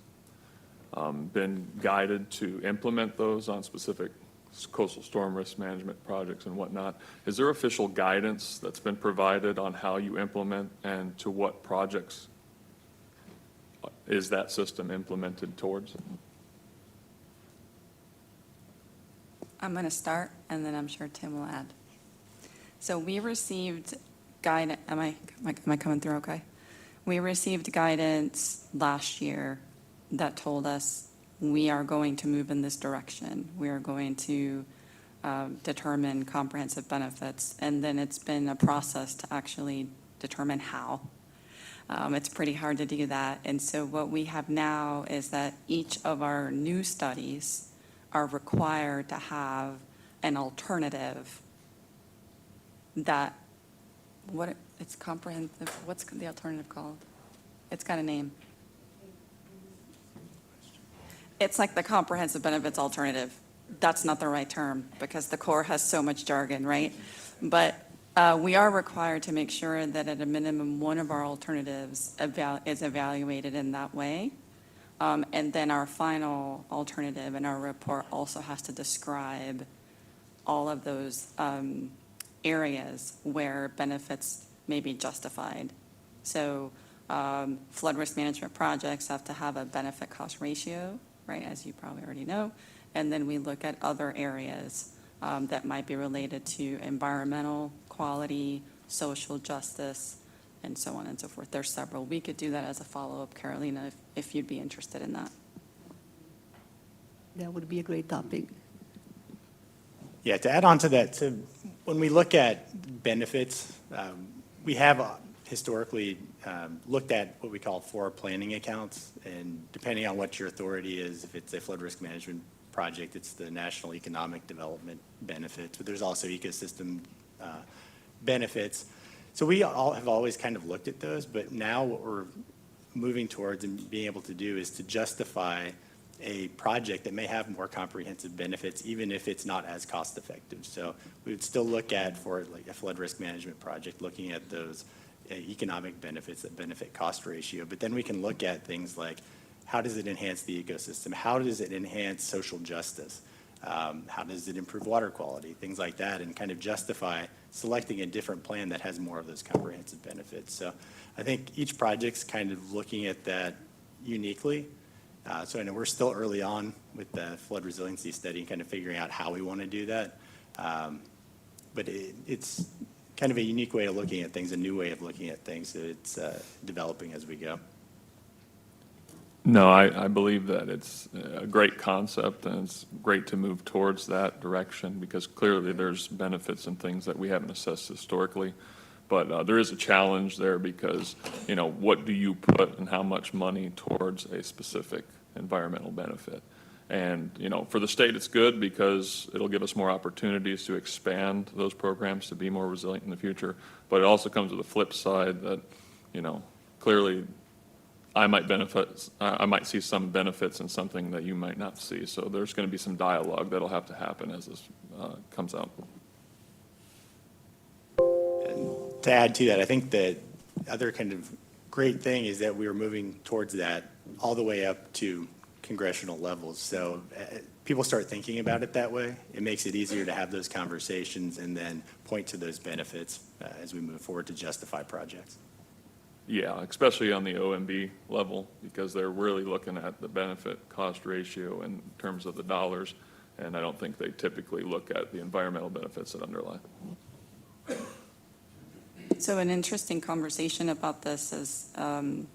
been guided to implement those on specific coastal storm risk management projects and whatnot. Is there official guidance that's been provided on how you implement and to what projects is that system implemented towards? I'm going to start, and then I'm sure Tim will add. So we received guidance. Am I coming through okay? We received guidance last year that told us we are going to move in this direction. We are going to determine comprehensive benefits, and then it's been a process to actually determine how. It's pretty hard to do that. And so what we have now is that each of our new studies are required to have an alternative that, it's comprehensive, what's the alternative called? It's got a name. It's like the comprehensive benefits alternative. That's not the right term because the Corps has so much jargon, right? But we are required to make sure that at a minimum, one of our alternatives is evaluated in that way. And then our final alternative in our report also has to describe all of those areas where benefits may be justified. So flood risk management projects have to have a benefit cost ratio, right, as you probably already know. And then we look at other areas that might be related to environmental quality, social justice, and so on and so forth. There's several. We could do that as a follow-up, Carolina, if you'd be interested in that. That would be a great topic. Yeah, to add on to that, when we look at benefits, we have historically looked at what we call forward planning accounts, and depending on what your authority is, if it's a flood risk management project, it's the National Economic Development benefits, but there's also ecosystem benefits. So we all have always kind of looked at those, but now what we're moving towards and being able to do is to justify a project that may have more comprehensive benefits, even if it's not as cost effective. So we would still look at, for like a flood risk management project, looking at those economic benefits, that benefit cost ratio, but then we can look at things like, how does it enhance the ecosystem? How does it enhance social justice? How does it improve water quality? Things like that, and kind of justify selecting a different plan that has more of those comprehensive benefits. So I think each project's kind of looking at that uniquely. So I know we're still early on with the flood resiliency study and kind of figuring out how we want to do that. But it's kind of a unique way of looking at things, a new way of looking at things. So it's developing as we go. No, I believe that it's a great concept, and it's great to move towards that direction, because clearly there's benefits and things that we haven't assessed historically. But there is a challenge there because, what do you put and how much money towards a specific environmental benefit? And, for the state, it's good because it'll give us more opportunities to expand those programs to be more resilient in the future. But it also comes with a flip side that, clearly I might see some benefits in something that you might not see. So there's going to be some dialogue that'll have to happen as this comes out. To add to that, I think the other kind of great thing is that we are moving towards that all the way up to congressional levels. So people start thinking about it that way. It makes it easier to have those conversations and then point to those benefits as we move forward to justify projects. Yeah, especially on the OMB level, because they're really looking at the benefit-cost ratio in terms of the dollars, and I don't think they typically look at the environmental benefits that underlie. So an interesting conversation about this is the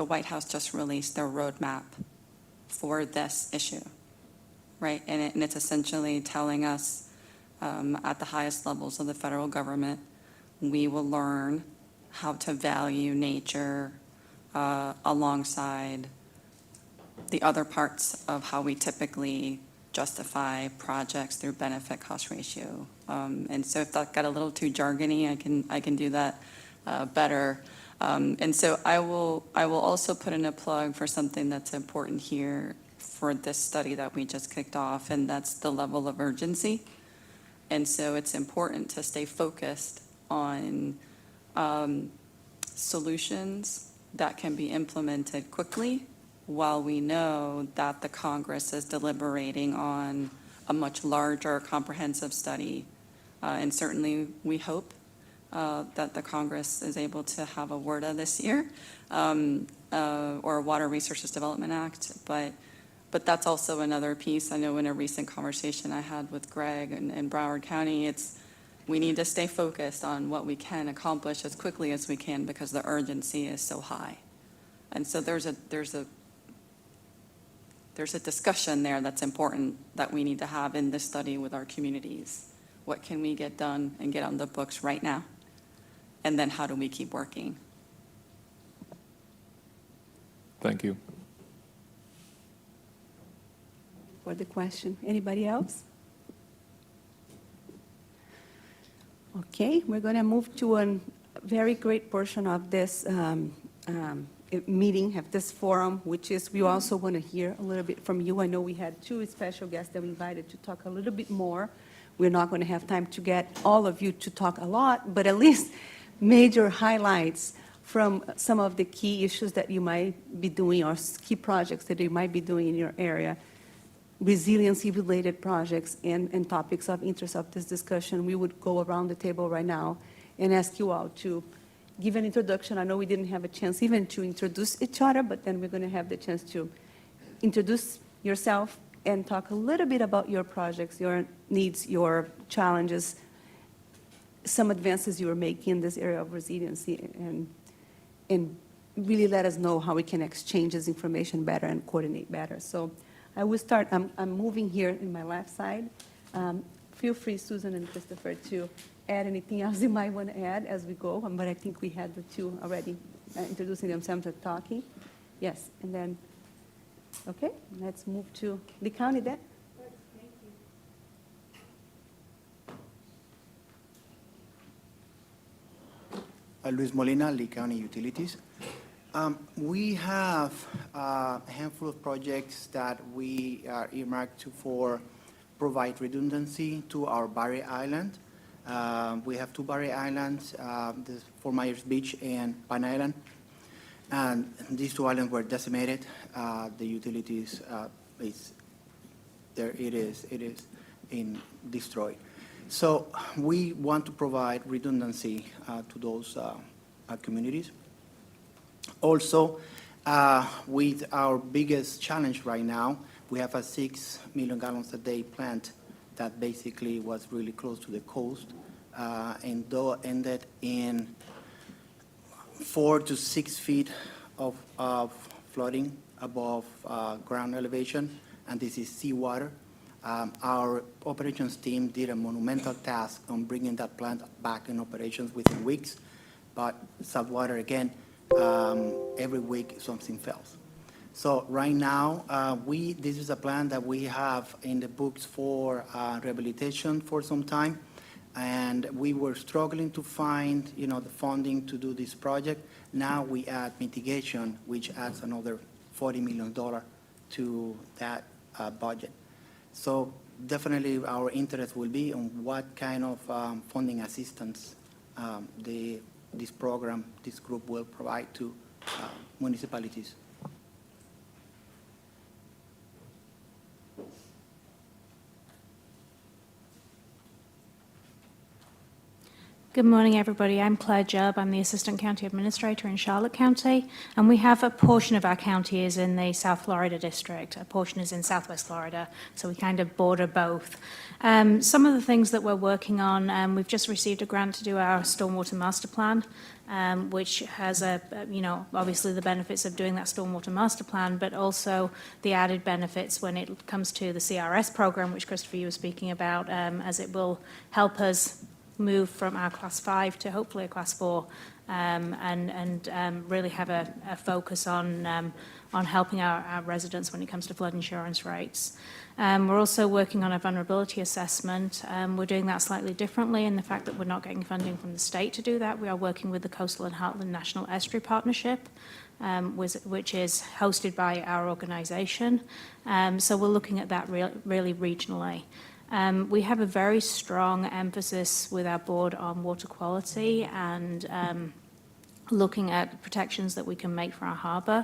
White House just released their roadmap for this issue, right? And it's essentially telling us at the highest levels of the federal government, we will learn how to value nature alongside the other parts of how we typically justify projects through benefit cost ratio. And so if that got a little too jargony, I can do that better. And so I will also put in a plug for something that's important here for this study that we just kicked off, and that's the level of urgency. And so it's important to stay focused on solutions that can be implemented quickly while we know that the Congress is deliberating on a much larger comprehensive study. And certainly we hope that the Congress is able to have a WRDA this year, or a Water Resources Development Act. But that's also another piece. I know in a recent conversation I had with Greg in Broward County, we need to stay focused on what we can accomplish as quickly as we can because the urgency is so high. And so there's a discussion there that's important that we need to have in this study with our communities. What can we get done and get on the books right now? And then how do we keep working? Thank you. For the question, anybody else? Okay, we're going to move to a very great portion of this meeting, of this forum, which is we also want to hear a little bit from you. I know we had two special guests that we invited to talk a little bit more. We're not going to have time to get all of you to talk a lot, but at least major highlights from some of the key issues that you might be doing or key projects that you might be doing in your area. Resiliency-related projects and topics of interest of this discussion. We would go around the table right now and ask you all to give an introduction. I know we didn't have a chance even to introduce each other, but then we're going to have the chance to introduce yourself and talk a little bit about your projects, your needs, your challenges, some advances you are making in this area of resiliency, and really let us know how we can exchange this information better and coordinate better. So I will start. I'm moving here in my left side. Feel free, Susan and Christopher, to add anything else you might want to add as we go. But I think we had the two already introducing themselves and talking. Yes, and then, okay, let's move to Lee County then. Luis Molina, Lee County Utilities. We have a handful of projects that we are earmarked for provide redundancy to our Barry Island. We have two Barry Islands, the Fort Myers Beach and Pine Island. And these two islands were decimated. The utilities, it is in destroyed. So we want to provide redundancy to those communities. Also, with our biggest challenge right now, we have a 6 million gallons a day plant that basically was really close to the coast and though ended in 4 to 6 feet of flooding above ground elevation, and this is seawater. Our operations team did a monumental task on bringing that plant back in operations within weeks, but saltwater again, every week something fails. So right now, this is a plan that we have in the books for rehabilitation for some time, and we were struggling to find, the funding to do this project. Now we add mitigation, which adds another $40 million to that budget. So definitely our interest will be on what kind of funding assistance this program, this group will provide to municipalities. Good morning, everybody. I'm Claire Jubb. I'm the Assistant County Administrator in Charlotte County, and we have a portion of our county is in the South Florida district. A portion is in Southwest Florida, so we kind of border both. Some of the things that we're working on, we've just received a grant to do our Stormwater Master Plan, which has obviously the benefits of doing that Stormwater Master Plan, but also the added benefits when it comes to the CRS program, which Christopher, you were speaking about, as it will help us move from our Class 5 to hopefully a Class 4, and really have a focus on helping our residents when it comes to flood insurance rates. We're also working on a vulnerability assessment. We're doing that slightly differently in the fact that we're not getting funding from the state to do that. We are working with the Coastal and Heartland National Estuary Partnership, which is hosted by our organization. So we're looking at that really regionally. We have a very strong emphasis with our board on water quality and looking at protections that we can make for our harbour.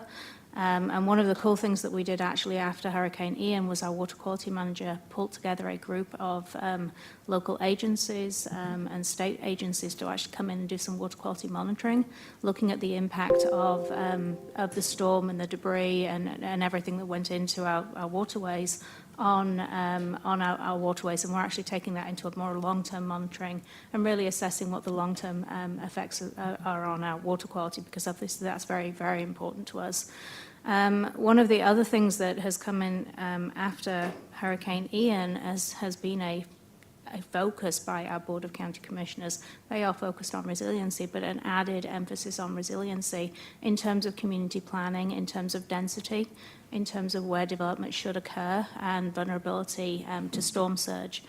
And one of the cool things that we did actually after Hurricane Ian was our water quality manager pulled together a group of local agencies and state agencies to actually come in and do some water quality monitoring, looking at the impact of the storm and the debris and everything that went into our waterways on our waterways, and we're actually taking that into a more long-term monitoring and really assessing what the long-term effects are on our water quality, because obviously that's very, very important to us. One of the other things that has come in after Hurricane Ian has been a focus by our Board of County Commissioners. They are focused on resiliency, but an added emphasis on resiliency in terms of community planning, in terms of density, in terms of where development should occur, and vulnerability to storm surge.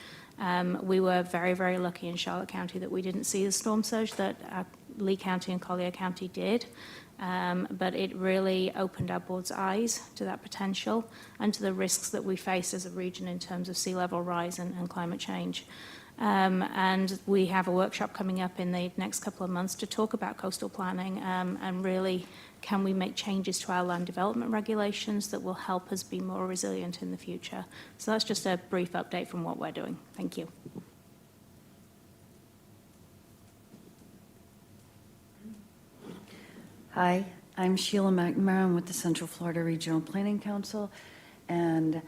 We were very, very lucky in Charlotte County that we didn't see the storm surge that Lee County and Collier County did. But it really opened our board's eyes to that potential and to the risks that we face as a region in terms of sea level rise and climate change. And we have a workshop coming up in the next couple of months to talk about coastal planning and really can we make changes to our land development regulations that will help us be more resilient in the future. So that's just a brief update from what we're doing. Thank you. Hi, I'm Sheila McNamara. I'm with the Central Florida Regional Planning Council. And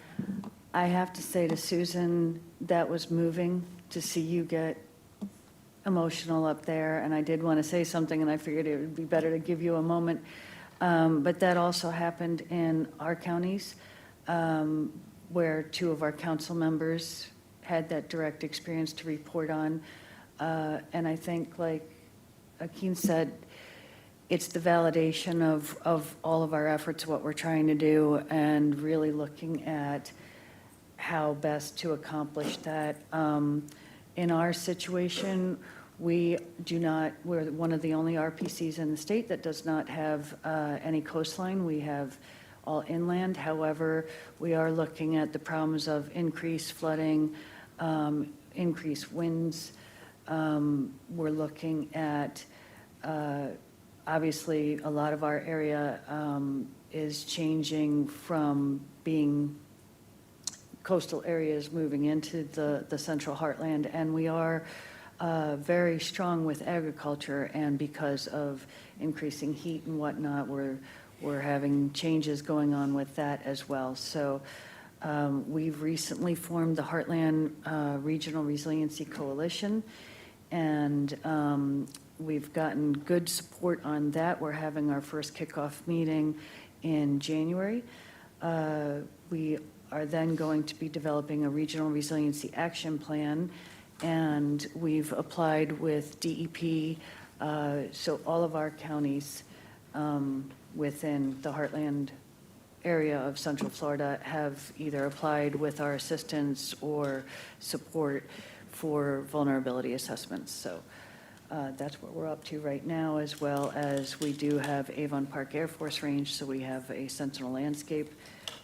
I have to say to Susan, that was moving to see you get emotional up there. And I did want to say something, and I figured it would be better to give you a moment. But that also happened in our counties, where two of our council members had that direct experience to report on. And I think, like Akin said, it's the validation of all of our efforts, what we're trying to do, and really looking at how best to accomplish that. In our situation, we're one of the only RPCs in the state that does not have any coastline. We have all inland. However, we are looking at the problems of increased flooding, increased winds. We're looking at obviously, a lot of our area is changing from being coastal areas moving into the central heartland, and we are very strong with agriculture, and because of increasing heat and whatnot, we're having changes going on with that as well. So we've recently formed the Heartland Regional Resiliency Coalition, and we've gotten good support on that. We're having our first kickoff meeting in January. We are then going to be developing a regional resiliency action plan, and we've applied with DEP, so all of our counties within the heartland area of Central Florida have either applied with our assistance or support for vulnerability assessments. So that's what we're up to right now, as well as we do have Avon Park Air Force Range, so we have a Sentinel landscape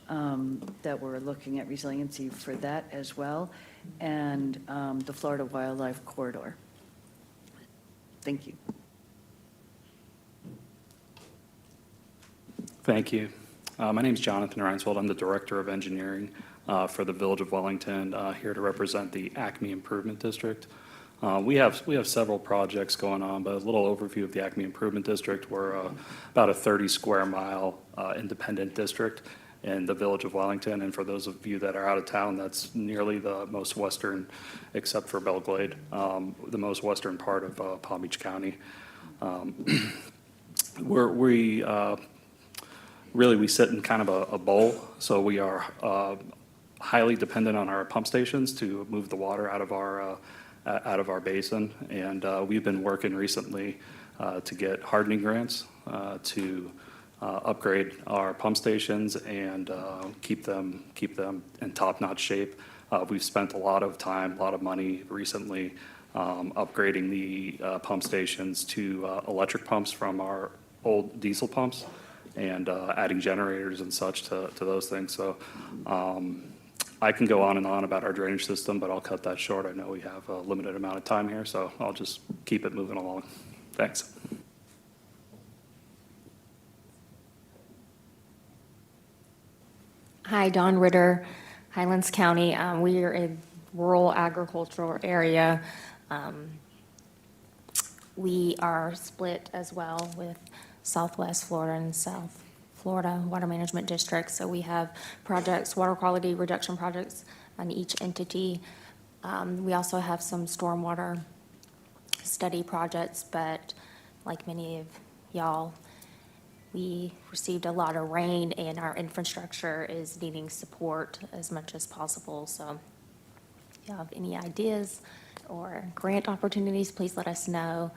that we're looking at resiliency for that as well, and the Florida Wildlife Corridor. Thank you. Thank you. My name is Jonathan Reinsvold. I'm the Director of Engineering for the Village of Wellington, here to represent the Acme Improvement District. We have several projects going on, but a little overview of the Acme Improvement District. We're about a 30 square mile independent district in the Village of Wellington. And for those of you that are out of town, that's nearly the most western, except for Belglade, the most western part of Palm Beach County. We sit in kind of a bowl, so we are highly dependent on our pump stations to move the water out of our basin. And we've been working recently to get hardening grants to upgrade our pump stations and keep them in top-notch shape. We've spent a lot of time, a lot of money recently upgrading the pump stations to electric pumps from our old diesel pumps, and adding generators and such to those things. So I can go on and on about our drainage system, but I'll cut that short. I know we have a limited amount of time here, so I'll just keep it moving along. Thanks. Hi, Dawn Ritter, Highlands County. We are a rural agricultural area. We are split as well with Southwest Florida and South Florida Water Management District. So we have projects, water quality reduction projects on each entity. We also have some stormwater study projects, but like many of y'all, we received a lot of rain and our infrastructure is needing support as much as possible. So if you have any ideas or grant opportunities, please let us know.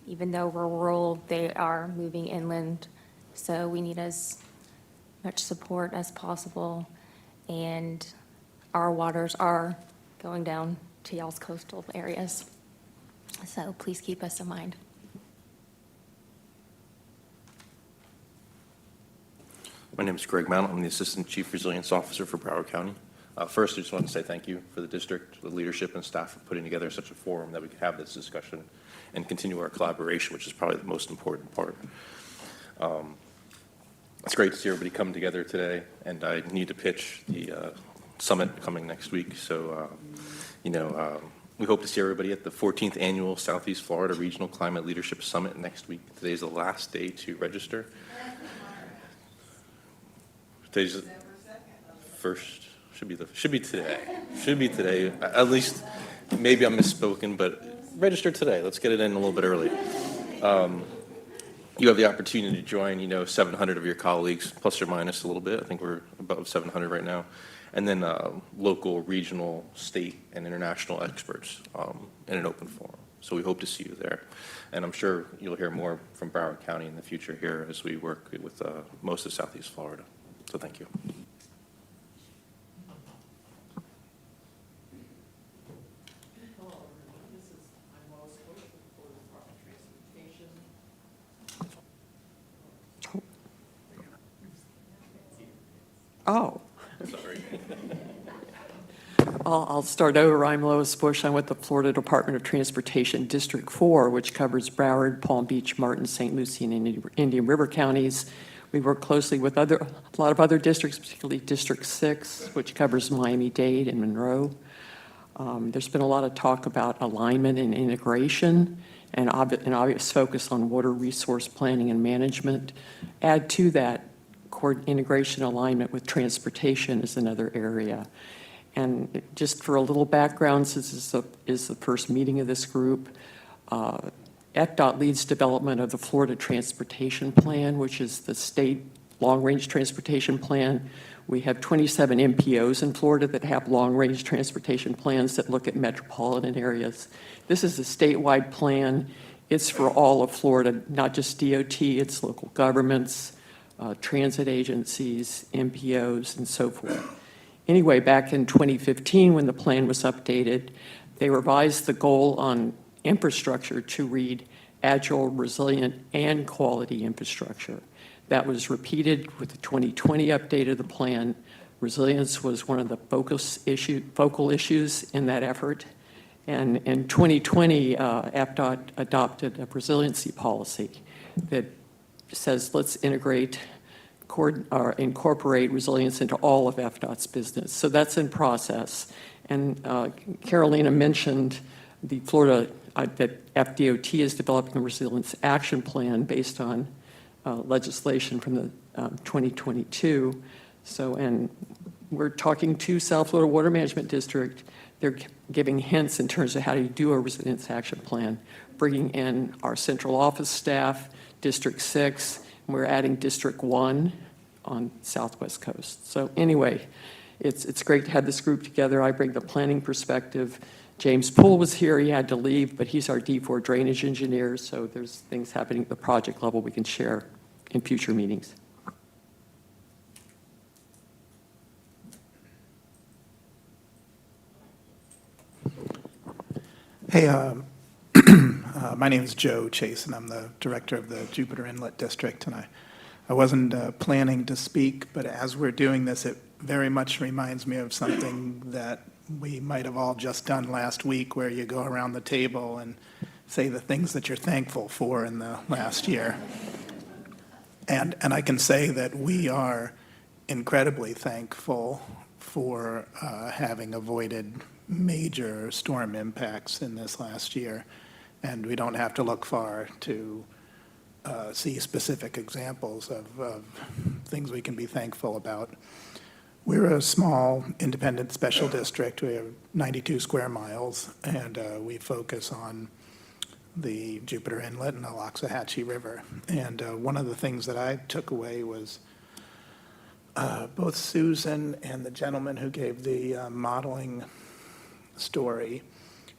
Even though we're rural, they are moving inland, so we need as much support as possible. And our waters are going down to y'all's coastal areas, so please keep us in mind. My name is Greg Mount. I'm the Assistant Chief Resilience Officer for Broward County. First, I just want to say thank you for the district, the leadership and staff for putting together such a forum that we could have this discussion and continue our collaboration, which is probably the most important part. It's great to see everybody come together today, and I need to pitch the summit coming next week. So, we hope to see everybody at the 14th Annual Southeast Florida Regional Climate Leadership Summit next week. Today's the last day to register. Today's the first. Should be today. Should be today. At least, maybe I'm misspoken, but register today. Let's get it in a little bit early. You have the opportunity to join, 700 of your colleagues, plus or minus a little bit. I think we're above 700 right now. And then local, regional, state, and international experts in an open forum. So we hope to see you there. And I'm sure you'll hear more from Broward County in the future here as we work with most of Southeast Florida. So thank you. Oh. Sorry. I'll start over. I'm Lois Bush. I'm with the Florida Department of Transportation District 4, which covers Broward, Palm Beach, Martin, St. Lucie, and Indian River counties. We work closely with a lot of other districts, particularly District 6, which covers Miami-Dade and Monroe. There's been a lot of talk about alignment and integration and an obvious focus on water resource planning and management. Add to that, integration alignment with transportation is another area. And just for a little background, since this is the first meeting of this group, FDOT leads development of the Florida Transportation Plan, which is the state long-range transportation plan. We have 27 MPOs in Florida that have long-range transportation plans that look at metropolitan areas. This is a statewide plan. It's for all of Florida, not just DOT, it's local governments, transit agencies, MPOs, and so forth. Anyway, back in 2015, when the plan was updated, they revised the goal on infrastructure to read agile, resilient, and quality infrastructure. That was repeated with the 2020 update of the plan. Resilience was one of the focal issues in that effort. And in 2020, FDOT adopted a resiliency policy that says let's incorporate resilience into all of FDOT's business. So that's in process. And Carolina mentioned the Florida, that FDOT is developing a resilience action plan based on legislation from the 2022. So, and we're talking to South Florida Water Management District. They're giving hints in terms of how to do a resilience action plan, bringing in our central office staff, District 6, and we're adding District 1 on Southwest Coast. So anyway, it's great to have this group together. I bring the planning perspective. James Poole was here, he had to leave, but he's our D4 drainage engineer, so there's things happening at the project level we can share in future meetings. Hey, my name is Joe Chase, and I'm the director of the Jupiter Inlet District, and I wasn't planning to speak, but as we're doing this, it very much reminds me of something that we might have all just done last week, where you go around the table and say the things that you're thankful for in the last year. And I can say that we are incredibly thankful for having avoided major storm impacts in this last year. And we don't have to look far to see specific examples of things we can be thankful about. We're a small, independent special district. We have 92 square miles, and we focus on the Jupiter Inlet and the Loxahatchee River. And one of the things that I took away was both Susan and the gentleman who gave the modeling story,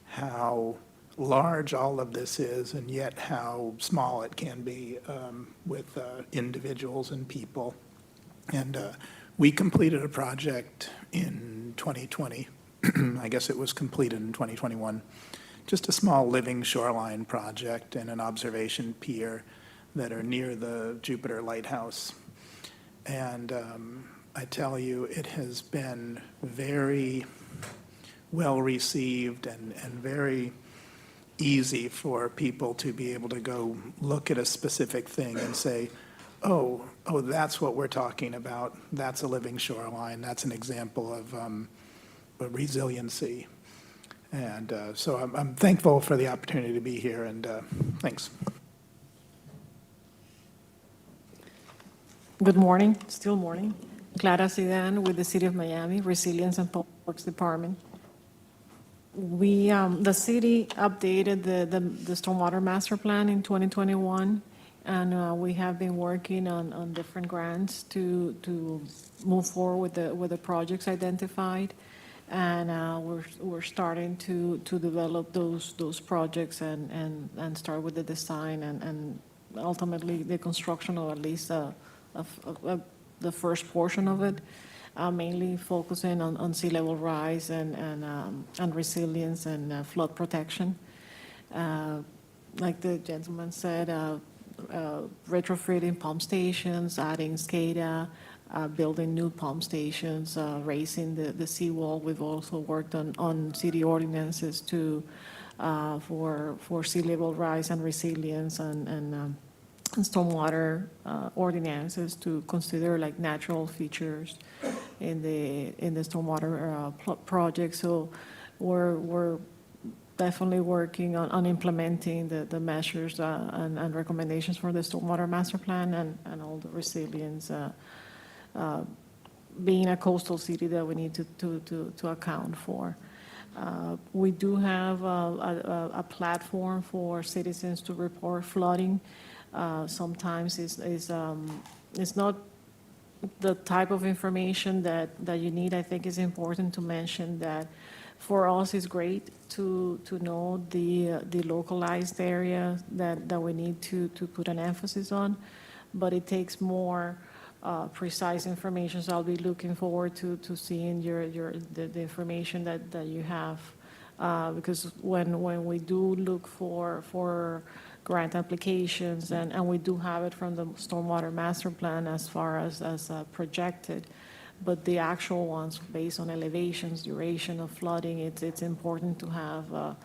how large all of this is, and yet how small it can be with individuals and people. And we completed a project in 2020. I guess it was completed in 2021. Just a small living shoreline project and an observation pier that are near the Jupiter Lighthouse. And I tell you, it has been very well received and very easy for people to be able to go look at a specific thing and say, oh, that's what we're talking about. That's a living shoreline. That's an example of resiliency. And so I'm thankful for the opportunity to be here, and thanks. Good morning, still morning. Clara Zidane with the City of Miami, Resilience and Public Works Department. We, the city updated the Stormwater Master Plan in 2021, and we have been working on different grants to move forward with the projects identified. And we're starting to develop those projects and start with the design and ultimately the construction of at least the first portion of it, mainly focusing on sea level rise and resilience and flood protection. Like the gentleman said, retrofitting pump stations, adding SCADA, building new pump stations, raising the seawall. We've also worked on city ordinances for sea level rise and resilience and stormwater ordinances to consider like natural features in the stormwater project. So we're definitely working on implementing the measures and recommendations for the Stormwater Master Plan and all the resilience, being a coastal city that we need to account for. We do have a platform for citizens to report flooding. Sometimes it's not the type of information that you need. I think it's important to mention that for us, it's great to know the localized area that we need to put an emphasis on, but it takes more precise information. So I'll be looking forward to seeing the information that you have. Because when we do look for grant applications, and we do have it from the Stormwater Master Plan as far as projected, but the actual ones based on elevations, duration of flooding, it's important to have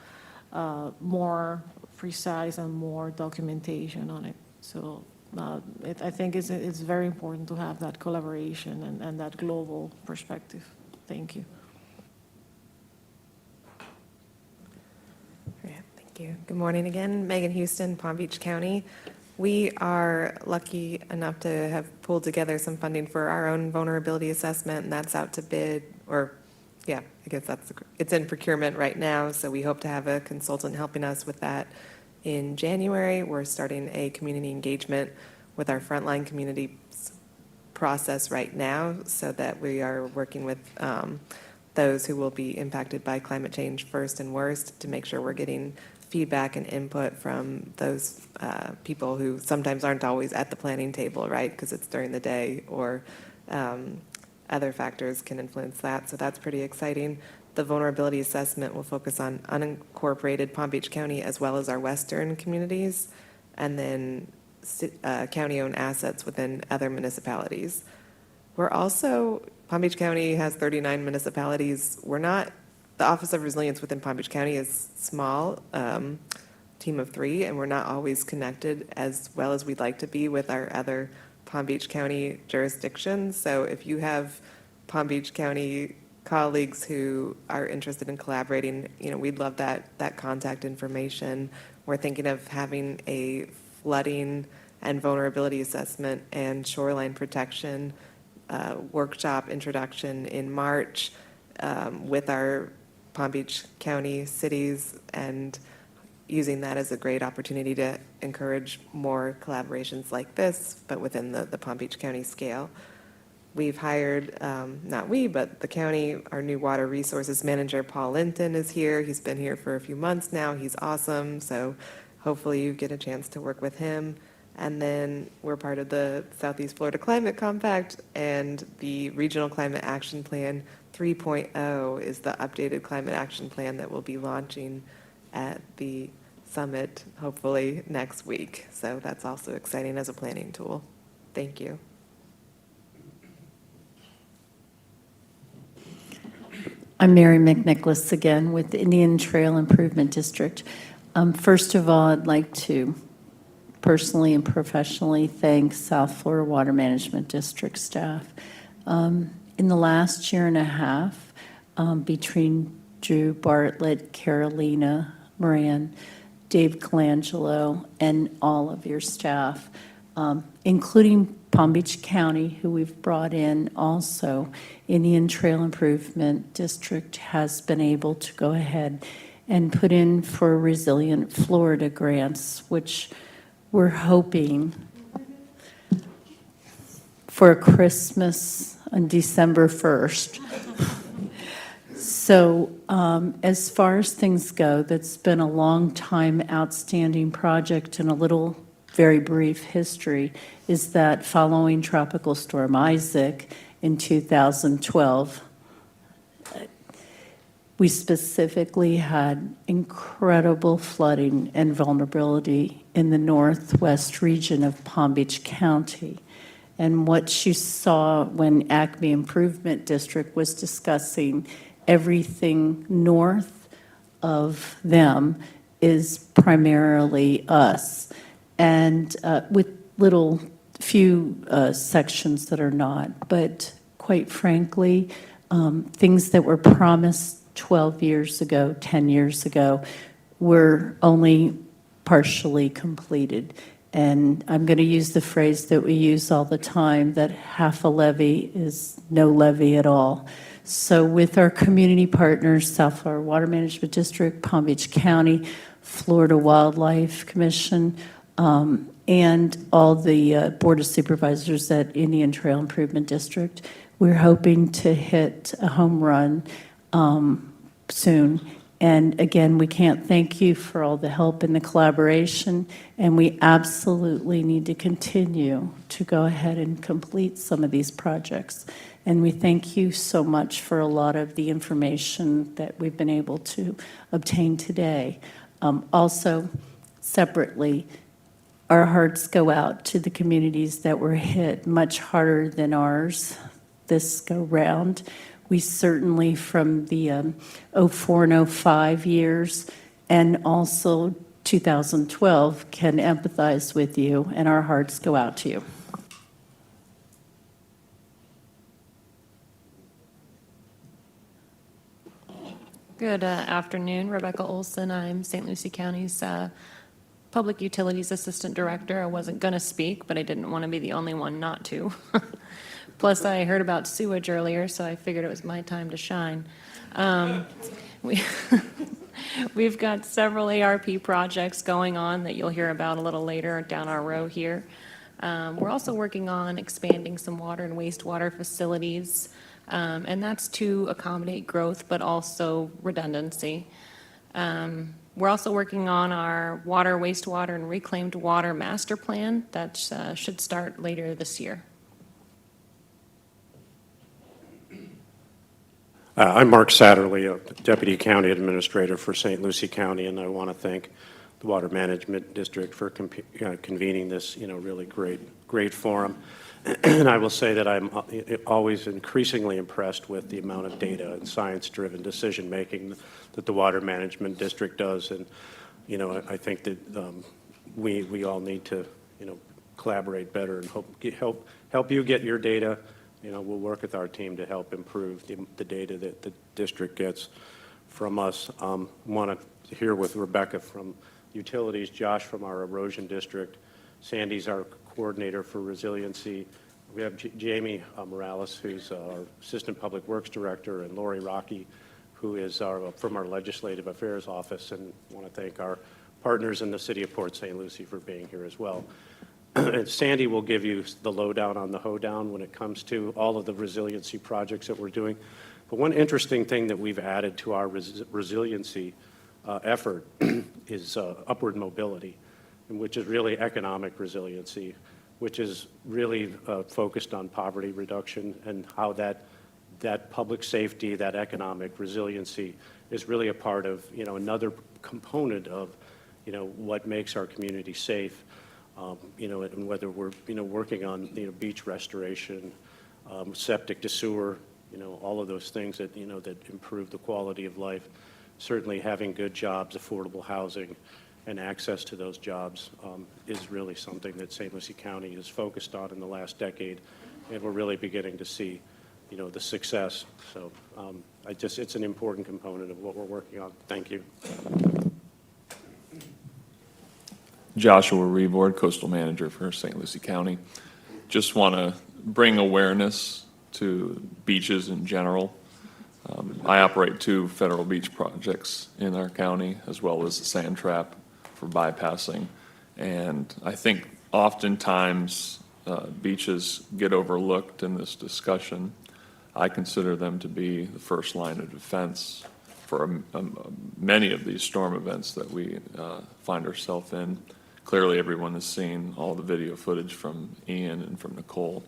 more precise and more documentation on it. So I think it's very important to have that collaboration and that global perspective. Thank you. Thank you. Good morning again. Megan Houston, Palm Beach County. We are lucky enough to have pulled together some funding for our own vulnerability assessment, and that's out to bid, or yeah, I guess it's in procurement right now, so we hope to have a consultant helping us with that in January. We're starting a community engagement with our frontline community process right now, so that we are working with those who will be impacted by climate change first and worst, to make sure we're getting feedback and input from those people who sometimes aren't always at the planning table, right? Because it's during the day, or other factors can influence that. So that's pretty exciting. The vulnerability assessment will focus on unincorporated Palm Beach County as well as our western communities, and then county-owned assets within other municipalities. We're also, Palm Beach County has 39 municipalities. The Office of Resilience within Palm Beach County is small, team of 3, and we're not always connected as well as we'd like to be with our other Palm Beach County jurisdictions. So if you have Palm Beach County colleagues who are interested in collaborating, we'd love that contact information. We're thinking of having a flooding and vulnerability assessment and shoreline protection workshop introduction in March with our Palm Beach County cities, and using that as a great opportunity to encourage more collaborations like this, but within the Palm Beach County scale. We've hired, not we, but the county, our new water resources manager, Paul Linton, is here. He's been here for a few months now. He's awesome. So hopefully you get a chance to work with him. And then we're part of the Southeast Florida Climate Compact, and the Regional Climate Action Plan 3.0 is the updated climate action plan that we'll be launching at the summit, hopefully next week. So that's also exciting as a planning tool. Thank you. I'm Mary McNicholas again with the Indian Trail Improvement District. First of all, I'd like to personally and professionally thank South Florida Water Management District staff. In the last year and a half, between Drew Bartlett, Carolina Moran, Dave Colangelo, and all of your staff, including Palm Beach County, who we've brought in also, Indian Trail Improvement District has been able to go ahead and put in for Resilient Florida grants, which we're hoping for Christmas on December 1st. So as far as things go, that's been a long time outstanding project, and a little very brief history is that following Tropical Storm Isaac in 2012, we specifically had incredible flooding and vulnerability in the northwest region of Palm Beach County. And what you saw when Acme Improvement District was discussing everything north of them is primarily us, and with little few sections that are not. But quite frankly, things that were promised 12 years ago, 10 years ago, were only partially completed. And I'm going to use the phrase that we use all the time, that half a levee is no levee at all. So with our community partners, South Florida Water Management District, Palm Beach County, Florida Wildlife Commission, and all the Board of Supervisors at Indian Trail Improvement District, we're hoping to hit a home run soon. And again, we can't thank you for all the help and the collaboration, and we absolutely need to continue to go ahead and complete some of these projects. And we thank you so much for a lot of the information that we've been able to obtain today. Also, separately, our hearts go out to the communities that were hit much harder than ours this go round. We certainly, from the 04 and 05 years, and also 2012, can empathize with you, and our hearts go out to you. Good afternoon, Rebecca Olson. I'm St. Lucie County's Public Utilities Assistant Director. I wasn't going to speak, but I didn't want to be the only one not to. Plus, I heard about sewage earlier, so I figured it was my time to shine. We've got several ARP projects going on that you'll hear about a little later down our row here. We're also working on expanding some water and wastewater facilities, and that's to accommodate growth, but also redundancy. We're also working on our water, wastewater, and reclaimed water master plan that should start later this year. I'm Mark Satterley, a Deputy County Administrator for St. Lucie County, and I want to thank the Water Management District for convening this, really great forum. And I will say that I'm always increasingly impressed with the amount of data and science-driven decision-making that the Water Management District does. And, I think that we all need to, collaborate better and help you get your data. We'll work with our team to help improve the data that the district gets from us. I want to hear with Rebecca from Utilities, Josh from our Erosion District, Sandy's our coordinator for Resiliency. We have Jamie Morales, who's our Assistant Public Works Director, and Lori Rocky, who is from our Legislative Affairs Office, and I want to thank our partners in the City of Port St. Lucie for being here as well. And Sandy will give you the lowdown on the hoedown when it comes to all of the resiliency projects that we're doing. But one interesting thing that we've added to our resiliency effort is upward mobility, which is really economic resiliency, which is really focused on poverty reduction and how that public safety, that economic resiliency is really a part of, another component of, what makes our community safe. And whether we're, working on, beach restoration, septic to sewer, all of those things that, that improve the quality of life. Certainly having good jobs, affordable housing, and access to those jobs is really something that St. Lucie County is focused on in the last decade, and we're really beginning to see, the success. So it's an important component of what we're working on. Thank you. Joshua Revord, Coastal Manager for St. Lucie County. Just want to bring awareness to beaches in general. I operate 2 federal beach projects in our county, as well as a sand trap for bypassing. And I think oftentimes beaches get overlooked in this discussion. I consider them to be the first line of defense for many of these storm events that we find ourselves in. Clearly, everyone has seen all the video footage from Ian and from Nicole.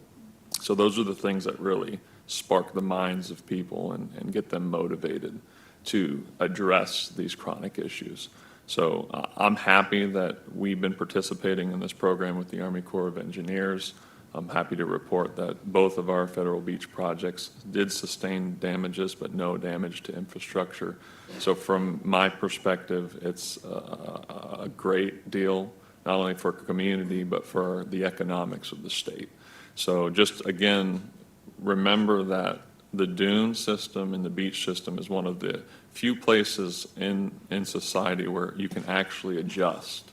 So those are the things that really spark the minds of people and get them motivated to address these chronic issues. So I'm happy that we've been participating in this program with the Army Corps of Engineers. I'm happy to report that both of our federal beach projects did sustain damages, but no damage to infrastructure. So from my perspective, it's a great deal, not only for community, but for the economics of the state. So just, again, remember that the dune system and the beach system is one of the few places in society where you can actually adjust.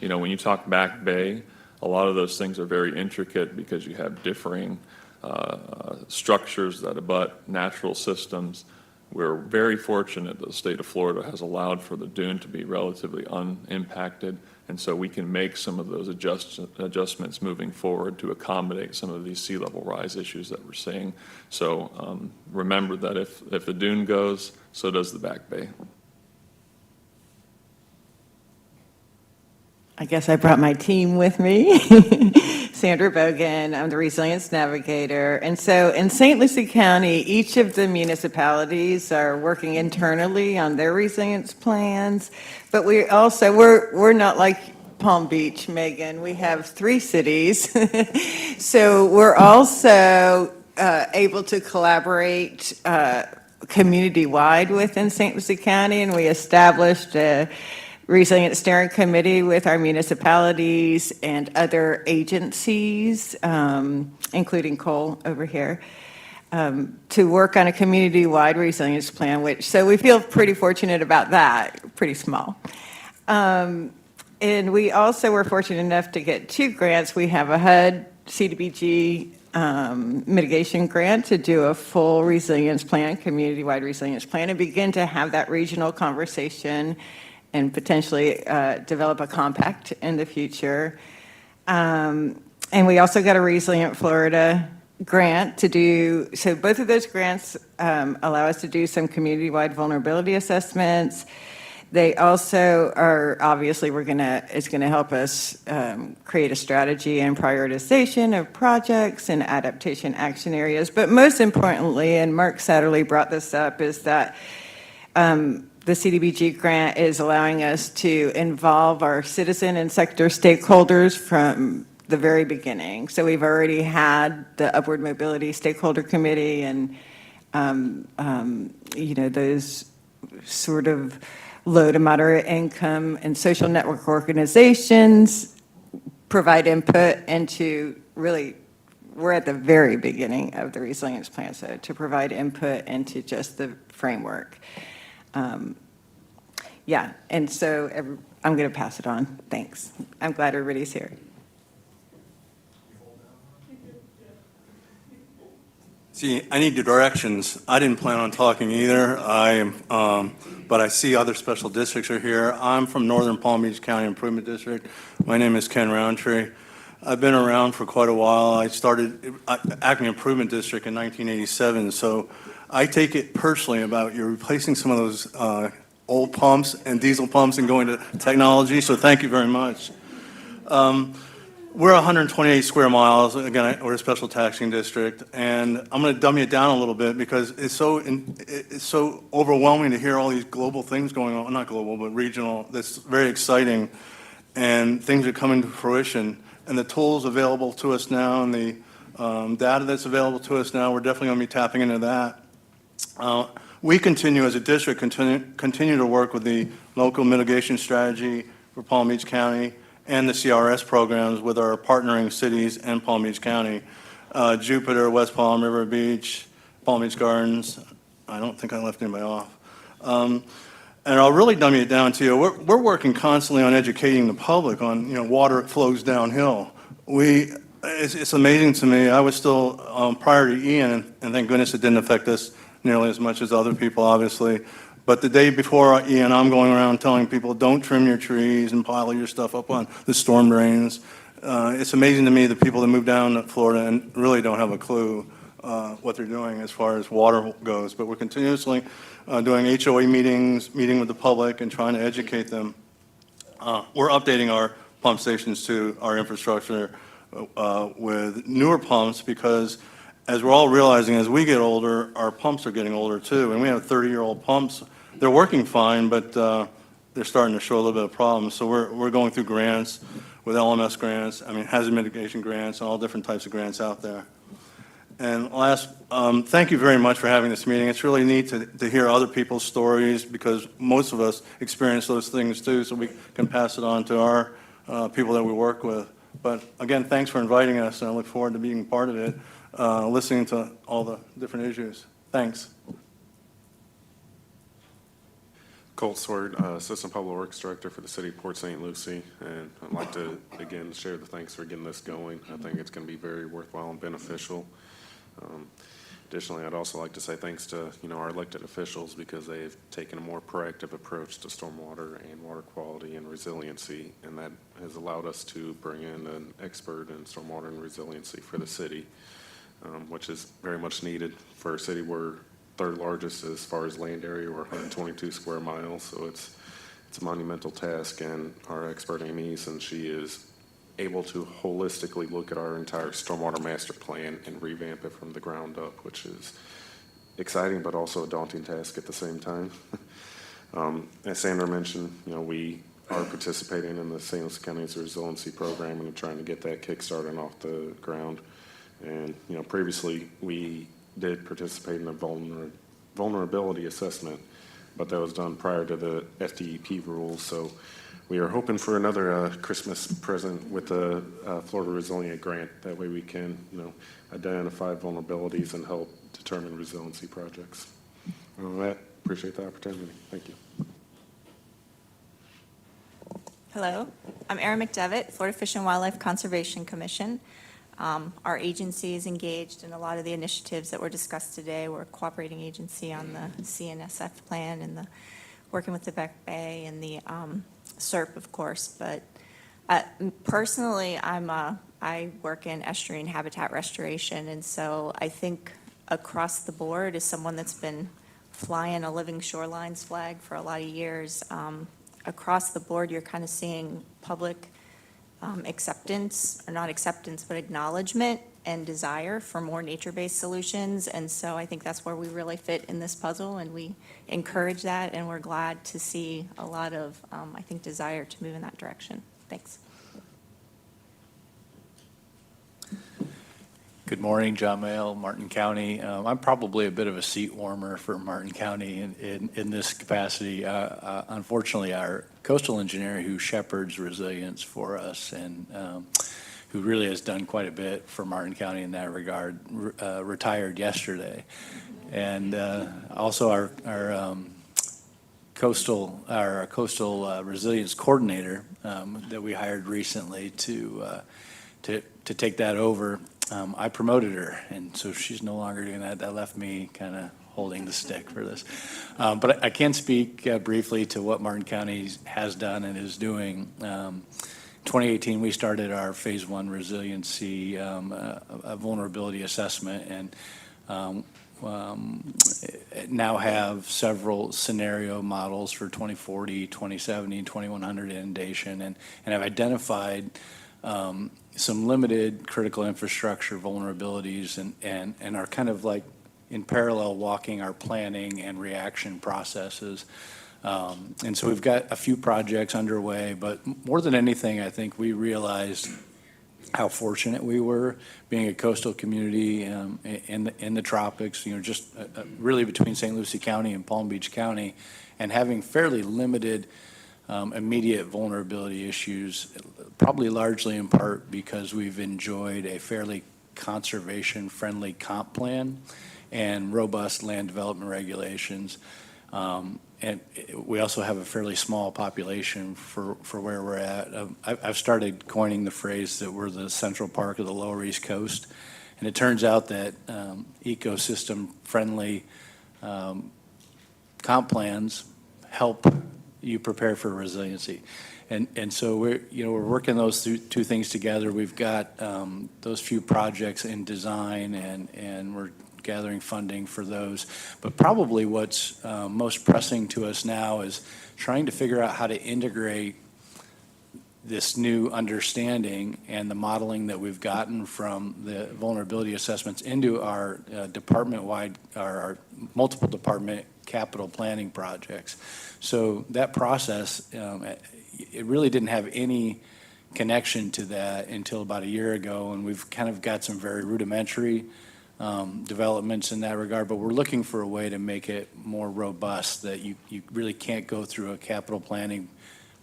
When you talk Back Bay, a lot of those things are very intricate because you have differing structures that abut natural systems. We're very fortunate that the state of Florida has allowed for the dune to be relatively unimpacted, and so we can make some of those adjustments moving forward to accommodate some of these sea level rise issues that we're seeing. So remember that if the dune goes, so does the Back Bay. I guess I brought my team with me. Sandra Bogan, I'm the Resilience Navigator. And so in St. Lucie County, each of the municipalities are working internally on their resilience plans. But we also, we're not like Palm Beach, Megan. We have 3 cities. So we're also able to collaborate community-wide within St. Lucie County, and we established a Resilient Steering Committee with our municipalities and other agencies, including Cole over here, to work on a community-wide resilience plan, so we feel pretty fortunate about that, pretty small. And we also were fortunate enough to get 2 grants. We have a HUD CDBG mitigation grant to do a full resilience plan, community-wide resilience plan, and begin to have that regional conversation and potentially develop a compact in the future. And we also got a Resilient Florida grant to do, so both of those grants allow us to do some community-wide vulnerability assessments. They also are, obviously, it's gonna help us create a strategy and prioritization of projects and adaptation action areas. But most importantly, and Mark Satterley brought this up, is that the CDBG grant is allowing us to involve our citizen and sector stakeholders from the very beginning. So we've already had the Upward Mobility Stakeholder Committee and, those sort of low to moderate income and social network organizations provide input into really, we're at the very beginning of the resilience plan, so to provide input into just the framework. Yeah, and so I'm going to pass it on. Thanks. I'm glad everybody's here. See, I need the directions. I didn't plan on talking either. But I see other special districts are here. I'm from Northern Palm Beach County Improvement District. My name is Ken Roundtree. I've been around for quite a while. I started Acme Improvement District in 1987, so I take it personally about you're replacing some of those old pumps and diesel pumps and going to technology, so thank you very much. We're 128 square miles. Again, we're a special taxing district, and I'm going to dummy it down a little bit because it's so overwhelming to hear all these global things going on, not global, but regional, that's very exciting, and things are coming to fruition. And the tools available to us now and the data that's available to us now, we're definitely going to be tapping into that. We continue as a district, continue to work with the local mitigation strategy for Palm Beach County and the CRS programs with our partnering cities and Palm Beach County. Jupiter, West Palm, River Beach, Palm Beach Gardens. I don't think I left anybody off. And I'll really dummy it down to you. We're working constantly on educating the public on, water flows downhill. It's amazing to me. I was still, prior to Ian, and thank goodness it didn't affect us nearly as much as other people, obviously. But the day before Ian, I'm going around telling people, don't trim your trees and pile your stuff up on the storm drains. It's amazing to me the people that move down to Florida and really don't have a clue what they're doing as far as water goes. But we're continuously doing HOA meetings, meeting with the public and trying to educate them. We're updating our pump stations to our infrastructure with newer pumps because as we're all realizing, as we get older, our pumps are getting older too. And we have 30-year-old pumps. They're working fine, but they're starting to show a little bit of problems. So we're going through grants with LMS grants, hazard mitigation grants, and all different types of grants out there. And last, thank you very much for having this meeting. It's really neat to hear other people's stories because most of us experience those things too, so we can pass it on to our people that we work with. But again, thanks for inviting us, and I look forward to being part of it, listening to all the different issues. Thanks. Colt Sword, Assistant Public Works Director for the City of Port St. Lucie, and I'd like to, again, share the thanks for getting this going. I think it's going to be very worthwhile and beneficial. Additionally, I'd also like to say thanks to, our elected officials because they've taken a more proactive approach to stormwater and water quality and resiliency, and that has allowed us to bring in an expert in stormwater and resiliency for the city, which is very much needed for a city. We're third largest as far as land area. We're 122 square miles, so it's a monumental task, and our expert Amy Eason, she is able to holistically look at our entire stormwater master plan and revamp it from the ground up, which is exciting but also a daunting task at the same time. As Sandra mentioned, we are participating in the St. Lucie County's Resiliency Program and trying to get that kickstarted off the ground. And previously we did participate in a vulnerability assessment, but that was done prior to the FDEP rules. So we are hoping for another Christmas present with the Florida Resilient Grant. That way we can, identify vulnerabilities and help determine resiliency projects. With that, appreciate the opportunity. Thank you. Hello, I'm Erin McDevitt, Florida Fish and Wildlife Conservation Commission. Our agency is engaged in a lot of the initiatives that were discussed today. We're a cooperating agency on the CNSF plan and working with the Beck Bay and the SERP, of course. But personally, I work in estuarine habitat restoration, and so I think across the board, as someone that's been flying a living shorelines flag for a lot of years, across the board, you're kind of seeing public acceptance, or not acceptance, but acknowledgement and desire for more nature-based solutions. And so I think that's where we really fit in this puzzle, and we encourage that, and we're glad to see a lot of, I think, desire to move in that direction. Thanks. Good morning, John Mayle, Martin County. I'm probably a bit of a seat warmer for Martin County in this capacity. Unfortunately, our coastal engineer who shepherds resilience for us and who really has done quite a bit for Martin County in that regard, retired yesterday. And also our coastal resilience coordinator that we hired recently to take that over. I promoted her, and so she's no longer doing that. That left me kind of holding the stick for this. But I can speak briefly to what Martin County has done and is doing. 2018, we started our Phase 1 resiliency vulnerability assessment, and now have several scenario models for 2040, 2070, 2100 inundation, and have identified some limited critical infrastructure vulnerabilities and are kind of like in parallel walking our planning and reaction processes. And so we've got a few projects underway, but more than anything, I think we realized how fortunate we were being a coastal community in the tropics, just really between St. Lucie County and Palm Beach County, and having fairly limited immediate vulnerability issues, probably largely in part because we've enjoyed a fairly conservation-friendly comp plan and robust land development regulations. And we also have a fairly small population for where we're at. I've started coining the phrase that we're the Central Park of the Lower East Coast. And it turns out that ecosystem-friendly comp plans help you prepare for resiliency. And so we're working those two things together. We've got those few projects in design, and we're gathering funding for those. But probably what's most pressing to us now is trying to figure out how to integrate this new understanding and the modeling that we've gotten from the vulnerability assessments into our department-wide, our multiple department capital planning projects. So that process, it really didn't have any connection to that until about a year ago, and we've kind of got some very rudimentary developments in that regard, but we're looking for a way to make it more robust, that you really can't go through a capital planning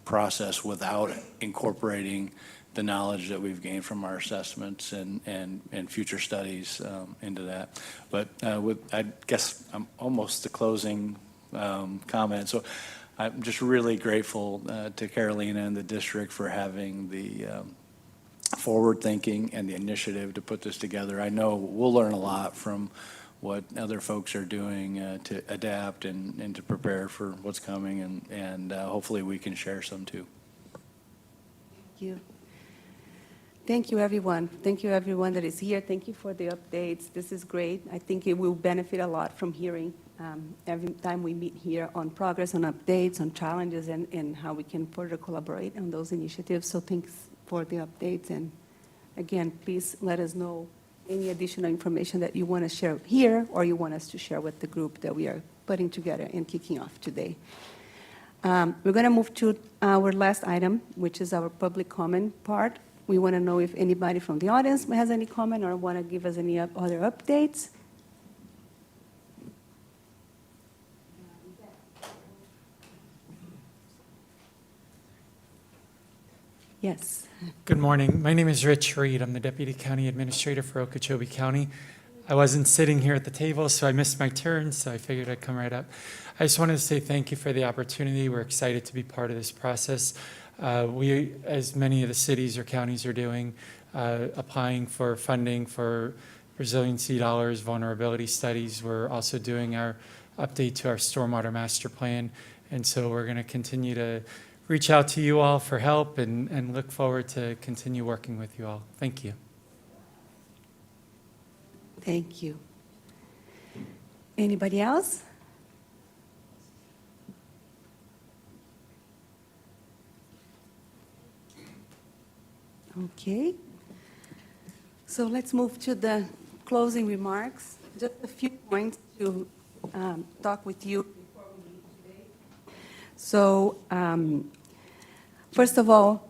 process without incorporating the knowledge that we've gained from our assessments and future studies into that. But I guess I'm almost the closing comment. So I'm just really grateful to Carolina and the district for having the forward thinking and the initiative to put this together. I know we'll learn a lot from what other folks are doing to adapt and to prepare for what's coming, and hopefully we can share some too. Thank you. Thank you, everyone. Thank you, everyone that is here. Thank you for the updates. This is great. I think it will benefit a lot from hearing every time we meet here on progress, on updates, on challenges, and how we can further collaborate on those initiatives. So thanks for the updates. And again, please let us know any additional information that you want to share here or you want us to share with the group that we are putting together and kicking off today. We're going to move to our last item, which is our public comment part. We want to know if anybody from the audience has any comment or want to give us any other updates. Yes. Good morning. My name is Rich Reed. I'm the Deputy County Administrator for Okeechobee County. I wasn't sitting here at the table, so I missed my turn, so I figured I'd come right up. I just wanted to say thank you for the opportunity. We're excited to be part of this process. We, as many of the cities or counties are doing, applying for funding for resiliency dollars, vulnerability studies. We're also doing our update to our stormwater master plan. And so we're going to continue to reach out to you all for help and look forward to continue working with you all. Thank you. Thank you. Anybody else? Okay. So let's move to the closing remarks. Just a few points to talk with you before we leave today. So first of all,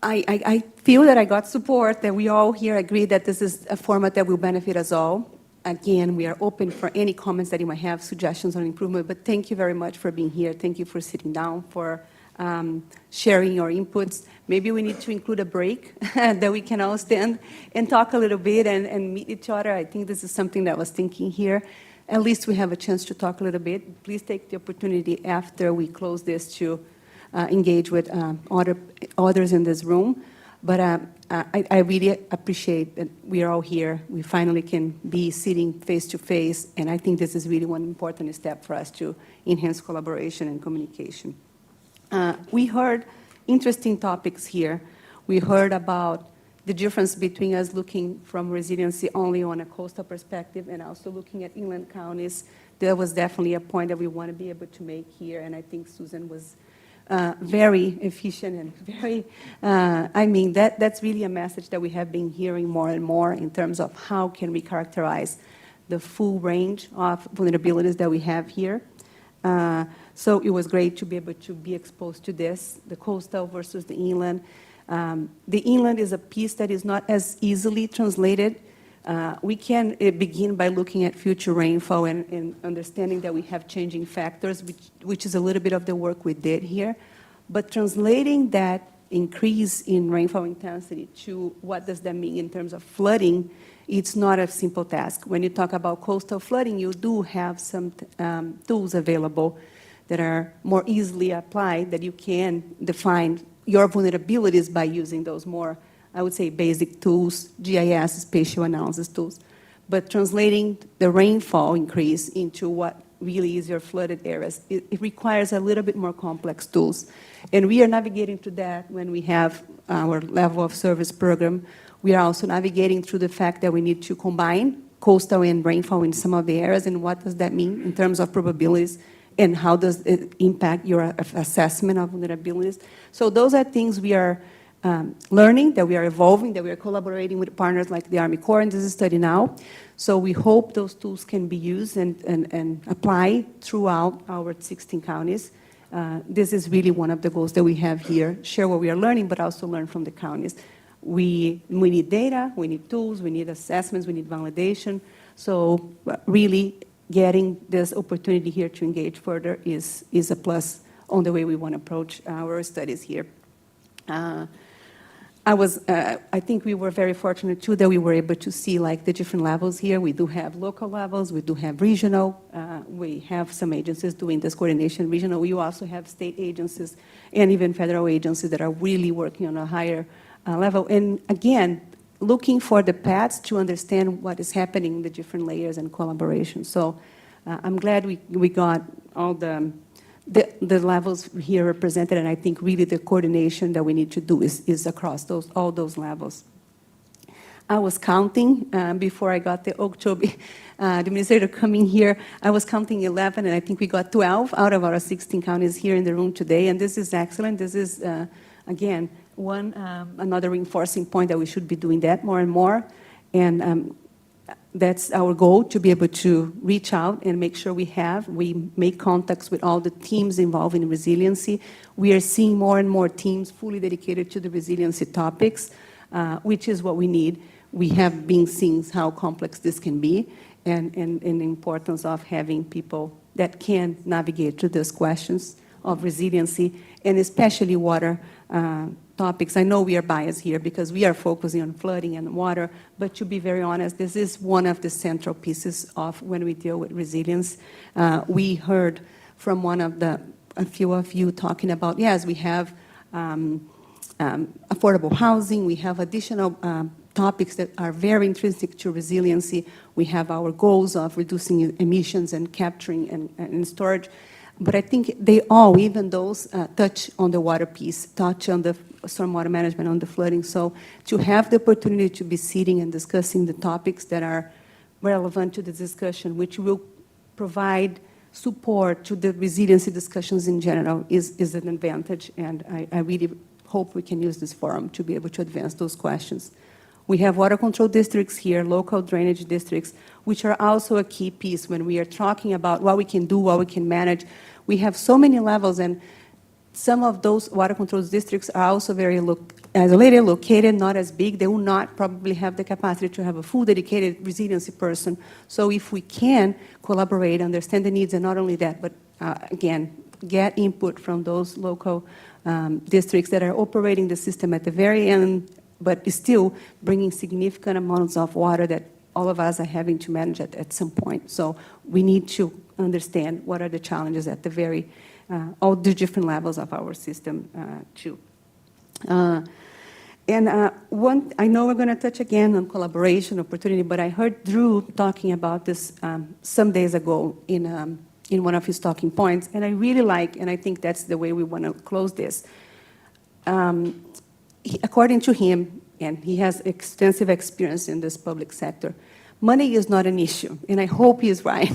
I feel that I got support, that we all here agree that this is a format that will benefit us all. Again, we are open for any comments that you might have, suggestions on improvement, but thank you very much for being here. Thank you for sitting down, for sharing your inputs. Maybe we need to include a break that we can all stand and talk a little bit and meet each other. I think this is something that I was thinking here. At least we have a chance to talk a little bit. Please take the opportunity after we close this to engage with others in this room. But I really appreciate that we are all here. We finally can be sitting face to face, and I think this is really one important step for us to enhance collaboration and communication. We heard interesting topics here. We heard about the difference between us looking from resiliency only on a coastal perspective and also looking at inland counties. There was definitely a point that we want to be able to make here, and I think Susan was very efficient and very, that's really a message that we have been hearing more and more in terms of how can we characterize the full range of vulnerabilities that we have here. So it was great to be able to be exposed to this, the coastal versus the inland. The inland is a piece that is not as easily translated. We can begin by looking at future rainfall and understanding that we have changing factors, which is a little bit of the work we did here. But translating that increase in rainfall intensity to what does that mean in terms of flooding, it's not a simple task. When you talk about coastal flooding, you do have some tools available that are more easily applied, that you can define your vulnerabilities by using those more, I would say, basic tools, GIS, spatial analysis tools. But translating the rainfall increase into what really is your flooded areas, it requires a little bit more complex tools. And we are navigating through that when we have our level of service program. We are also navigating through the fact that we need to combine coastal and rainfall in some of the areas, and what does that mean in terms of probabilities, and how does it impact your assessment of vulnerabilities. So those are things we are learning, that we are evolving, that we are collaborating with partners like the Army Corps in this study now. So we hope those tools can be used and apply throughout our 16 counties. This is really one of the goals that we have here, share what we are learning, but also learn from the counties. We need data, we need tools, we need assessments, we need validation. So really getting this opportunity here to engage further is a plus on the way we want to approach our studies here. I think we were very fortunate too that we were able to see like the different levels here. We do have local levels, we do have regional, we have some agencies doing this coordination regional. We also have state agencies and even federal agencies that are really working on a higher level. And again, looking for the paths to understand what is happening in the different layers and collaboration. So I'm glad we got all the levels here represented, and I think really the coordination that we need to do is across all those levels. I was counting before I got the Okeechobee administrator coming here. I was counting 11, and I think we got 12 out of our 16 counties here in the room today, and this is excellent. This is, again, another reinforcing point that we should be doing that more and more, and that's our goal, to be able to reach out and make sure we make contacts with all the teams involved in resiliency. We are seeing more and more teams fully dedicated to the resiliency topics, which is what we need. We have been seeing how complex this can be and the importance of having people that can navigate through those questions of resiliency, and especially water topics. I know we are biased here because we are focusing on flooding and water, but to be very honest, this is one of the central pieces of when we deal with resilience. We heard from a few of you talking about, yes, we have affordable housing, we have additional topics that are very intrinsic to resiliency. We have our goals of reducing emissions and capturing and storage. But I think they all, even those, touch on the water piece, touch on the stormwater management, on the flooding. So to have the opportunity to be sitting and discussing the topics that are relevant to the discussion, which will provide support to the resiliency discussions in general, is an advantage. And I really hope we can use this forum to be able to advance those questions. We have water control districts here, local drainage districts, which are also a key piece when we are talking about what we can do, what we can manage. We have so many levels, and some of those water control districts are also very isolated, located, not as big. They will not probably have the capacity to have a full dedicated resiliency person. So if we can collaborate, understand the needs, and not only that, but again, get input from those local districts that are operating the system at the very end, but still bringing significant amounts of water that all of us are having to manage at some point. So we need to understand what are the challenges at the all the different levels of our system too. I know we're going to touch again on collaboration opportunity, but I heard Drew talking about this some days ago in one of his talking points, and I really like, and I think that's the way we want to close this. According to him, and he has extensive experience in this public sector, money is not an issue, and I hope he's right.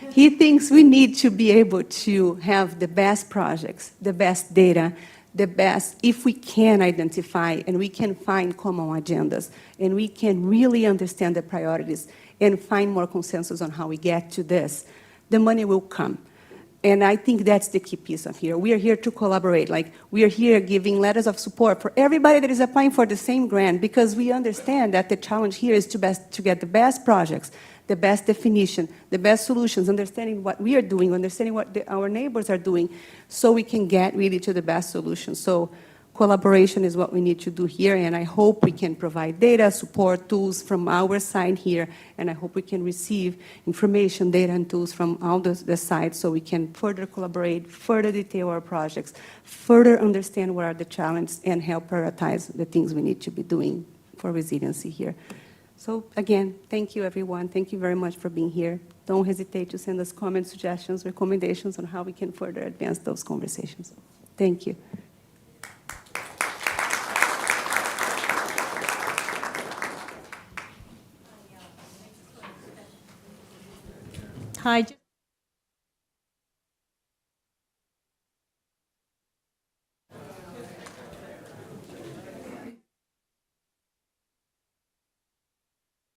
He thinks we need to be able to have the best projects, the best data, the best, if we can identify and we can find common agendas, and we can really understand the priorities and find more consensus on how we get to this, the money will come. And I think that's the key piece of here. We are here to collaborate. Like, we are here giving letters of support for everybody that is applying for the same grant, because we understand that the challenge here is to get the best projects, the best definition, the best solutions, understanding what we are doing, understanding what our neighbors are doing, so we can get really to the best solution. So collaboration is what we need to do here, and I hope we can provide data, support, tools from our side here, and I hope we can receive information, data, and tools from all the sides so we can further collaborate, further detail our projects, further understand what are the challenges, and help prioritize the things we need to be doing for resiliency here. So again, thank you, everyone. Thank you very much for being here. Don't hesitate to send us comments, suggestions, recommendations on how we can further advance those conversations. Thank you. Hi.